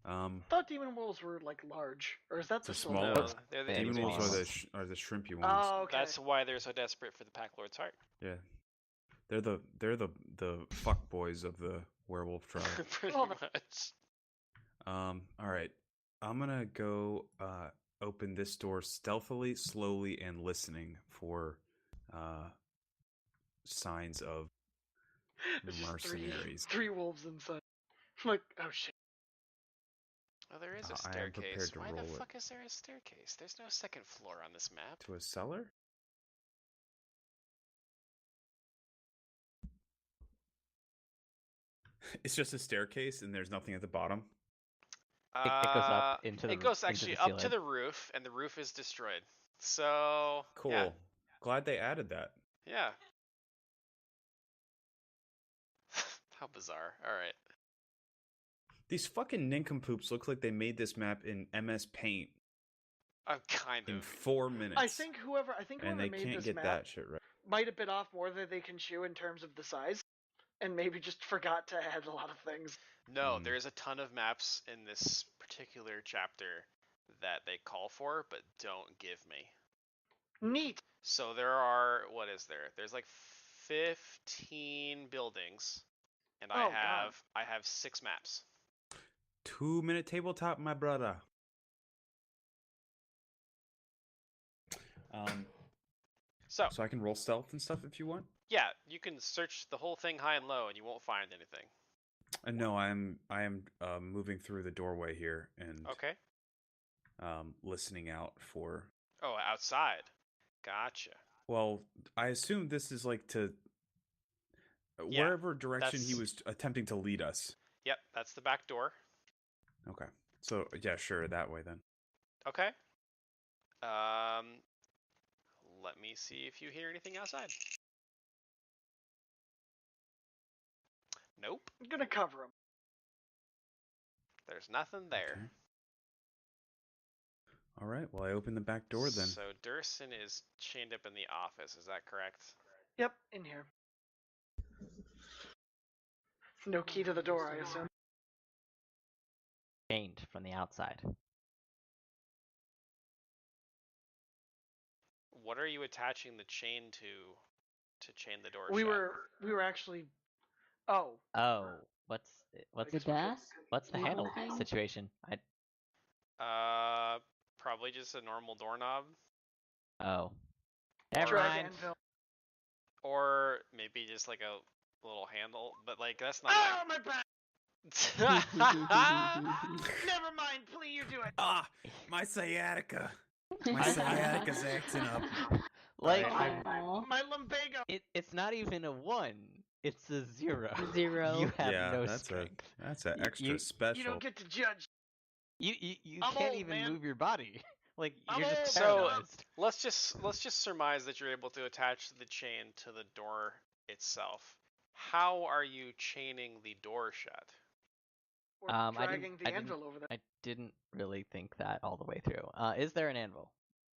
I thought demon wolves were like large, or is that It's a the smaller- silver? No, they're the Yeah, Demon Demon Wolves wolves. are the shrimpy ones. Oh, okay. That's why they're so desperate for the Pack Lord's heart. Yeah. They're the fuck boys of the werewolf tribe. Pretty Well, no. much. All right. I'm gonna go open this door stealthily, slowly, and listening for signs of There's just mercenaries. three wolves inside. I'm like, oh shit. Oh, there is a I am prepared staircase. to Why roll the it. fuck is there a staircase? There's no second floor on this map. To a cellar? It's just a staircase and there's nothing at the bottom. It goes up into the It goes into actually the up to ceiling. the roof, and the roof is destroyed. So Cool. Yeah. Glad they added that. Yeah. How bizarre. All right. These fucking nincompoops look like they made this map in MS Paint Kind in of. 4 minutes. I think whoever and they made can't this get map that shit right. might have bit off more than they can chew in terms of the size, and maybe just forgot to add a lot of things. No, Hmm. there's a ton of maps in this particular chapter that they call for, but don't give me. Neat. So there are, what is there? There's like 15 buildings, and Oh, God. I have 6 maps. 2-minute tabletop, my brother. So So I can roll stealth and stuff if you want. yeah, you can search the whole thing high and low, and you won't find anything. No, I am moving through the doorway here and Okay. listening out for. Oh, outside. Gotcha. Well, I assume this is like to Yeah, wherever direction he that's- was attempting to lead us. Yep, that's the back door. Okay, so yeah, sure, that way then. Okay. Let me see if you hear anything outside. Nope, I'm gonna cover him. there's nothing there. Okay. All right. Well, I open the back door then. So Durson is chained up in the office, is that correct? Yep, in here. No key to the door, I assume. Chained from the outside. what are you attaching the chain to chain the door We shut? were actually. Oh. Oh, what's The gas? what's the Cable handle thing? situation? Probably just a normal doorknob, Oh, never Drag mind. anvil. or maybe just like a little handle. But like that's not. Oh, my back! Like... Never mind, please, you do it. Ah, my sciatica. My sciatica's acting up. Like Aw. My lumbago. it's not even a 1. It's a 0. Zero. You have Yeah, no that's strength. that's an You- extra you- special. You don't get to judge. You I'm can't old, even man. move your body. Like I'm you're just old, So- paralyzed. let's just surmise that you're able to attach the chain to the door itself. How are you chaining the door shut? Or I dragging didn't- the I didn't- anvil over there. I didn't really think that all the way through. Is there an anvil?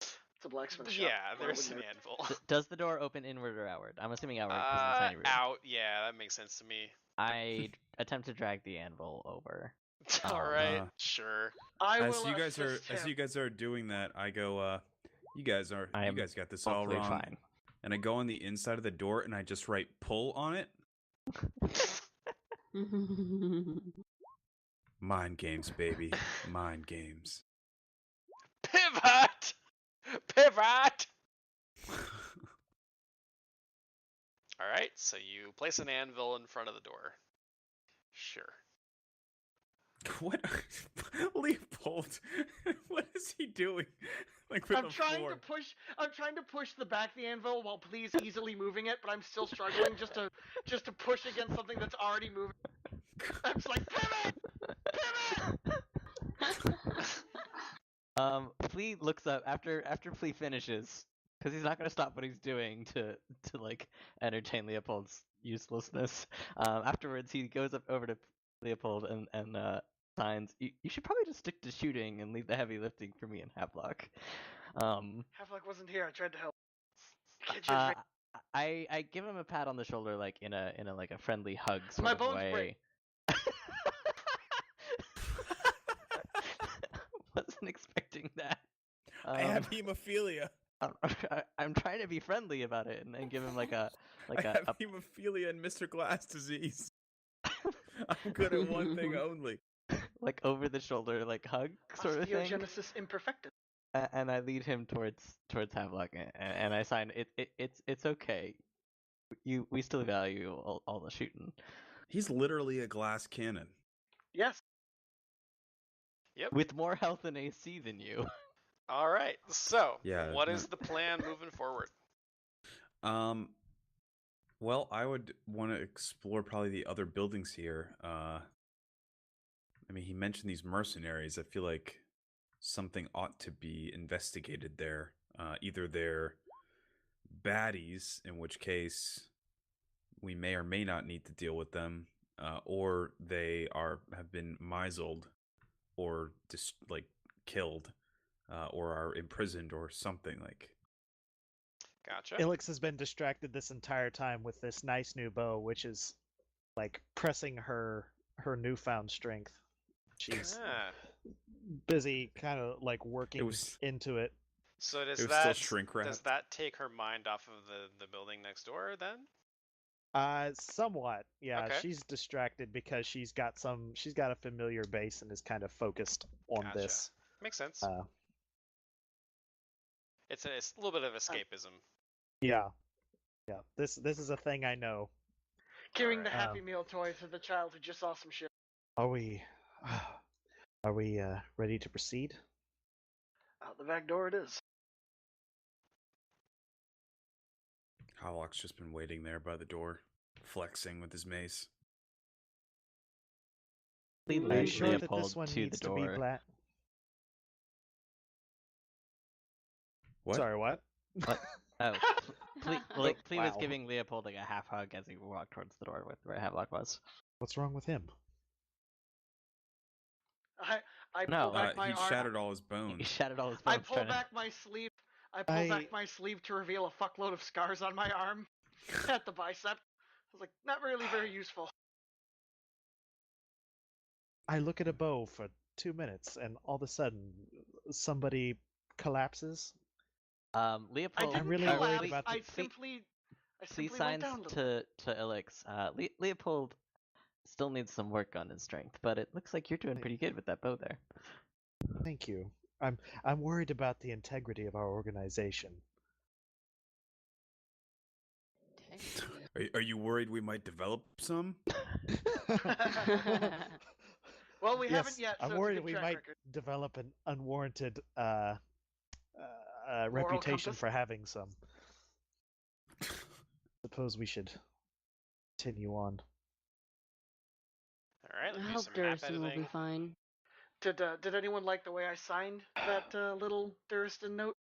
It's a blacksmith shop. Yeah, Why there's wouldn't an there- anvil. Does the door open inward or outward? I'm assuming outward because it's a tiny room. Out. Yeah, that makes sense to me. I attempt to drag the anvil over. All right, Uh, sure. I As will you guys are assist him. doing that, I go. You guys am got this all Hopefully wrong. fine. And I go on the inside of the door and I just write pull on it. Mind games, baby. Mind games. Pivot! Pivot! Alright, so you place an anvil in front of the door. Sure. What? Leopold, what is he doing? Like with I'm the trying floor? to push. I'm trying to push the back of the anvil while please easily moving it, but I'm still struggling just to push against something that's already moving. I'm just like pivot, pivot. Flea looks up after Flea finishes because he's not gonna stop what he's doing to like entertain Leopold's uselessness. Afterwards, he goes up over to Leopold and signs. You should probably just stick to shooting and leave the heavy lifting for me and Havelock. Havelock wasn't here. I tried to help. Can't you just I give him a pat on the shoulder like in a like a friendly hug sort My of bones way. break. Wasn't expecting that. I have hemophilia. I'm trying to be friendly about it and give him like a I have hemophilia and Mr. Glass disease. I'm good at one thing only. like over the shoulder like hug sort of thing. Osteogenesis imperfecta. And I lead him towards Havelock and I sign it's okay. We still value all the shooting. He's literally a glass cannon. Yes. Yep. With more health and AC than you. Alright, so Yeah, what no- is the plan moving forward? Well, I would want to explore probably the other buildings here. I mean, he mentioned these mercenaries. I feel like something ought to be investigated there. Either they're baddies, in which case we may or may not need to deal with them, or they have been misled, or just like killed, or are imprisoned, or something like. Gotcha. Ilix has been distracted this entire time with this nice new bow, which is like pressing her newfound strength. She's Ah, busy kind of like working was- into it. so does It was that still shrink does wrapped. that take her mind off of the building next door then? Somewhat. Yeah, Okay. she's distracted because she's got a familiar base and is kind of focused on Gotcha. this. Makes sense. Uh, It's a little bit of escapism. yeah. Yeah. This is a thing I know. Giving the Alright. Happy Meal toy to the child who just saw some shit. Are we ready to proceed? Out the back door it is. Havelock's just been waiting there by the door, flexing with his mace. Flea Are you leads sure that Leopold this one to needs the to be door. black? What? Sorry, what? Oh, Flea was Wow. giving Leopold like a half hug as he walked towards the door with where Havelock was. What's wrong with him? I No, pull back my He arm. shattered all his He bones. shattered all his I bones. pull trying to- back my sleeve. I pull back my sleeve to reveal a fuckload of scars on my arm at the bicep. I was like, not really very useful. I look at a bow for 2 minutes, and all of a sudden, somebody collapses. Leopold, I'm really didn't worried collapse. about the- I Ple- simply please went signs down a little. to Ilix. Leopold still needs some work on his strength, but it looks like you're doing pretty good with that bow there. Thank you. I'm worried about the integrity of our organization. Are you worried we might develop some? Well, we haven't Yes, yet, so I'm it's a worried good we track might record. develop an unwarranted Moral reputation compass? for having some. Suppose we should continue on. All right, I let's do hope some map Durson will editing. be fine. Did anyone like the way I signed that little Duristan note?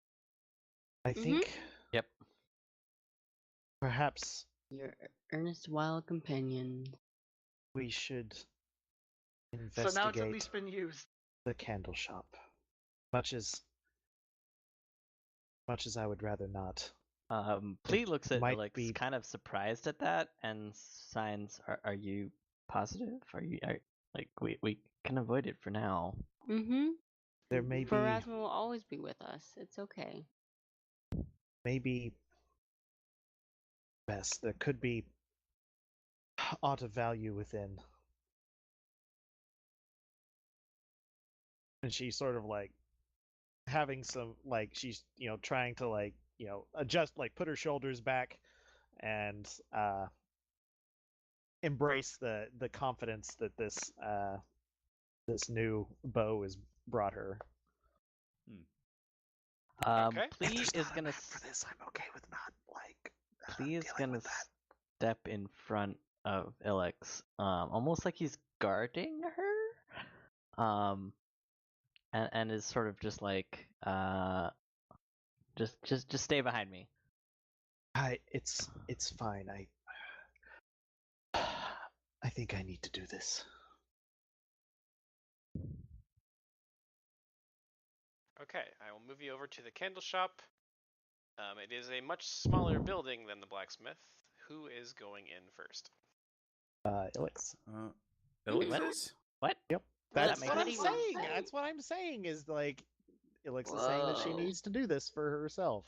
I think Yep. perhaps Your earnest wild companion. we should So investigate now it's at least been used. the candle shop. Much as I would rather not. Plee looks at might Ilix be- kind of surprised at that and signs, are you positive? Like we can avoid it for now. Mm-hmm. There may be Pharasma will always be with us. It's okay. maybe best. There could be aught of value within. And she's sort of like having some like she's trying to like adjust, like put her shoulders back and embrace the confidence that this new bow has brought her. Okay. Plee is gonna this. I'm okay with not like. Plee is gonna step in front of Ilix, almost like he's guarding her. And is sort of just like, just stay behind me. It's fine. I think I need to do this. Okay, I will move you over to the candle shop. It is a much smaller building than the blacksmith. Who is going in first? Ilix. Ilix? What? Yep. That That's makes what I'm sense. saying. That's what I'm saying is like Ilix is saying that she Whoa. needs to do this for herself.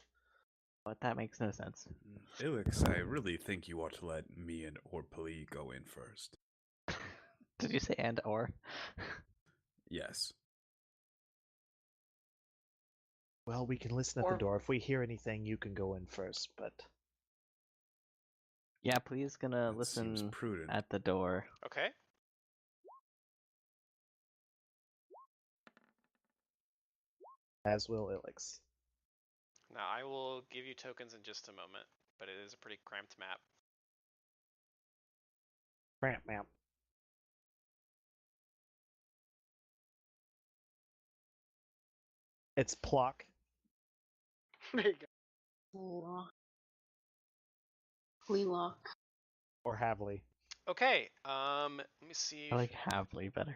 But that makes no sense. Ilix, I really think you ought to let me and Orpali go in first. Did you say and or? Yes. Well, we can listen at Or- the door. If we hear anything, you can go in first, but Yeah, Plee's gonna That seems listen prudent. at the door. Okay. as will Ilix. Now I will give you tokens in just a moment, but it is a pretty cramped map. Cramp map. It's Plock There you go. Lock. Lock. or Havley. Okay. Let me see. I like Havley better.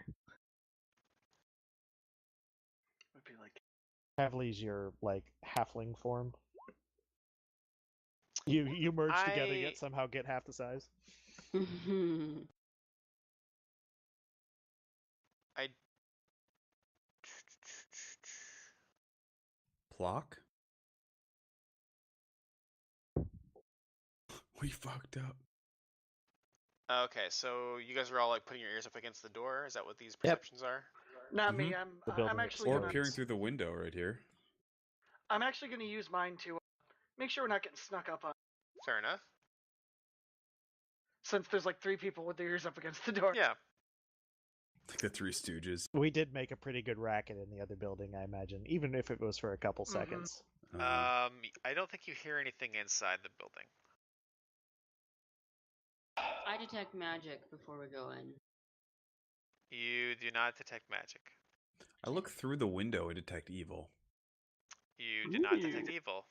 Would be like Havley's your like halfling form. You merge together, yet somehow get half the size. I Plock? We fucked up. Okay, so you guys are all like putting your ears up against the door. Is that what these Yep. perceptions are? not me. Mhm. The I'm building actually Or gonna peering through the window right here. I'm actually gonna use mine to make sure we're not getting snuck up on. Fair enough. Since there's like 3 people with their ears up against the door. Yeah. Like the Three Stooges. We did make a pretty good racket in the other building, I imagine, even if it was for a couple Mhm. seconds. I don't think you hear anything inside the building. I detect magic before we go in. You do not detect magic. I look through the window and detect evil. You do not detect Ooh. evil.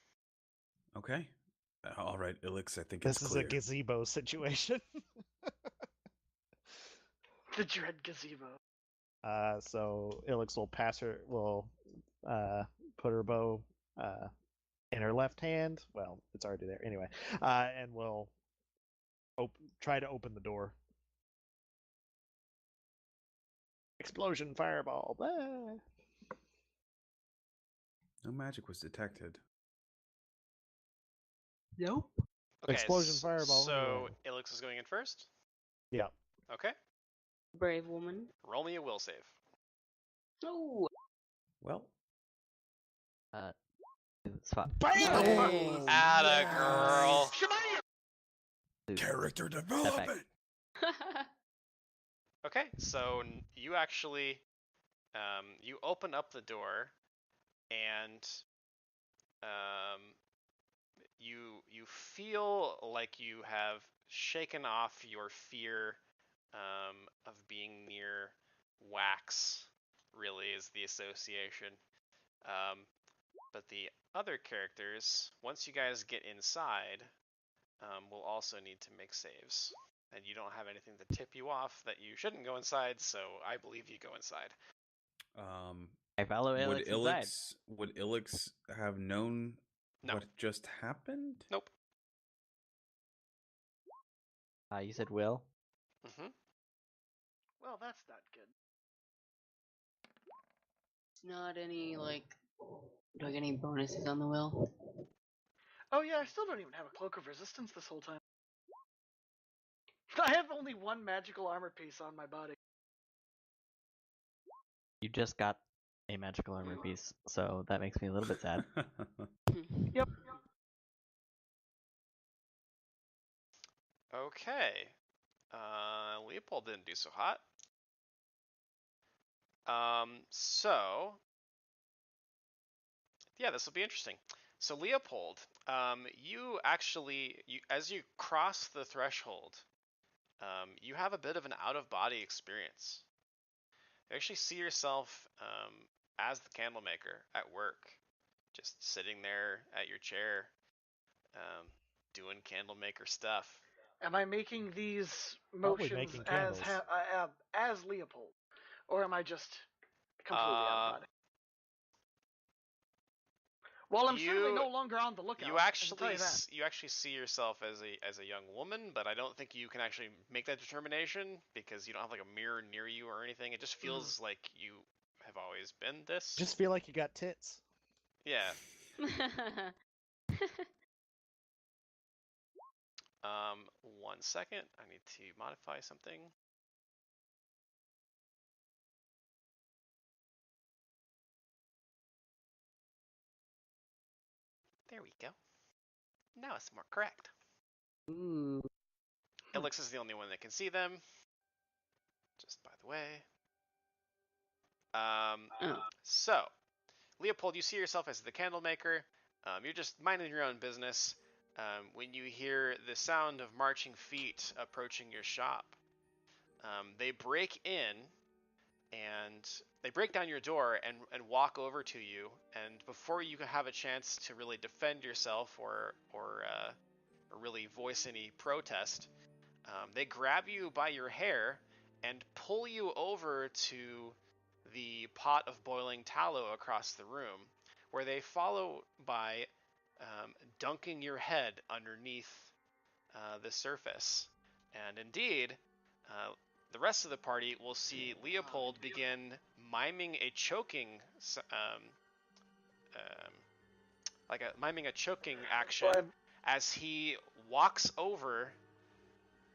Okay. All right, Ilix, I think This it's is clear. a gazebo situation. The dread gazebo. So Ilix will put her bow in her left hand. Well, it's already there anyway, and will try to open the door. Explosion, fireball. Ah. No magic was detected. Nope. Okay, Explosion fireball. So Ilix is going in first. Yeah. Okay, Brave woman. roll me a will save. Oh. Well, Swap. Bam! Atta girl. character back. development. Okay, so you actually, you open up the door, and you feel like you have shaken off your fear of being near wax. Really, is the association. But the other characters, once you guys get inside, will also need to make saves. And you don't have anything to tip you off that you shouldn't go inside, so I believe you go inside. I follow Would Alex inside. Ilix have known No. what just happened? Nope. You said Will? Mm-hmm. Well, that's not good. It's not any, like, do I get any bonuses on the will? Oh yeah, I still don't even have a cloak of resistance this whole time. I have only one magical armor piece on my body. You just got a magical armor piece, so that makes me a little bit sad. Yep. Okay. Leopold didn't do so hot. So yeah, this will be interesting. So Leopold, you actually, as you cross the threshold, you have a bit of an out-of-body experience. You actually see yourself as the candlemaker at work, just sitting there at your chair, doing candlemaker stuff. Am I making these Probably motions making as candles. as Leopold, or am I just completely out of body? Well, I'm certainly no longer on the lookout. You I can tell actually you that. you actually see yourself as a young woman, but I don't think you can actually make that determination because you don't have like a mirror near you or anything. It just feels like you have always been this. Just feel like you got tits. Yeah. One second. I need to modify something. There we go. Now it's more correct. Ooh. Elix is the only one that can see them. Just by the way. Oh. So, Leopold, you see yourself as the candlemaker. You're just minding your own business when you hear the sound of marching feet approaching your shop. They break in and they break down your door and walk over to you. And before you can have a chance to really defend yourself or really voice any protest, they grab you by your hair and pull you over to the pot of boiling tallow across the room, where they follow by dunking your head underneath the surface. And indeed, the rest of the party will see Leopold begin miming a choking, miming a choking action as he walks over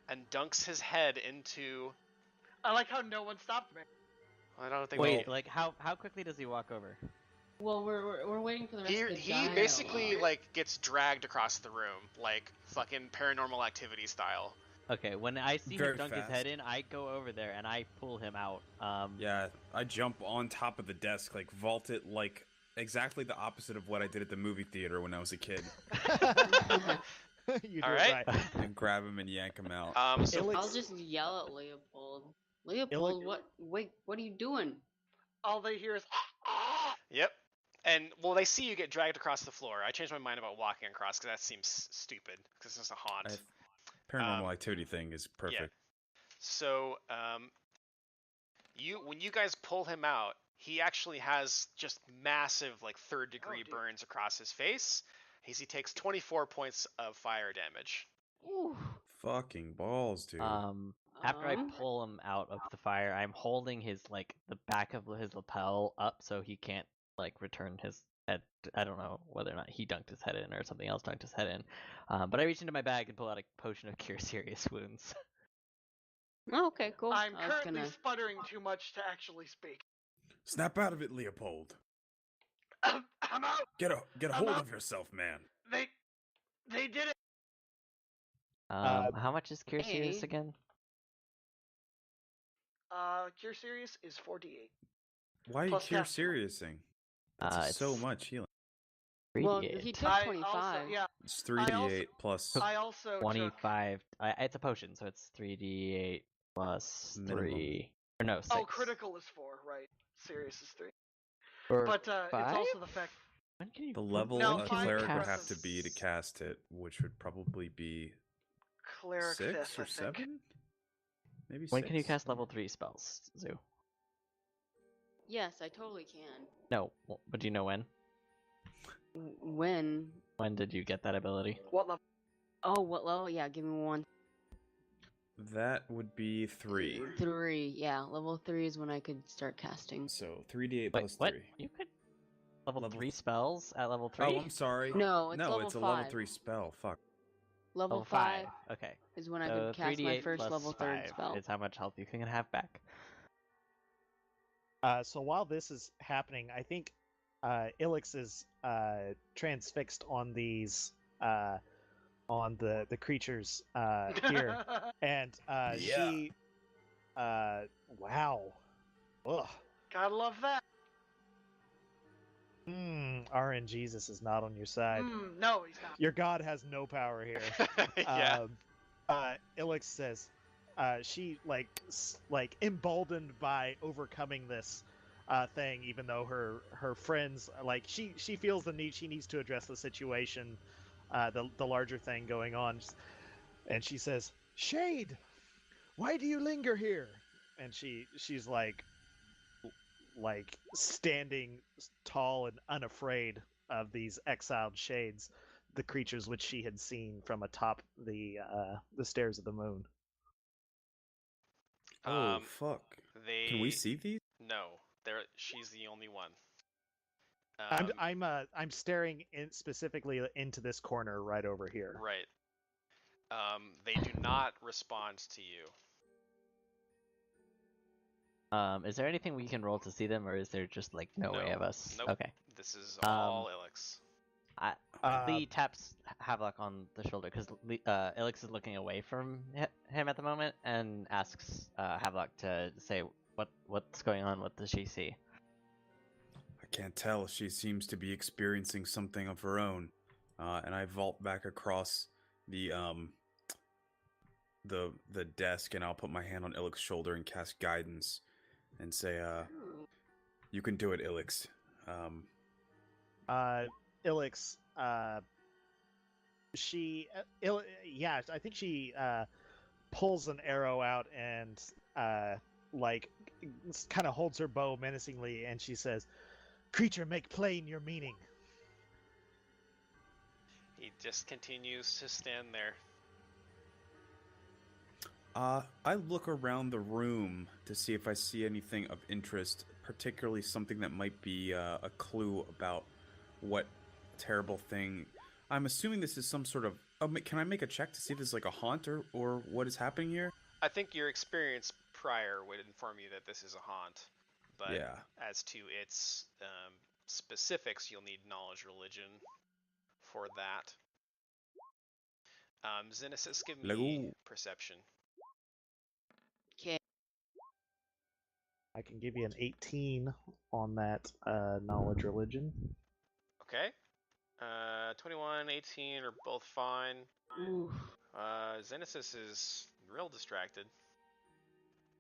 and dunks his head into. I like how no one stopped me. I don't think. Wait, like how quickly does he walk over? Well, we're waiting for the rest of the He dialogue. basically like gets dragged across the room, like fucking Paranormal Activity style. Okay, when I see Very him dunk fast. his head in, I go over there and I pull him out. Yeah, I jump on top of the desk, like vault it, like exactly the opposite of what I did at the movie theater when I was a kid, You do All it right. right. and grab him and yank him out. So Ilix- I'll just yell at Leopold. Leopold, what are you doing? All they hear is. Yep. And well, they see you get dragged across the floor. I changed my mind about walking across because that seems stupid because it's a haunt. Paranormal Activity thing is perfect. Yeah. So when you guys pull him out, he actually has just massive like third degree dear. burns across his face. He takes 24 points of fire damage. Ooh. Fucking balls, dude. After I pull him out of the fire, I'm holding his like the back of his lapel up so he can't like return his I don't know whether or not he dunked his head in or something else dunked his head in. But I reach into my bag and pull out a potion of Cure Serious Wounds. Oh, okay, cool. I'm I was currently gonna. sputtering too much to actually speak. Snap out of it, Leopold. I'm out. Get a I'm hold out. of yourself, man. They did it. How much is Cure Serious Hey. again? Cure Serious is 48. Why are you Plus cure cast skill. seriousing? That's so It's much healing. Well, 3d8. he took I 25. also, yeah, It's 3d8 plus I also took 25. It's a potion, so it's 3d8 plus Minimum. 3. Or no, 6. Oh, critical is 4, right? Serious is 3. Or But it's 5? also the fact. When can you, the level No, a 5 cleric would have progressive. to be to cast it, which would probably be Cleric 6 fifth, or I think. 7? Maybe When 6. can you cast level 3 spells, Zoo? Yes, I totally can. No, but do you know when? When? When did you get that ability? What level? Oh, what level? Yeah, give me one. That would be 3. 3. Yeah, level 3 is when I could start casting. So 3d8 Wait, plus what? 3. You could level Level 3 th- spells at level 3? Oh, I'm sorry. No, it's level it's a 5. level 3 spell. Fuck. Level Level 5 Okay. is when I So could cast my 3d8 first plus level 3rd 5 spell. is how much health you can have back. So while this is happening, I think Ilix is transfixed on these on the creatures here, and she wow, ugh. Gotta love that. RNGesus is not on your side. No, he's not. Your god has no power here. Yeah. Ilix says, she like emboldened by overcoming this thing, even though her friends she feels the need. She needs to address the situation, the larger thing going on, and she says, "Shade, why do you linger here?" And she's like standing tall and unafraid of these exiled shades, the creatures which she had seen from atop the stairs of the moon. Oh, fuck. Can we They see these? No, she's the only one. I'm staring specifically into this corner right over here. Right. They do not respond to you. Is there anything we can roll to see them, or is there just like no way of us? Nope. Okay. This is all Ilix. Lee taps Havelock on the shoulder because Ilix is looking away from him at the moment and asks Havelock to say what's going on. What does she see? I can't tell. She seems to be experiencing something of her own. And I vault back across the desk, and I'll put my hand on Ilix's shoulder and cast guidance and say, "You can do it, Ilix." Ilix, I think she pulls an arrow out and kind of holds her bow menacingly, and she says, "Creature, make plain your meaning." He just continues to stand there. I look around the room to see if I see anything of interest, particularly something that might be a clue about what terrible thing. I'm assuming this is some sort of... can I make a check to see if this is like a haunt or what is happening here? I think your experience prior would inform you that this is a haunt. But Yeah. as to its specifics, you'll need knowledge religion for that. Xenesis, give me perception. Okay. I can give you an 18 on that knowledge religion. Okay. 21, 18 are both fine. Ooh. Xenesis is real distracted.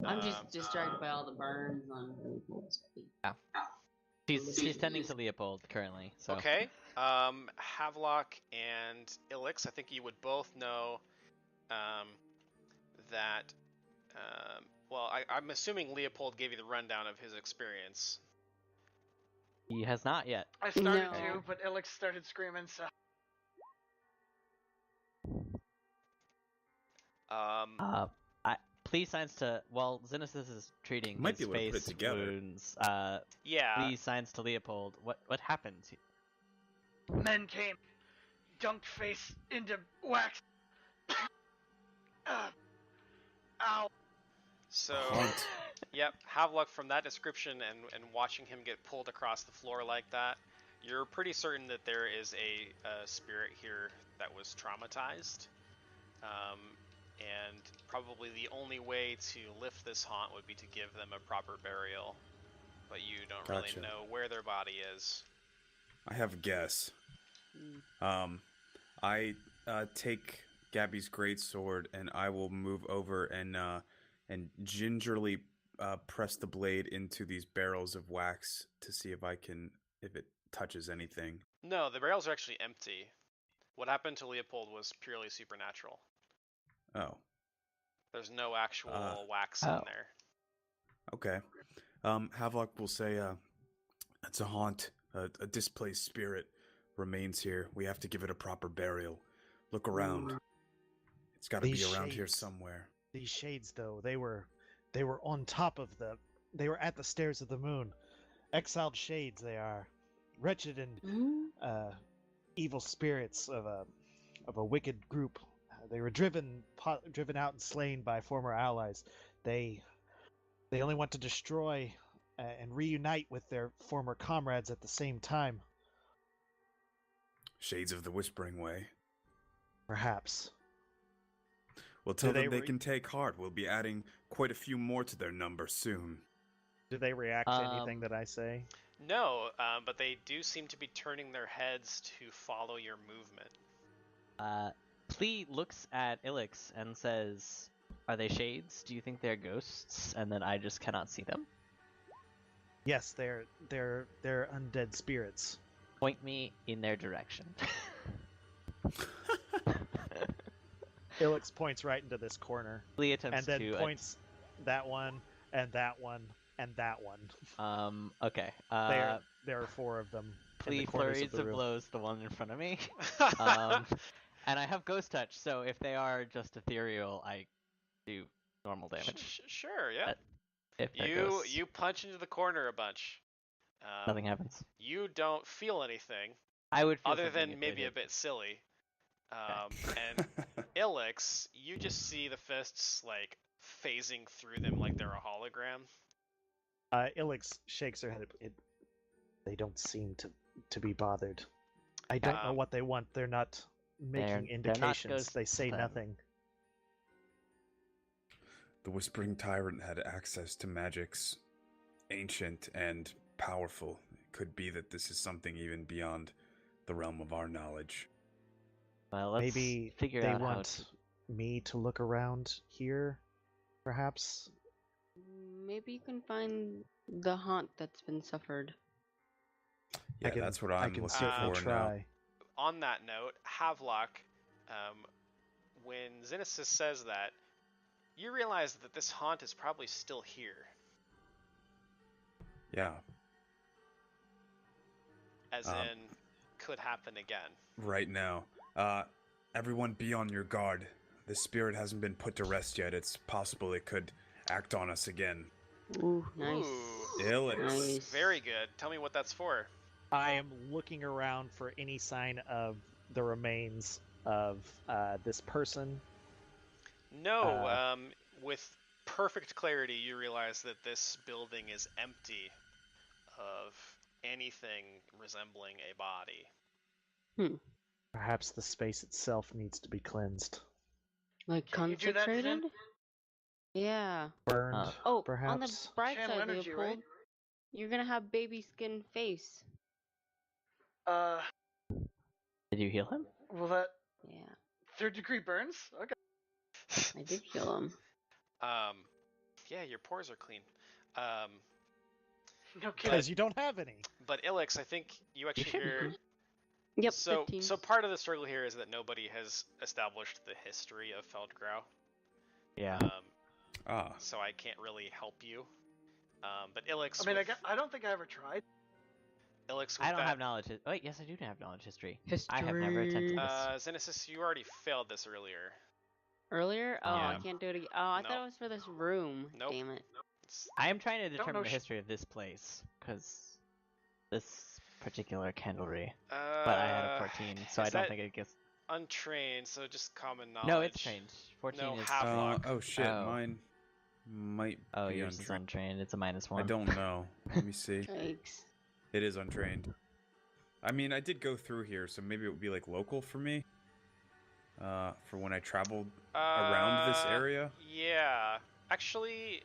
I'm just distracted by all the burns on Leopold's feet. Yeah. She's tending to Leopold currently. So. Okay. Havelock and Ilix, I think you would both know that. Well, I'm assuming Leopold gave you the rundown of his experience. He has not yet. I started No. to, but Ilix started screaming, so. Please signs to while Xenesis is treating Might his be able to put it face together. wounds. Yeah. Please signs to Leopold. What happened? Men came, dunked face into wax. Ow. So, Haunt. yep, have luck from that description and watching him get pulled across the floor like that. You're pretty certain that there is a spirit here that was traumatized. And probably the only way to lift this haunt would be to give them a proper burial. But you don't Gotcha. really know where their body is. I have a guess. Mm. I take Gabby's greatsword and I will move over and gingerly press the blade into these barrels of wax to see if it touches anything. No, the barrels are actually empty. What happened to Leopold was purely supernatural. Oh, There's no actual wax in Oh. there. okay. Havelock will say, it's a haunt. A displaced spirit remains here. We have to give it a proper burial. Look around. It's got to be These around here shades. somewhere. These shades, though, they were on top of they were at the stairs of the moon. Exiled shades they are. Wretched and Mm. evil spirits of a wicked group. They were driven out and slain by former allies. They only want to destroy and reunite with their former comrades at the same time. Shades of the Whispering Way. Perhaps. We'll tell Do they them they re- can take heart. We'll be adding quite a few more to their number soon. Do they react to anything that I say? No, but they do seem to be turning their heads to follow your movement. Plee looks at Ilix and says, "Are they shades? Do you think they're ghosts?" And then I just cannot see them. Yes, they're undead spirits. Point me in their direction. Ilix points right into this corner, Plee attempts and then to points that one and that one and that one. Okay. There are 4 of them. Plee in the corners flurries of the of room. blows the one in front of me. And I have ghost touch, so if they are just ethereal, I do normal damage. Sure, yeah. If they're You ghosts, punch into the corner a bunch. nothing happens. You don't feel anything I would feel other something than if they maybe a did. bit silly. And Ilix, you just see the fists like phasing through them like they're a hologram. Ilix shakes her head. They don't seem to be bothered. I don't know what they want. They're not making They're not indications. ghosts They say then. nothing. The Whispering Tyrant had access to magics, ancient and powerful. It could be that this is something even beyond the realm of our knowledge. Well, let's Maybe figure they out how want to. me to look around here, perhaps. Maybe you can find the haunt that's been suffered. Yeah, that's what I'm I can looking certainly for try. now. On that note, Havelock, when Xenesis says that, you realize that this haunt is probably still here. Yeah, As in, could happen again. right now. Everyone be on your guard. The spirit hasn't been put to rest yet. It's possible it could act on us again. Ooh, nice. Ooh, Ilix. Nice. very good. Tell me what that's for. I am looking around for any sign of the remains of this person. No, with perfect clarity, you realize that this building is empty of anything resembling a body. Perhaps the space itself needs to be cleansed. Like Can you do that, Zen? consecrated? Yeah. Burned, Oh, perhaps. on the bright Channel side, energy, Leopold, right? you're gonna have baby skin face. Did you heal him? Well, that Yeah, 3rd-degree burns? Okay. I did heal him. Yeah, your pores are clean. No kidding. Because you don't have any. But Ilix, I think you actually should be hear. clean. Yep, So, 15. so part of the struggle here is that nobody has established the history of Feldgrau. Yeah. So I can't really help you. But Ilix. I mean, with, I don't think I ever tried. Ilix with I don't that, have knowledge. Wait, yes, I do have knowledge history. History. I have never attempted this. Xenesis, you already failed this earlier. Earlier? Oh, I Yeah. can't do it again. Oh, I No. thought it was for this room. Nope. Damn it. It's, I am trying to Don't determine know the sh- history of this place because this particular candlery, but I had a 14, so I is don't that think it gets. untrained, so just common knowledge. No, it's trained. 14 No, is Havelock. Oh shit, Oh. mine might Oh, be yours is untrained. untrained. It's a -1. I don't know. Let me see. Yikes. It is untrained. I mean, I did go through here, so maybe it would be like local for me. For when I traveled around this area. Yeah, actually,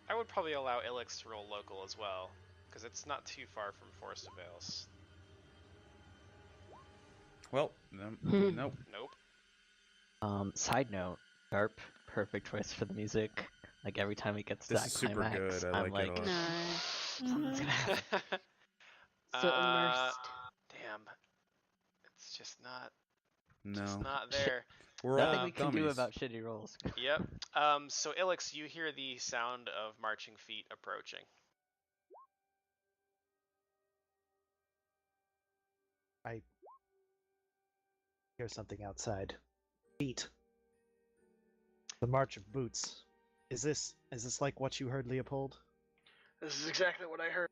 I would probably allow Ilix to roll local as well, because it's not too far from Forest of Vales. Well, nope. Nope. Side note, Garp, perfect choice for the music. Like every time it gets to This that is super climax, good. I I'm like it a like, lot. Nice. something's gonna happen. So immersed. Damn. It's just not No. there. We're Nothing all we can do dummies. about shitty rolls. Yep. So Ilix, you hear the sound of marching feet approaching. I hear something outside. Feet. The march of boots. Is this like what you heard, Leopold? This is exactly what I heard.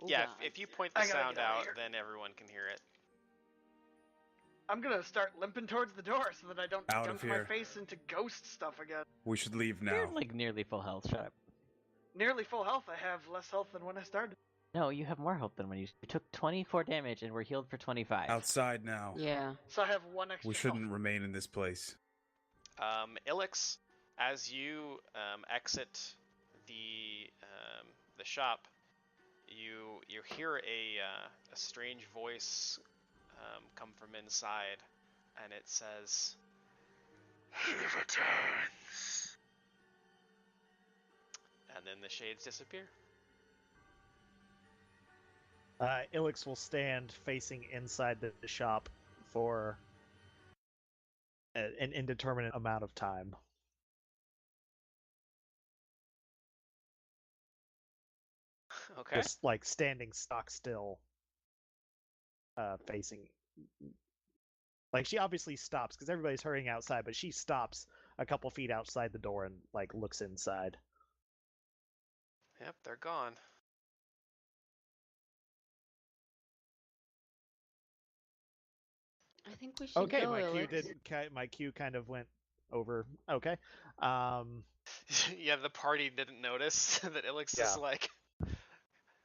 Oh, Yeah, God. if you point the I gotta sound get outta out, here. then everyone can hear it. I'm gonna start limping towards the door so that I don't Out of dunk my here. face into ghost stuff again. We should leave now. You're like nearly full health. Shut up. Nearly full health. I have less health than when I started. No, you have more health than when you took 24 damage and were healed for 25. Outside now. Yeah. So I have one extra. We shouldn't remain in this place. Ilix, as you exit the shop, you hear a strange voice come from inside, and it says, "He returns." And then the shades disappear. Ilix will stand facing inside the shop for an indeterminate amount of time. Okay. Just like standing stock still, facing. Like she obviously stops because everybody's hurrying outside, but she stops a couple feet outside the door and like looks inside. Yep, they're gone. I think we should Okay, go, my cue kind of went over. Okay. Yeah, the party didn't notice that Ilix is Yeah. like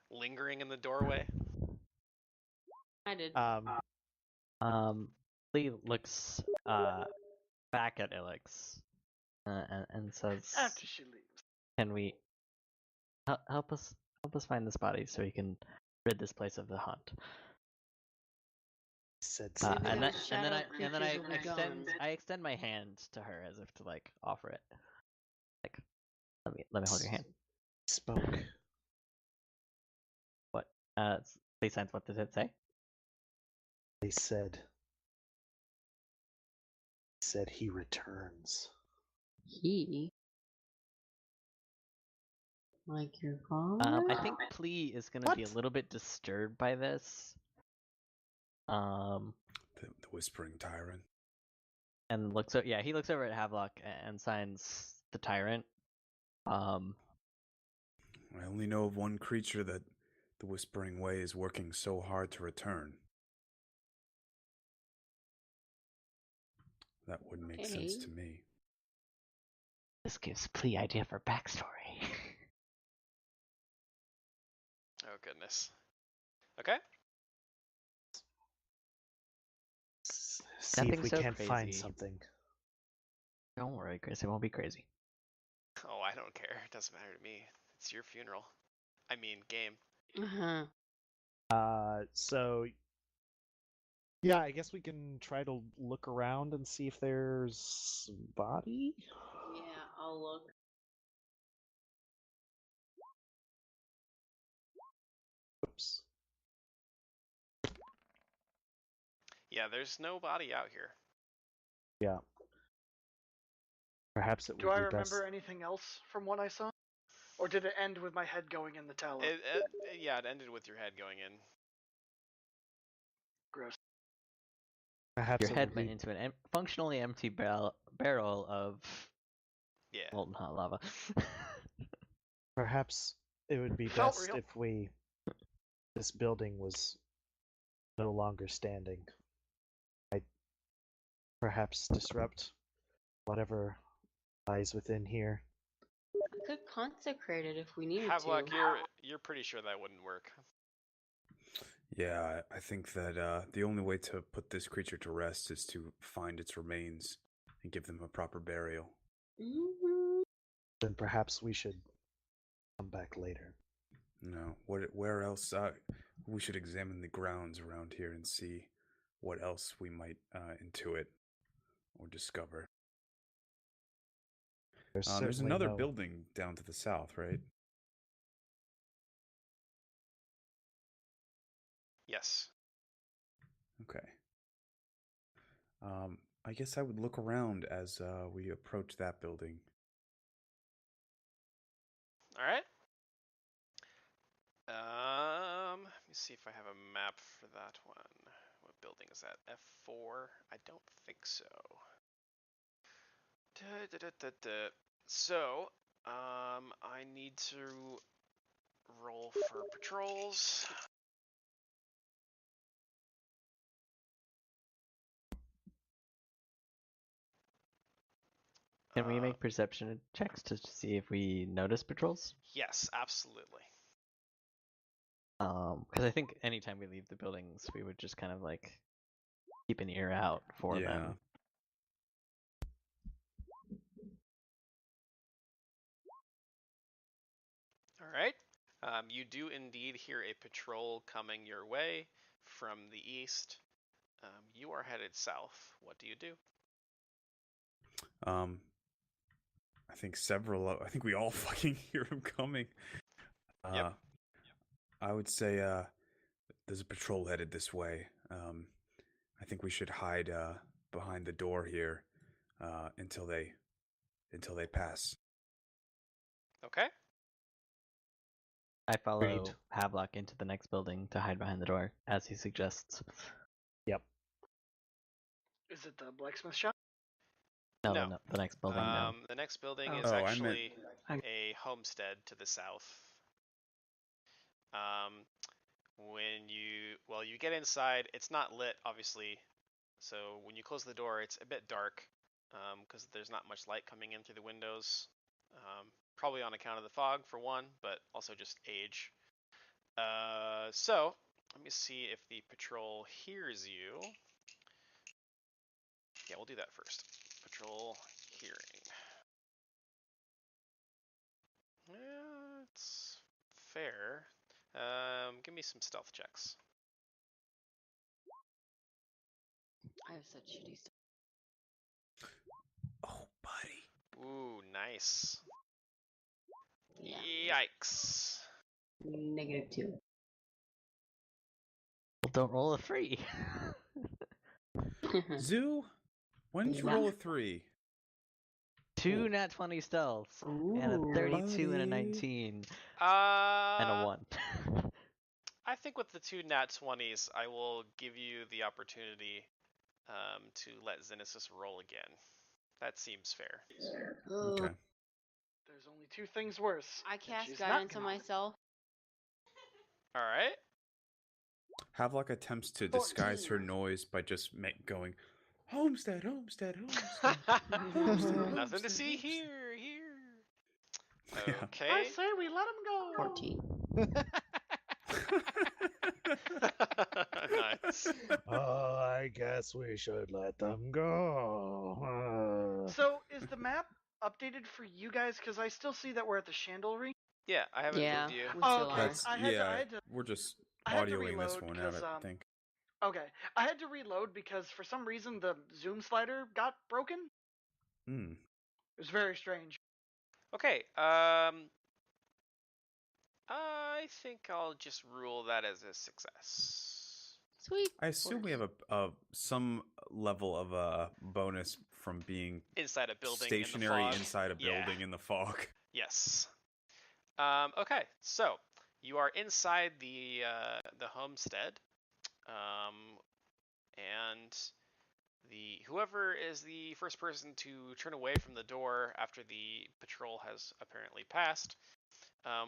lingering in the doorway. I did. Lee looks back at Ilix and says, After she leaves. "Can we help us find this body so we can rid this place of the hunt?" Said Maybe And those then shadow I creatures will be gone. extend my hand to her as if to like offer it. Like, let me hold your hand. spoke. What? Please, Science. What does it say? They said he returns. He? Like your father? I think Plea is going to be a What? little bit disturbed by this. The Whispering Tyrant. And he looks over at Havelock and signs the Tyrant. I only know of one creature that the Whispering Way is working so hard to return. That would make sense to me. This gives Plea idea for backstory. Oh goodness. Okay. See Nothing if we so can't find crazy. something. Don't worry, Chris. It won't be crazy. Oh, I don't care. It doesn't matter to me. It's your funeral. I mean, game. Uh-huh. So yeah, I guess we can try to look around and see if there's a body. Yeah, I'll look. Oops. Yeah, there's no body out here. Yeah. Perhaps it would Do I be remember best. anything else from what I saw? Or did it end with my head going in the tower? It ended with your head going in. Gross. Perhaps Your it head would went be into an functionally empty barrel of Yeah. molten hot lava. perhaps it would be Felt best real. if we this building was no longer standing. Might perhaps disrupt whatever lies within here. I could consecrate it if we needed Havelock, to. you're pretty sure that wouldn't work. Yeah, I think that the only way to put this creature to rest is to find its remains and give them a proper burial. Mhm. Then perhaps we should come back later. No, where else? We should examine the grounds around here and see what else we might intuit or discover. There's There's certainly another no... building down to the south, right? Yes. Okay. I guess I would look around as we approach that building. All right. Let me see if I have a map for that one. What building is that? F4? I don't think so. So, I need to roll for patrols. Can we make perception checks to see if we notice patrols? Yes, absolutely. Because I think anytime we leave the buildings, we would just kind of like keep an ear out for them. All right. You do indeed hear a patrol coming your way from the east. You are headed south. What do you do? I think we all fucking hear him coming. Yep. I would say there's a patrol headed this way. I think we should hide behind the door here until they pass. Okay. I follow Agreed. Havelock into the next building to hide behind the door, as he suggests. Yep. Is it the blacksmith shop? No, No. the next building, no. The next building Oh. is Oh, I actually meant- a homestead to the south. When you get inside, it's not lit, obviously. So when you close the door, it's a bit dark because there's not much light coming in through the windows. Probably on account of the fog, for one, but also just age. So let me see if the patrol hears you. Yeah, we'll do that first. Patrol hearing. Yeah, it's fair. Give me some stealth checks. I have such shitty stuff. Oh, buddy. Ooh, nice. Yeah. Yikes. -2. Well, don't roll a 3. Zoo, why didn't you Yeah. roll a 3? 2 nat 20 stealths, and a Ooh. 32 and a Buddy. 19, and a 1. I think with the two nat 20s, I will give you the opportunity to let Xenesis roll again. That seems fair. Okay. There's only two things worse. I and cast she's not guidance on gonna- myself. All right. Havelock attempts to disguise her 14. noise by just going, homestead, homestead, homestead. Homestead, Nothing to homestead, see homestead." here. Yeah. I Okay. say we let him go. 14. Nice. Oh, I guess we should let them go. So is the map updated for you guys? Because I still see that we're at the chandlery. Yeah, I haven't Yeah. moved you. We Oh, still okay. are. That's I had to- we're just I had to audioing this reload one because, out, I think. Okay, I had to reload because for some reason the zoom slider got broken. Hmm. It was very strange. Okay. I think I'll just rule that as a success. Sweet. I assume we have a some level of a bonus from being Inside a building stationary in the fog. inside a Yeah. building in the fog. Yes. Okay, so you are inside the homestead, and whoever is the first person to turn away from the door after the patrol has apparently passed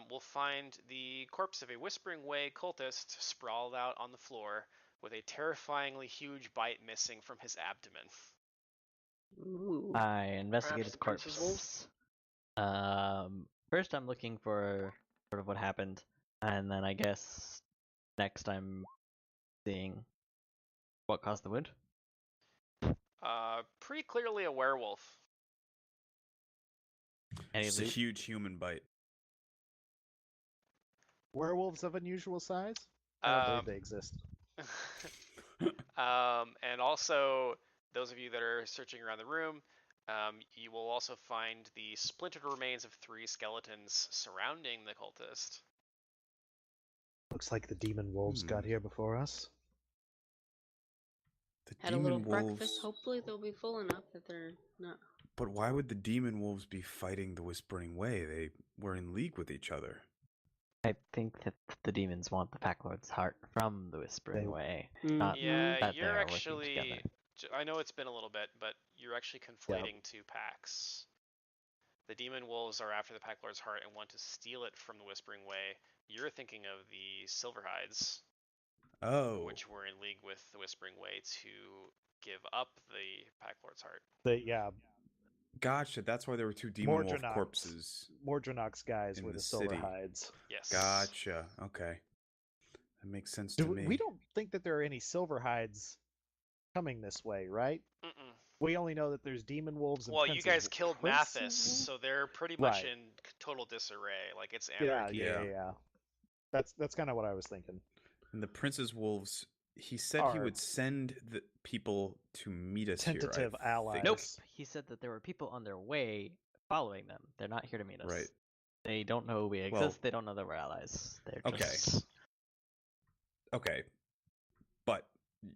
will find the corpse of a Whispering Way cultist sprawled out on the floor with a terrifyingly huge bite missing from his abdomen. Ooh. I investigate Perhaps his the Prince's corpse. First I'm looking for sort of what happened, and then I guess next I'm seeing what caused the wound. Pretty clearly a werewolf. Any Just a loot? huge human bite. Werewolves of unusual size? I don't believe they exist. And also, those of you that are searching around the room, you will also find the splintered remains of 3 skeletons surrounding the cultist. Looks like the demon wolves got here before us. The Had a little demon breakfast. wolves. Hopefully they'll be full enough that they're not. But why would the demon wolves be fighting the Whispering Way? They were in league with each other. I think that the demons want the Pack Lord's heart from the Whispering They- Way. Mm. Not Yeah, that you're they're working actually. together. I know it's been a little bit, but you're actually conflating 2 packs. The demon wolves are after the Pack Lord's heart and want to steal it from the Whispering Way. You're thinking of the Silverhides, Oh. which were in league with the Whispering Way to give up the Pack Lord's heart. Yeah, Gotcha. That's why there were 2 demon wolf Mordrinox. corpses. Mordrinox guys In were the the city. Silverhides. Yes. Gotcha. Okay. That makes sense to me. We don't think that there are any Silverhides coming this way, right? Mm-mm. We only know that there's demon wolves and Well, you guys princes. killed Princes? Mathis, so they're pretty much Right. in total disarray. Like, it's Yeah, anarchy. yeah. That's kind of what I was thinking. And the Prince's wolves, he said he Are would send the people to meet us tentative here. I allies. think. Nope. He said that there were people on their way following them. They're not here to meet us. Right. They don't know we exist. Well- they don't know that we're allies. They're Okay. just... Okay. But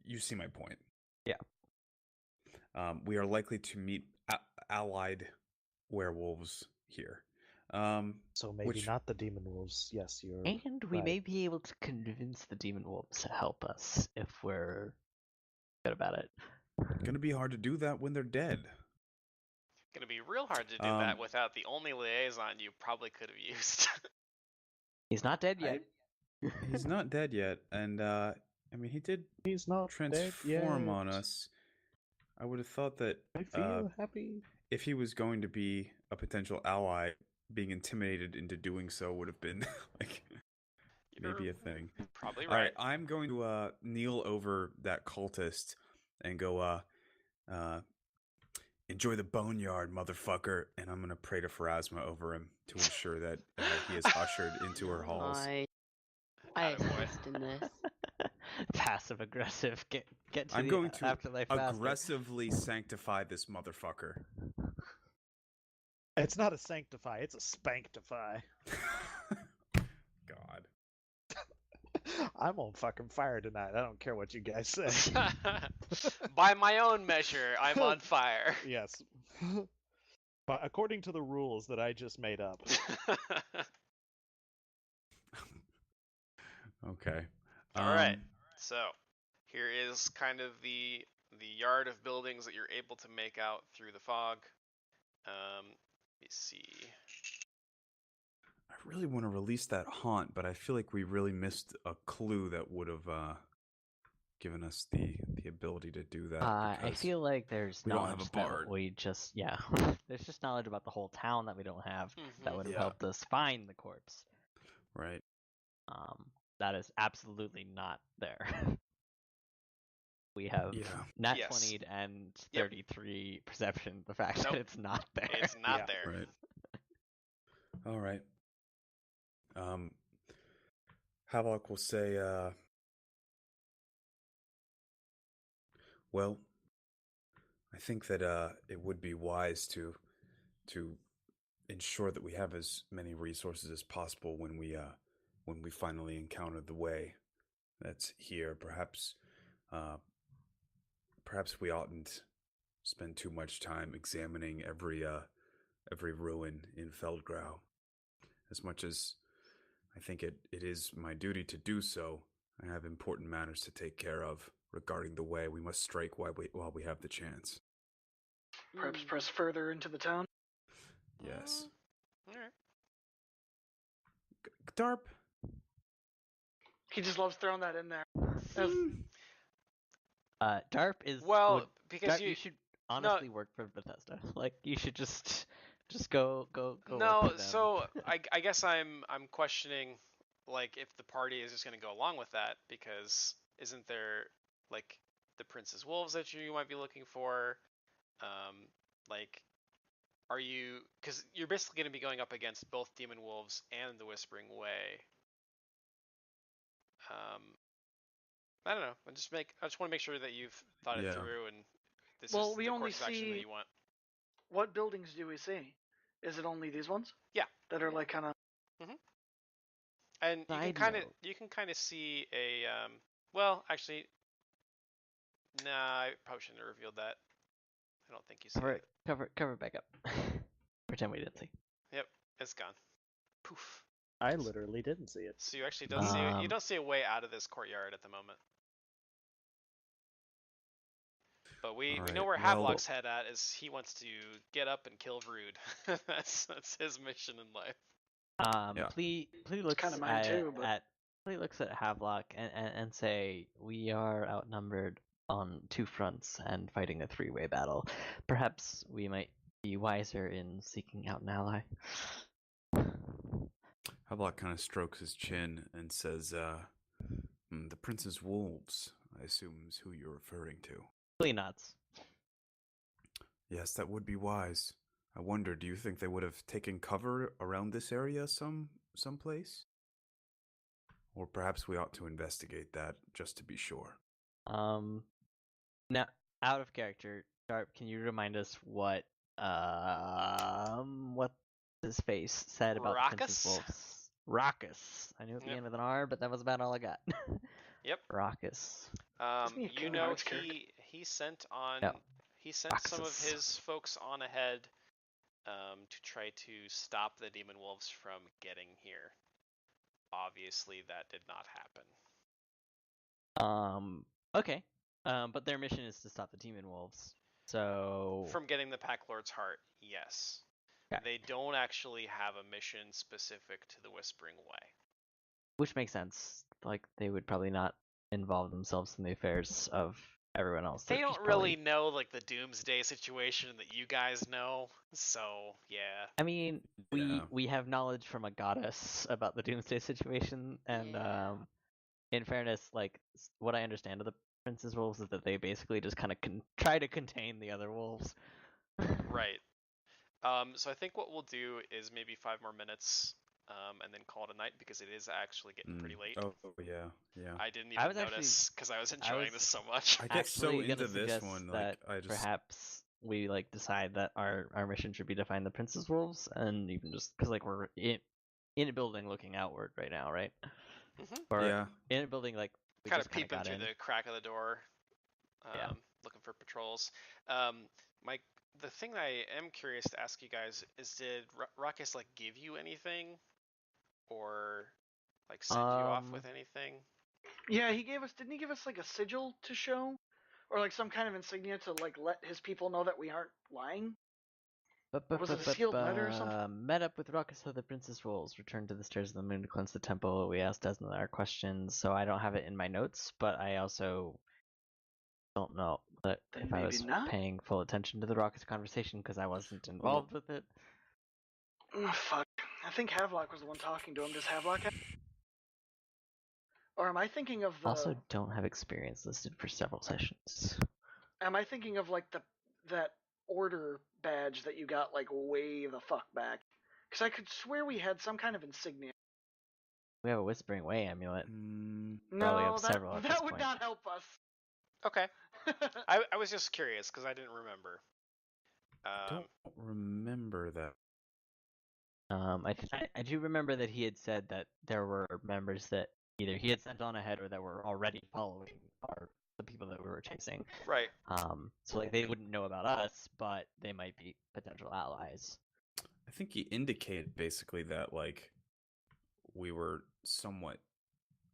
you see my point. Yeah. We are likely to meet allied werewolves here. So maybe Which- not the demon wolves. Yes, you're. And we right. may be able to convince the demon wolves to help us if we're good about it. Gonna be hard to do that when they're dead. Gonna be real hard to do that without the only liaison you probably could have used. He's not dead yet. He's not dead yet, and I mean he did He's not dead transform yet. on us. I would have thought that I feel happy. if he was going to be a potential ally, being intimidated into doing so would have been like maybe You're a thing. probably All right, right. I'm going to kneel over that cultist and go, enjoy the boneyard, motherfucker, and I'm gonna pray to Pharasma over him to ensure that he is ushered into her halls. I Attaboy. assist in this. Passive aggressive. Get to I'm the going to afterlife faster. aggressively sanctify this motherfucker. It's not a sanctify, it's a spanktify. God. I'm on fucking fire tonight. I don't care what you guys say. By my own measure, I'm on fire. Yes. But according to the rules that I just made up. Okay. All right. So, here is kind of the yard of buildings that you're able to make out through the fog. Let me see. I really want to release that haunt, but I feel like we really missed a clue that would have given us the ability to do that. I because feel like there's we don't have knowledge a bard. that we just there's just knowledge about the whole town that we don't have that Mhm. would have Yeah. helped us find the corpse. Right. That is absolutely not there. We have Yeah. nat Yes. 20'd and Yep. 33 perception. The fact Nope. that it's not there. It's not Yeah. there. Right. All right. Havok will say, well, I think that it would be wise to ensure that we have as many resources as possible when we finally encounter the way that's here. Perhaps we oughtn't spend too much time examining every ruin in Feldgrau. As much as I think it is my duty to do so, I have important matters to take care of regarding the way. We must strike while we have the chance. Perhaps press further into the town. Yes. Alright. Darp. He just loves throwing that in there. DARP is Well, because DARP, you should honestly work for Bethesda. Like you should just go work no, for them. so I guess I'm questioning like if the party is just gonna go along with that, because isn't there like the Prince's Wolves that you might be looking for? Like, are you, because you're basically gonna be going up against both Demon Wolves and the Whispering Way. I don't know. I just want to make sure that you've thought it Yeah. through, and this Well, is we the only course of action that see- you want. What buildings do we see? Is it only these ones? Yeah. That are like kind of. And Side note. you can kind of see a well, actually, nah, I probably shouldn't have revealed that. I don't think you see it. Cover it back up. Pretend we didn't see. Yep, it's gone. Poof. I literally didn't see it. So you actually don't see you Um, don't see a way out of this courtyard at the moment. But we know Alright, where well- Havelock's head at is he wants to get up and kill Rude. that's his mission in life. Yeah. Plee looks kinda mine too, but- Plee looks at Havelock and say, we are outnumbered on two fronts and fighting a three-way battle. Perhaps we might be wiser in seeking out an ally. Havelock kind of strokes his chin and says, the Prince's Wolves, I assume is who you're referring to. Plee nods. Yes, that would be wise. I wonder, do you think they would have taken cover around this area someplace? Or perhaps we ought to investigate that just to be sure. Now, out of character, Sharp, can you remind us what his face said about the Prince's Raucous? Wolves? Raucous. I knew it began with an R, but that was about all I got. Yep. Raucous. Isn't he a You Kingdom know Hearts character? he sent on No. he sent some of Roxas. his folks on ahead to try to stop the Demon Wolves from getting here. Obviously that did not happen. Okay. But their mission is to stop the Demon Wolves. So From getting the Pack Lord's heart, yes. Okay. They don't actually have a mission specific to the Whispering Way. which makes sense. Like they would probably not involve themselves in the affairs of everyone else. They They're don't just really probably- know like the Doomsday situation that you guys know, so yeah. I mean, Yeah. we have knowledge from a goddess about the Doomsday situation, and Yeah. in fairness, like what I understand of the Prince's Wolves is that they basically just kind of try to contain the other wolves. Right. So I think what we'll do is maybe 5 more minutes, and then call it a night because it is actually getting pretty late. Oh, yeah. I didn't I even was actually- notice because I was I enjoying was this so much. I get so Actually gonna into this suggest one, that like I just perhaps we like decide that our mission should be to find the Prince's Wolves, and even just because like we're in a building looking outward right now, right? Mhm. Or yeah. in a building like we Kind just of peeping got through in. the crack of the door, Yeah. looking for patrols. The thing that I am curious to ask you guys is, did Ruckus like give you anything, or like send you off with anything? Yeah, didn't he give us like a sigil to show? Or like some kind of insignia to like let his people know that we aren't lying? Was it a sealed letter or something? Met up with Ruckus of the Princess Wolves, returned to the stairs of the moon to cleanse the temple. We asked Desmond our questions, so I don't have it in my notes, but I also don't know that Then if I maybe was not? paying full attention to the Ruckus conversation because I wasn't involved with it. Oh, fuck. I think Havelock was the one talking to him. Does Havelock have... Or am I thinking of the... Also, don't have experience listed for several sessions. Am I thinking of like that order badge that you got like way the fuck back? Because I could swear we had some kind of insignia. We have a Whispering Way amulet. Mm, Probably No, have several at that this would point. not help us. Okay. I was just curious because I didn't remember. don't remember that. I do remember that he had said that there were members that either he had sent on ahead or that were already following the people that we were chasing. Right. So like they wouldn't know about us, but they might be potential allies. I think he indicated basically that like we were somewhat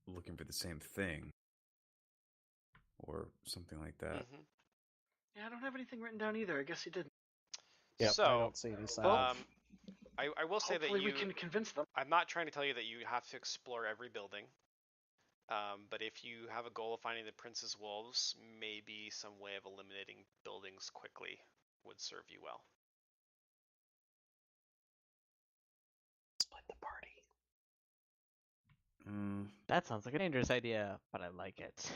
looking for the same thing. or something like that. Mhm. Yeah, I don't have anything written down either. I guess he didn't. Yep, So, I don't see any sign. I will say that Hopefully we can convince them. I'm not trying to tell you that you have to explore every building. But if you have a goal of finding the Prince's Wolves, maybe some way of eliminating buildings quickly would serve you well. Split the party. That sounds like a dangerous idea, but I like it.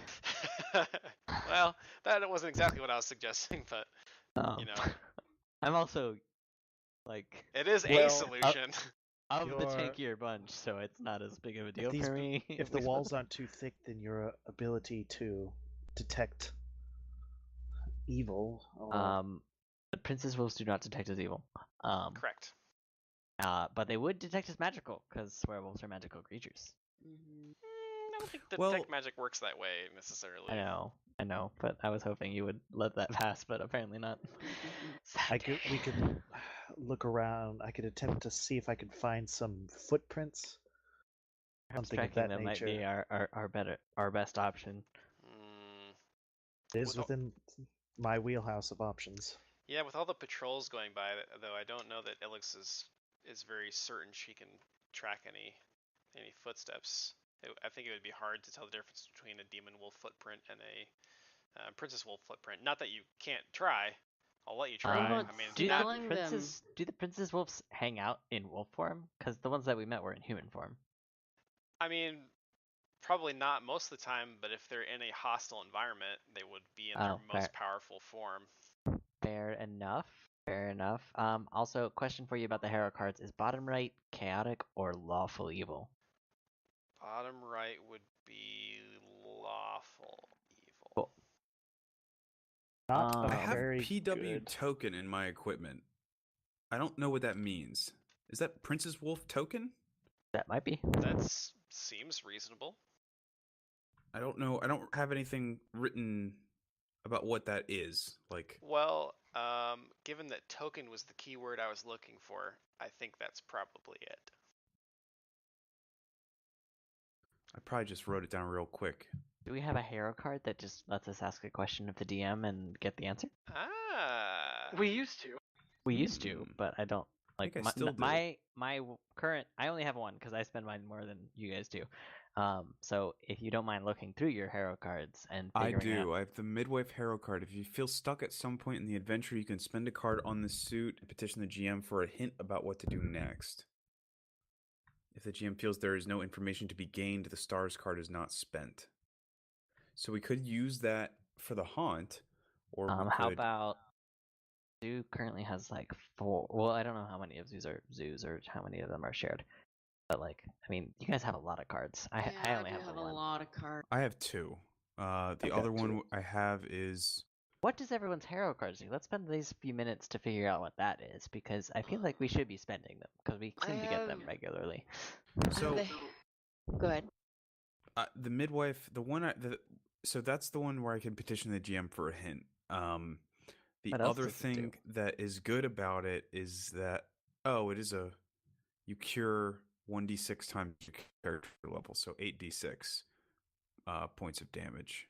Well, that wasn't exactly what I was suggesting, but Um, you know, I'm also like it is a Well, solution. of the Your- tankier bunch, so it's not as big of a deal these for b- me. If the walls aren't too thick, then your ability to detect evil or The Prince's Wolves do not detect as evil. Correct. But they would detect as magical because werewolves are magical creatures. Mhm. I don't think detect Well- magic works that way necessarily. I know, but I was hoping you would let that pass, but apparently not. we could look around. I could attempt to see if I could find some footprints. Perhaps something of tracking that them might be nature. our best option. Mm, It is Well- within my wheelhouse of options. yeah, with all the patrols going by, though, I don't know that Ilix is very certain she can track any footsteps. I think it would be hard to tell the difference between a demon wolf footprint and a princess wolf footprint. Not that you can't try. I'll let you try. What I about mean, Do that, smelling them? do the princess wolves hang out in wolf form? Because the ones that we met were in human form. I mean, probably not most of the time, but if they're in a hostile environment, they would be in their Oh, most fair. powerful form. Fair enough. Fair enough. Also, question for you about the hero cards: is bottom right chaotic or lawful evil? Bottom right would be lawful evil. Cool. Not I a I have very PW good. token in my equipment. I don't know what that means. Is that Princess Wolf token? That might be. That seems reasonable. I don't know. I don't have anything written about what that is. Like, Well, given that token was the keyword I was looking for, I think that's probably it. I probably just wrote it down real quick. Do we have a hero card that just lets us ask a question of the DM and get the answer? Ah. We used to. We used to, Hmm. but I don't like think I still do. my current. I only have one because I spend mine more than you guys do. So if you don't mind looking through your hero cards and I figuring do. out, I have the Midwife Hero card. If you feel stuck at some point in the adventure, you can spend a card on the suit and petition the GM for a hint about what to do next. If the GM feels there is no information to be gained, the stars card is not spent. So we could use that for the haunt, or we could... how about Zoo currently has like 4. Well, I don't know how many of zoos or how many of them are shared. But like, I mean, you guys have a lot of cards. I only do have have the a one. lot of cards. I have 2. The I've other got one 2. I have is... What does everyone's hero cards do? Let's spend these few minutes to figure out what that is, because I feel like we should be spending them because we seem to get them have- regularly. So, Go ahead. the Midwife, the one so that's the one where I can petition the GM for a hint. The What else other does it do? thing that is good about it is that it is you cure 1d6 times your character level, so 8d6 points of damage.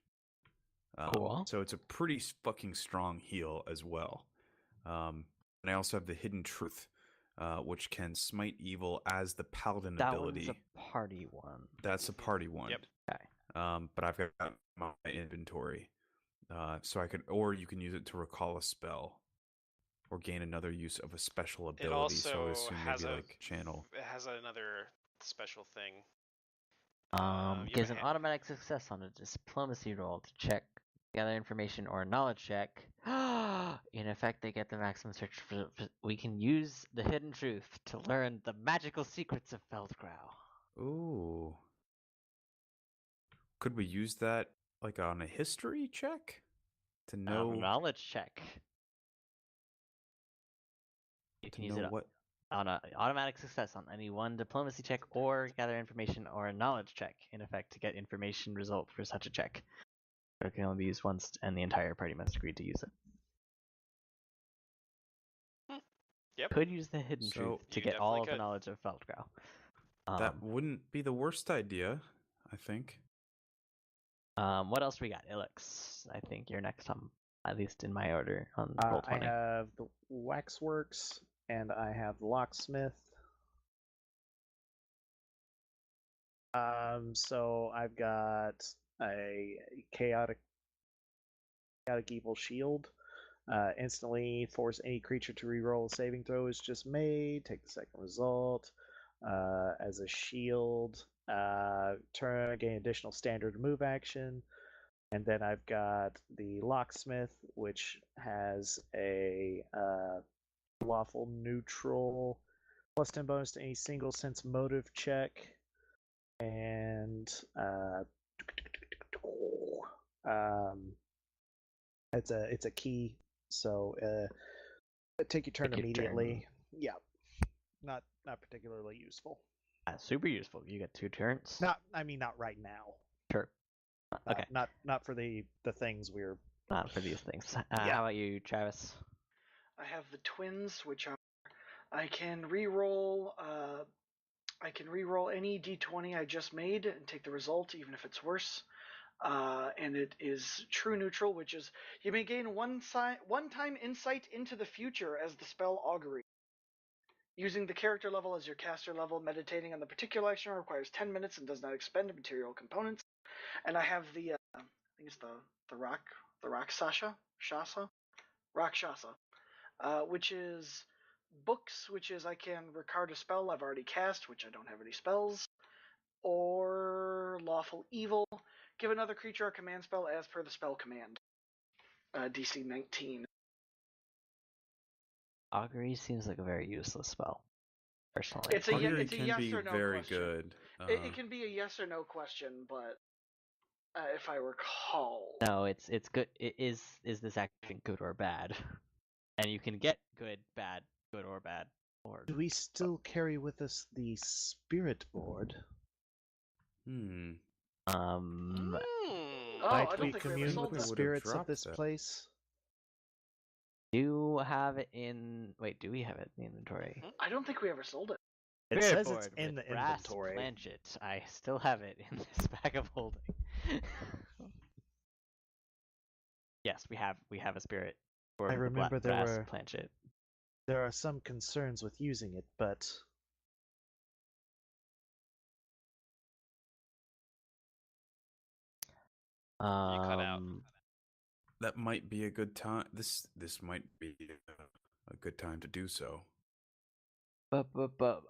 Cool. So it's a pretty fucking strong heal as well. And I also have the Hidden Truth, which can smite evil as the Paladin That ability. one's a party one. That's a party one. Yep. Okay. But I've got my inventory. So I could, or you can use it to recall a spell, or gain another use of a special It ability. So I also assume has maybe like channel. It has another special thing. You Gives have an a automatic success on a diplomacy roll to check, gather information, or a knowledge check. In effect, they get the maximum search for. We can use the Hidden Truth to learn the magical secrets of Feldgrau. Ooh. Could we use that like on a history check to know Knowledge check. You can use it what? on an automatic success on any one diplomacy check or gather information or a knowledge check, in effect, to get information result for such a check. It can only be used once, and the entire party must agree to use it. Yep. Could use the Hidden So- Truth to You get all definitely of the could. knowledge of Feldgrau. That wouldn't be the worst idea, I think. What else we got? Ilix, I think you're next on, at least in my order on roll I 20. have the Waxworks and I have the Locksmith. So I've got a chaotic evil shield. Instantly force any creature to reroll a saving throw is just made. Take the second result. As a shield, turn gain additional standard move action. And then I've got the Locksmith, which has a lawful neutral plus 10 bonus to any single sense motive check. And it's a key, so take your turn Take your immediately. Yeah, not particularly useful. Super useful. You get 2 turns. Not right now. Sure. Okay. Not for the things we're. Not for these things. Yeah. How about you, Travis? I have the twins, which are I can reroll. I can reroll any d20 I just made and take the result, even if it's worse. And it is true neutral, which is you may gain one-time insight into the future as the spell augury. Using the character level as your caster level, meditating on the particular action requires 10 minutes and does not expend material components. And I have the I think it's the Rakshasa, which is books, which is I can recard a spell I've already cast, which I don't have any spells, or lawful evil. Give another creature a command spell as per the spell command. DC 19. Augury seems like a very useless spell, personally. It's a Augury it's a can yes be or no very question. good. It can be a yes or no question, but if I recall, No, it's good. Is this action good or bad? And you can get good, bad, good or bad. Or Do we still carry with us the spirit board? Hmm. Hmm. Oh, Might I don't we think we ever commune sold with the that. Would've spirits of dropped this that. place? do have it in. Wait, do we have it in the inventory? I don't think we ever sold it. It Spirit says it's board in with the brass inventory. planchet. I still have it in this bag of holding. Yes, we have a spirit board I with a remember brass planchet. there are some concerns with using it, but You cut out. That might be a good time. This might be a good time to do so. But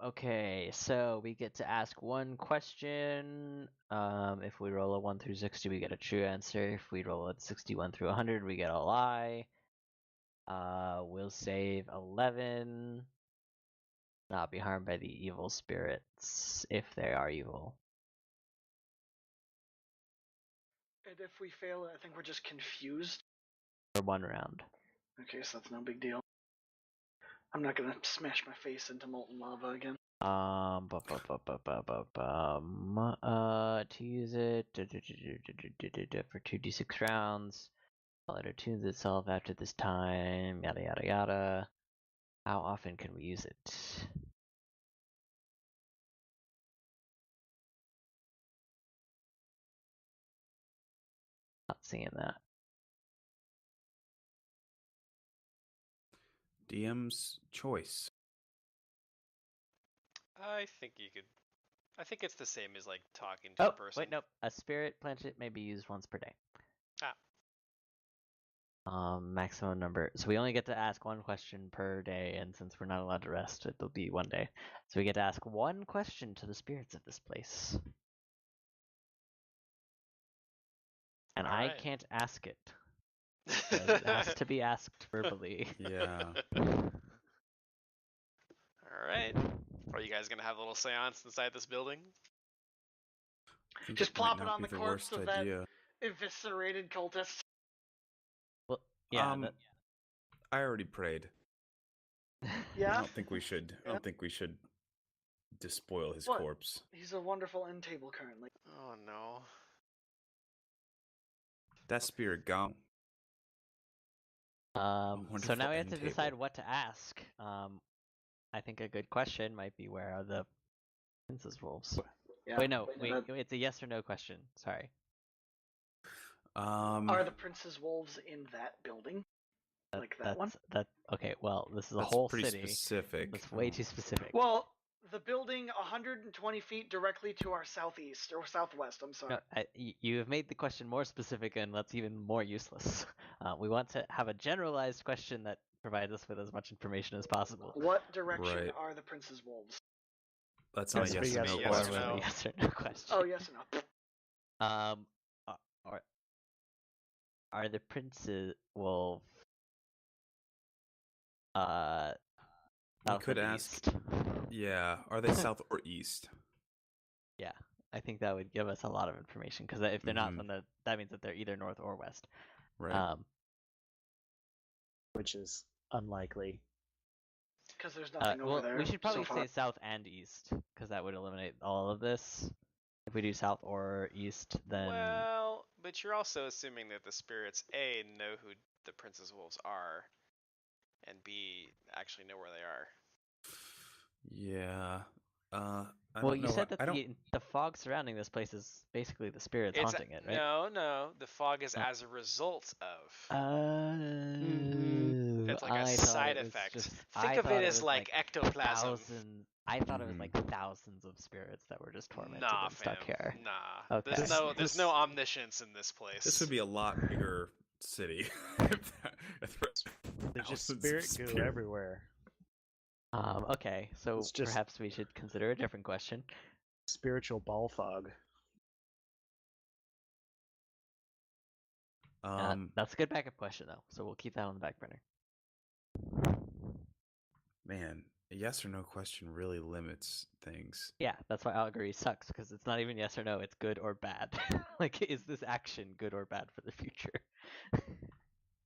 okay, so we get to ask one question. If we roll a 1 through 60, we get a true answer. If we roll a 61 through 100, we get a lie. We'll save 11. Not be harmed by the evil spirits if they are evil. And if we fail, I think we're just confused. For 1 round. Okay, so that's no big deal. I'm not gonna smash my face into molten lava again. To use it for 2d6 rounds. While it attunes itself after this time, yada yada yada. How often can we use it? Not seeing that. DM's choice. I think you could. I think it's the same as like talking to a Oh, person. wait, nope. A spirit planchet may be used once per day. Maximum number. So we only get to ask 1 question per day, and since we're not allowed to rest, it'll be 1 day. So we get to ask 1 question to the spirits of this place. And I Alright. can't ask it. It has to be asked verbally. Yeah. Alright. Are you guys gonna have a little seance inside this building? I think Just it might plop it not on be the corpse worst of idea. that eviscerated cultist. Well, yeah. I already prayed. I Yeah, don't think we should. I don't think we should despoil his What? corpse. he's a wonderful end table currently. Oh no. That spirit gone. So wonderful now we have to end decide table. what to ask. I think a good question might be, where are the princess wolves? Yeah. Wait, no, that- it's a yes or no question. Sorry. Are the prince's wolves in that building? Like that one? Okay. Well, this is a That's whole pretty city. specific. That's way too specific. Well, the building 120 feet directly to our southeast or southwest. I'm sorry. No, you have made the question more specific, and that's even more useless. We want to have a generalized question that provides us with as much information as possible. What direction Right. are the prince's wolves? That's not Yes or yes or yes no or yes or question. no. Yes or no question. Oh, yes or no? Are the prince's wolf We south could and ask. east? Yeah, are they south or east? Yeah, I think that would give us a lot of information because if they're not, Mhm. then that means that they're either north or west. Right. Which is unlikely. Because there's nothing over well, there. we should probably so far. say south and east because that would eliminate all of this. If we do south or east, then Well, but you're also assuming that the spirits A know who the prince's wolves are, and B actually know where they are. Yeah. I well, don't you know. said that I don't. the fog surrounding this place is basically the spirits haunting it, right? No, the fog is Oh. as a result of. It's like a I thought side it was effect. just- Think I of thought it as was like ectoplasm. I thought it was Mhm. like thousands of spirits that were just tormented Nah, and stuck fam. here. Nah. Okay. There's This- no omniscience in this place. This would be a lot bigger city. There's just Thousands of spirit goo spirits. everywhere. Okay, so It's just- perhaps we should consider a different question. Spiritual ball fog. That's a good backup question though, so we'll keep that on the back burner. Man, a yes or no question really limits things. Yeah, that's why Allegory sucks because it's not even yes or no; it's good or bad. Like, is this action good or bad for the future?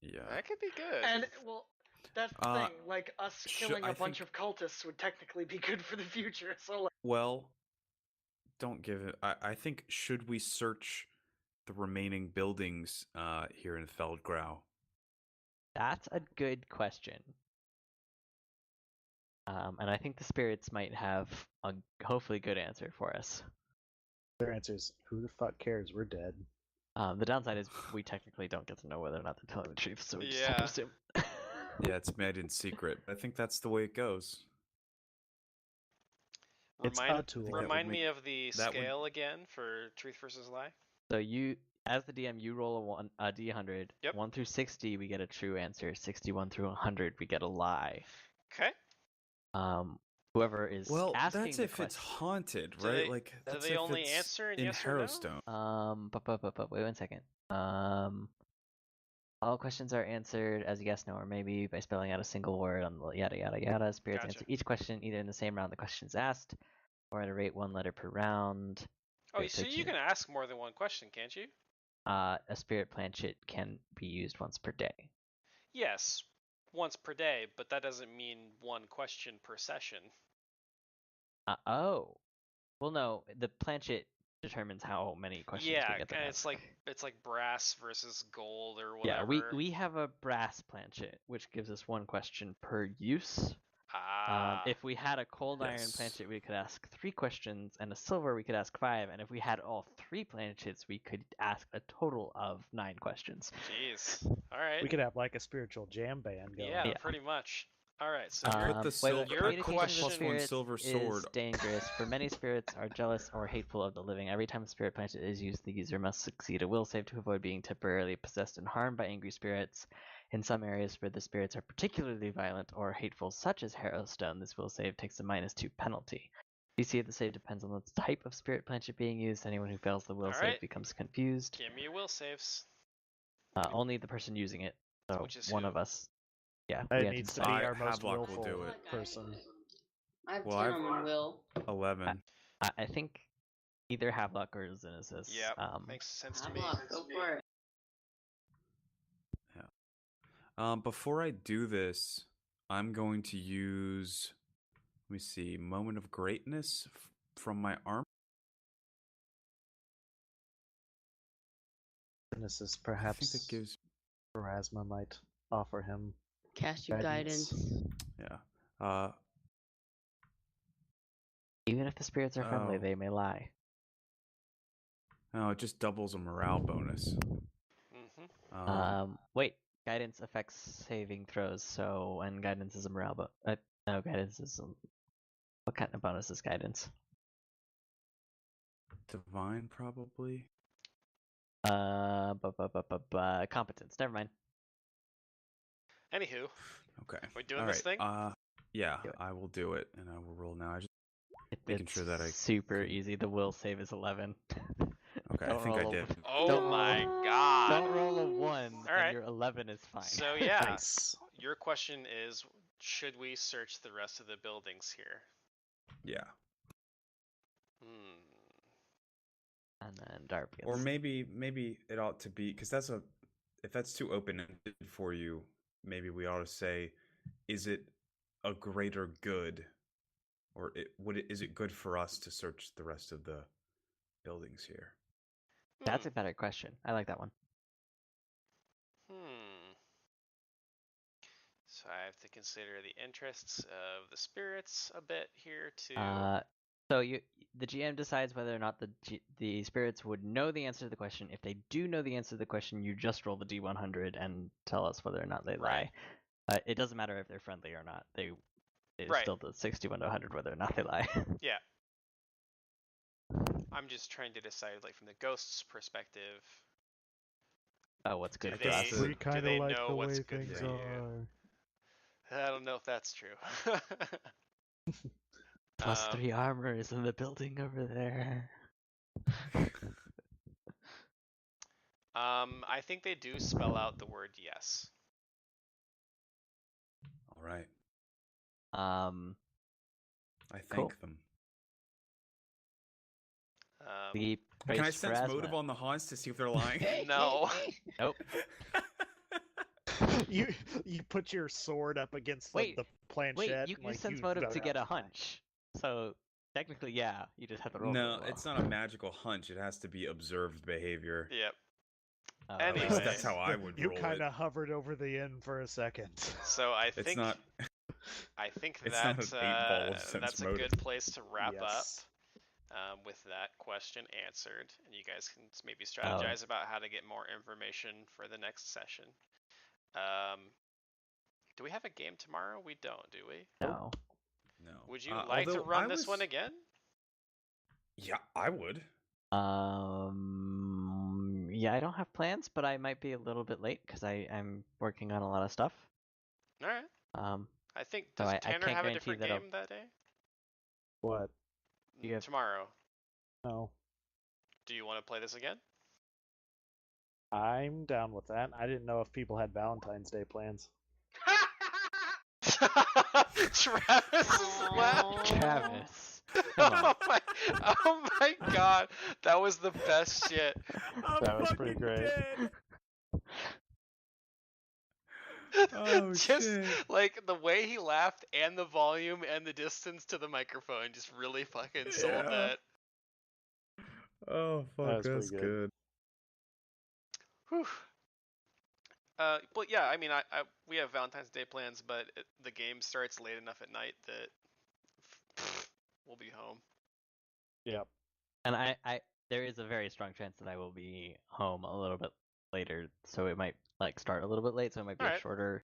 Yeah. That could be good. And well, that's the Uh, thing. Like us sh- killing I a bunch think- of cultists would technically be good for the future. So like, Well, don't give it. I think should we search the remaining buildings here in Feldgrau? That's a good question. And I think the spirits might have a hopefully good answer for us. Their answer is, who the fuck cares? We're dead. The downside is we technically don't get to know whether or not they're telling the truth, so we just have to Yeah. assume. Yeah, it's made in secret. I think that's the way it goes. It's Remind, a tool. remind would me make- of the that would- scale again for truth versus lie. So you, as the DM, you roll a d100. Yep. 1 through 60, we get a true answer. 61 through 100, we get a lie. Okay. Whoever is Well, asking that's the if it's question- haunted, Do right? they- Like do that's they if only it's answer in in yes or no? Harrowstone. Wait 1 second. All questions are answered as a yes, no, or maybe by spelling out a single word on the yada yada yada. Spirits Gotcha. answer each question either in the same round the question is asked, or at a rate 1 letter per round. Oh, Wait, so you 13. can ask more than one question, can't you? A spirit planchet can be used once per day. Yes, once per day, but that doesn't mean one question per session. Oh. Well, no, the planchet determines how many questions Yeah, we get to and ask. it's like brass versus gold or Yeah, whatever. we have a brass planchet, which gives us 1 question per use. Ah. If we had a cold iron Yes. planchet, we could ask 3 questions, and a silver, we could ask 5. And if we had all 3 planchets, we could ask a total of 9 questions. Jeez. All right. We could have like a spiritual jam band going. Yeah, Yeah. pretty much. All right. So Put you're, the Wait, silver- your communication with question- plus 1 spirits silver is sword. dangerous, for many spirits are jealous or hateful of the living. Every time a spirit planchet is used, the user must succeed a will save to avoid being temporarily possessed and harmed by angry spirits. In some areas where the spirits are particularly violent or hateful, such as Harrowstone, this will save takes a -2 penalty. DC of the save depends on the type of spirit planchet being used. Anyone who fails the will All save right. becomes confused. give me will saves. Only the person using it, so Which is one who? of us. Yeah, That we have needs to decide. be our most Havelock will willful do it. person. I have Well, 10 I've- on my will. 11. I think either Havelock or Xenesis. Yeah, makes sense to me. Havelock, go for it. Before I do this, I'm going to use. Let me see. Moment of greatness from my arm. Genesis, I perhaps think that gives. Pharasma might offer him. Cast you Guidance. guidance. Yeah. Even if the spirits are friendly, Oh. they may lie. Oh, it just doubles a morale bonus. Wait. Guidance affects saving throws, so when guidance is a morale, but no, guidance is what kind of bonus is guidance? Divine, probably. Competence. Never mind. Anywho, Okay. we doing All this right. thing? Yeah, Do it. I will do it, and I will roll now. I just making It's sure that I super can- easy. The will save is 11. Okay, I Don't think I roll a- did. Oh Don't my roll- god. Don't roll a 1, All right. and your 11 is fine. So yeah, Nice. your question is, should we search the rest of the buildings here? Yeah. Hmm. And then Darp gets... Or maybe it ought to be, because if that's too open-ended for you, maybe we ought to say, is it a greater good, or is it good for us to search the rest of the buildings here? That's a better question. I like that one. So I have to consider the interests of the spirits a bit here too. So the GM decides whether or not the spirits would know the answer to the question. If they do know the answer to the question, you just roll the D100 and tell us whether or not they lie. It doesn't matter if they're friendly or not. It's Right. still the 61 to 100 whether or not they lie. Yeah. I'm just trying to decide, like, from the ghost's perspective. Oh, what's good Do for us? they- We kind do they of like know the what's way good things for you? are. I don't know if that's true. Plus 3 armor is in the building over there. I think they do spell out the word yes. All right. Um, I thank Cool. them. the Can I praise sense Phrasma. motive on the haunts to see if they're lying? No. Nope. You put your sword up against Wait, the planchette. Wait, you like, sense you motive don't to get know. a hunch. So technically, yeah, you just have to roll. No, really well. it's not a magical hunch. It has to be observed behavior. Yep. Oh, At least Anyway. that's how I would You roll kind it. of hovered over the end for a second. So I It's think not. It's not that an 8 ball sense that's a motive. good place to wrap Yes. up with that question answered, and you guys can maybe strategize about how to get more information for the next session. Do we have a game tomorrow? We don't, do we? No. No. Would you like to Although run I this one was- again? Yeah, I would. Yeah, I don't have plans, but I might be a little bit late because I'm working on a lot of stuff. All right. I think So does I Tanner can't have a guarantee different that I'll- game that day? What? You have- Tomorrow. No. Do you want to play this again? I'm down with that. I didn't know if people had Valentine's Day plans. Travis is laughing. Travis. Come on. Oh my god, that was the best shit. That was pretty great. Oh, Just shit. like the way he laughed and the volume and the distance to the microphone just really fucking sold Yeah. that. Oh, fuck, was pretty that's good. good. Whew. But yeah, I mean, we have Valentine's Day plans, but the game starts late enough at night that we'll be home. Yep. And there is a very strong chance that I will be home a little bit later, so it might like start a little bit late, so it might be a Alright. shorter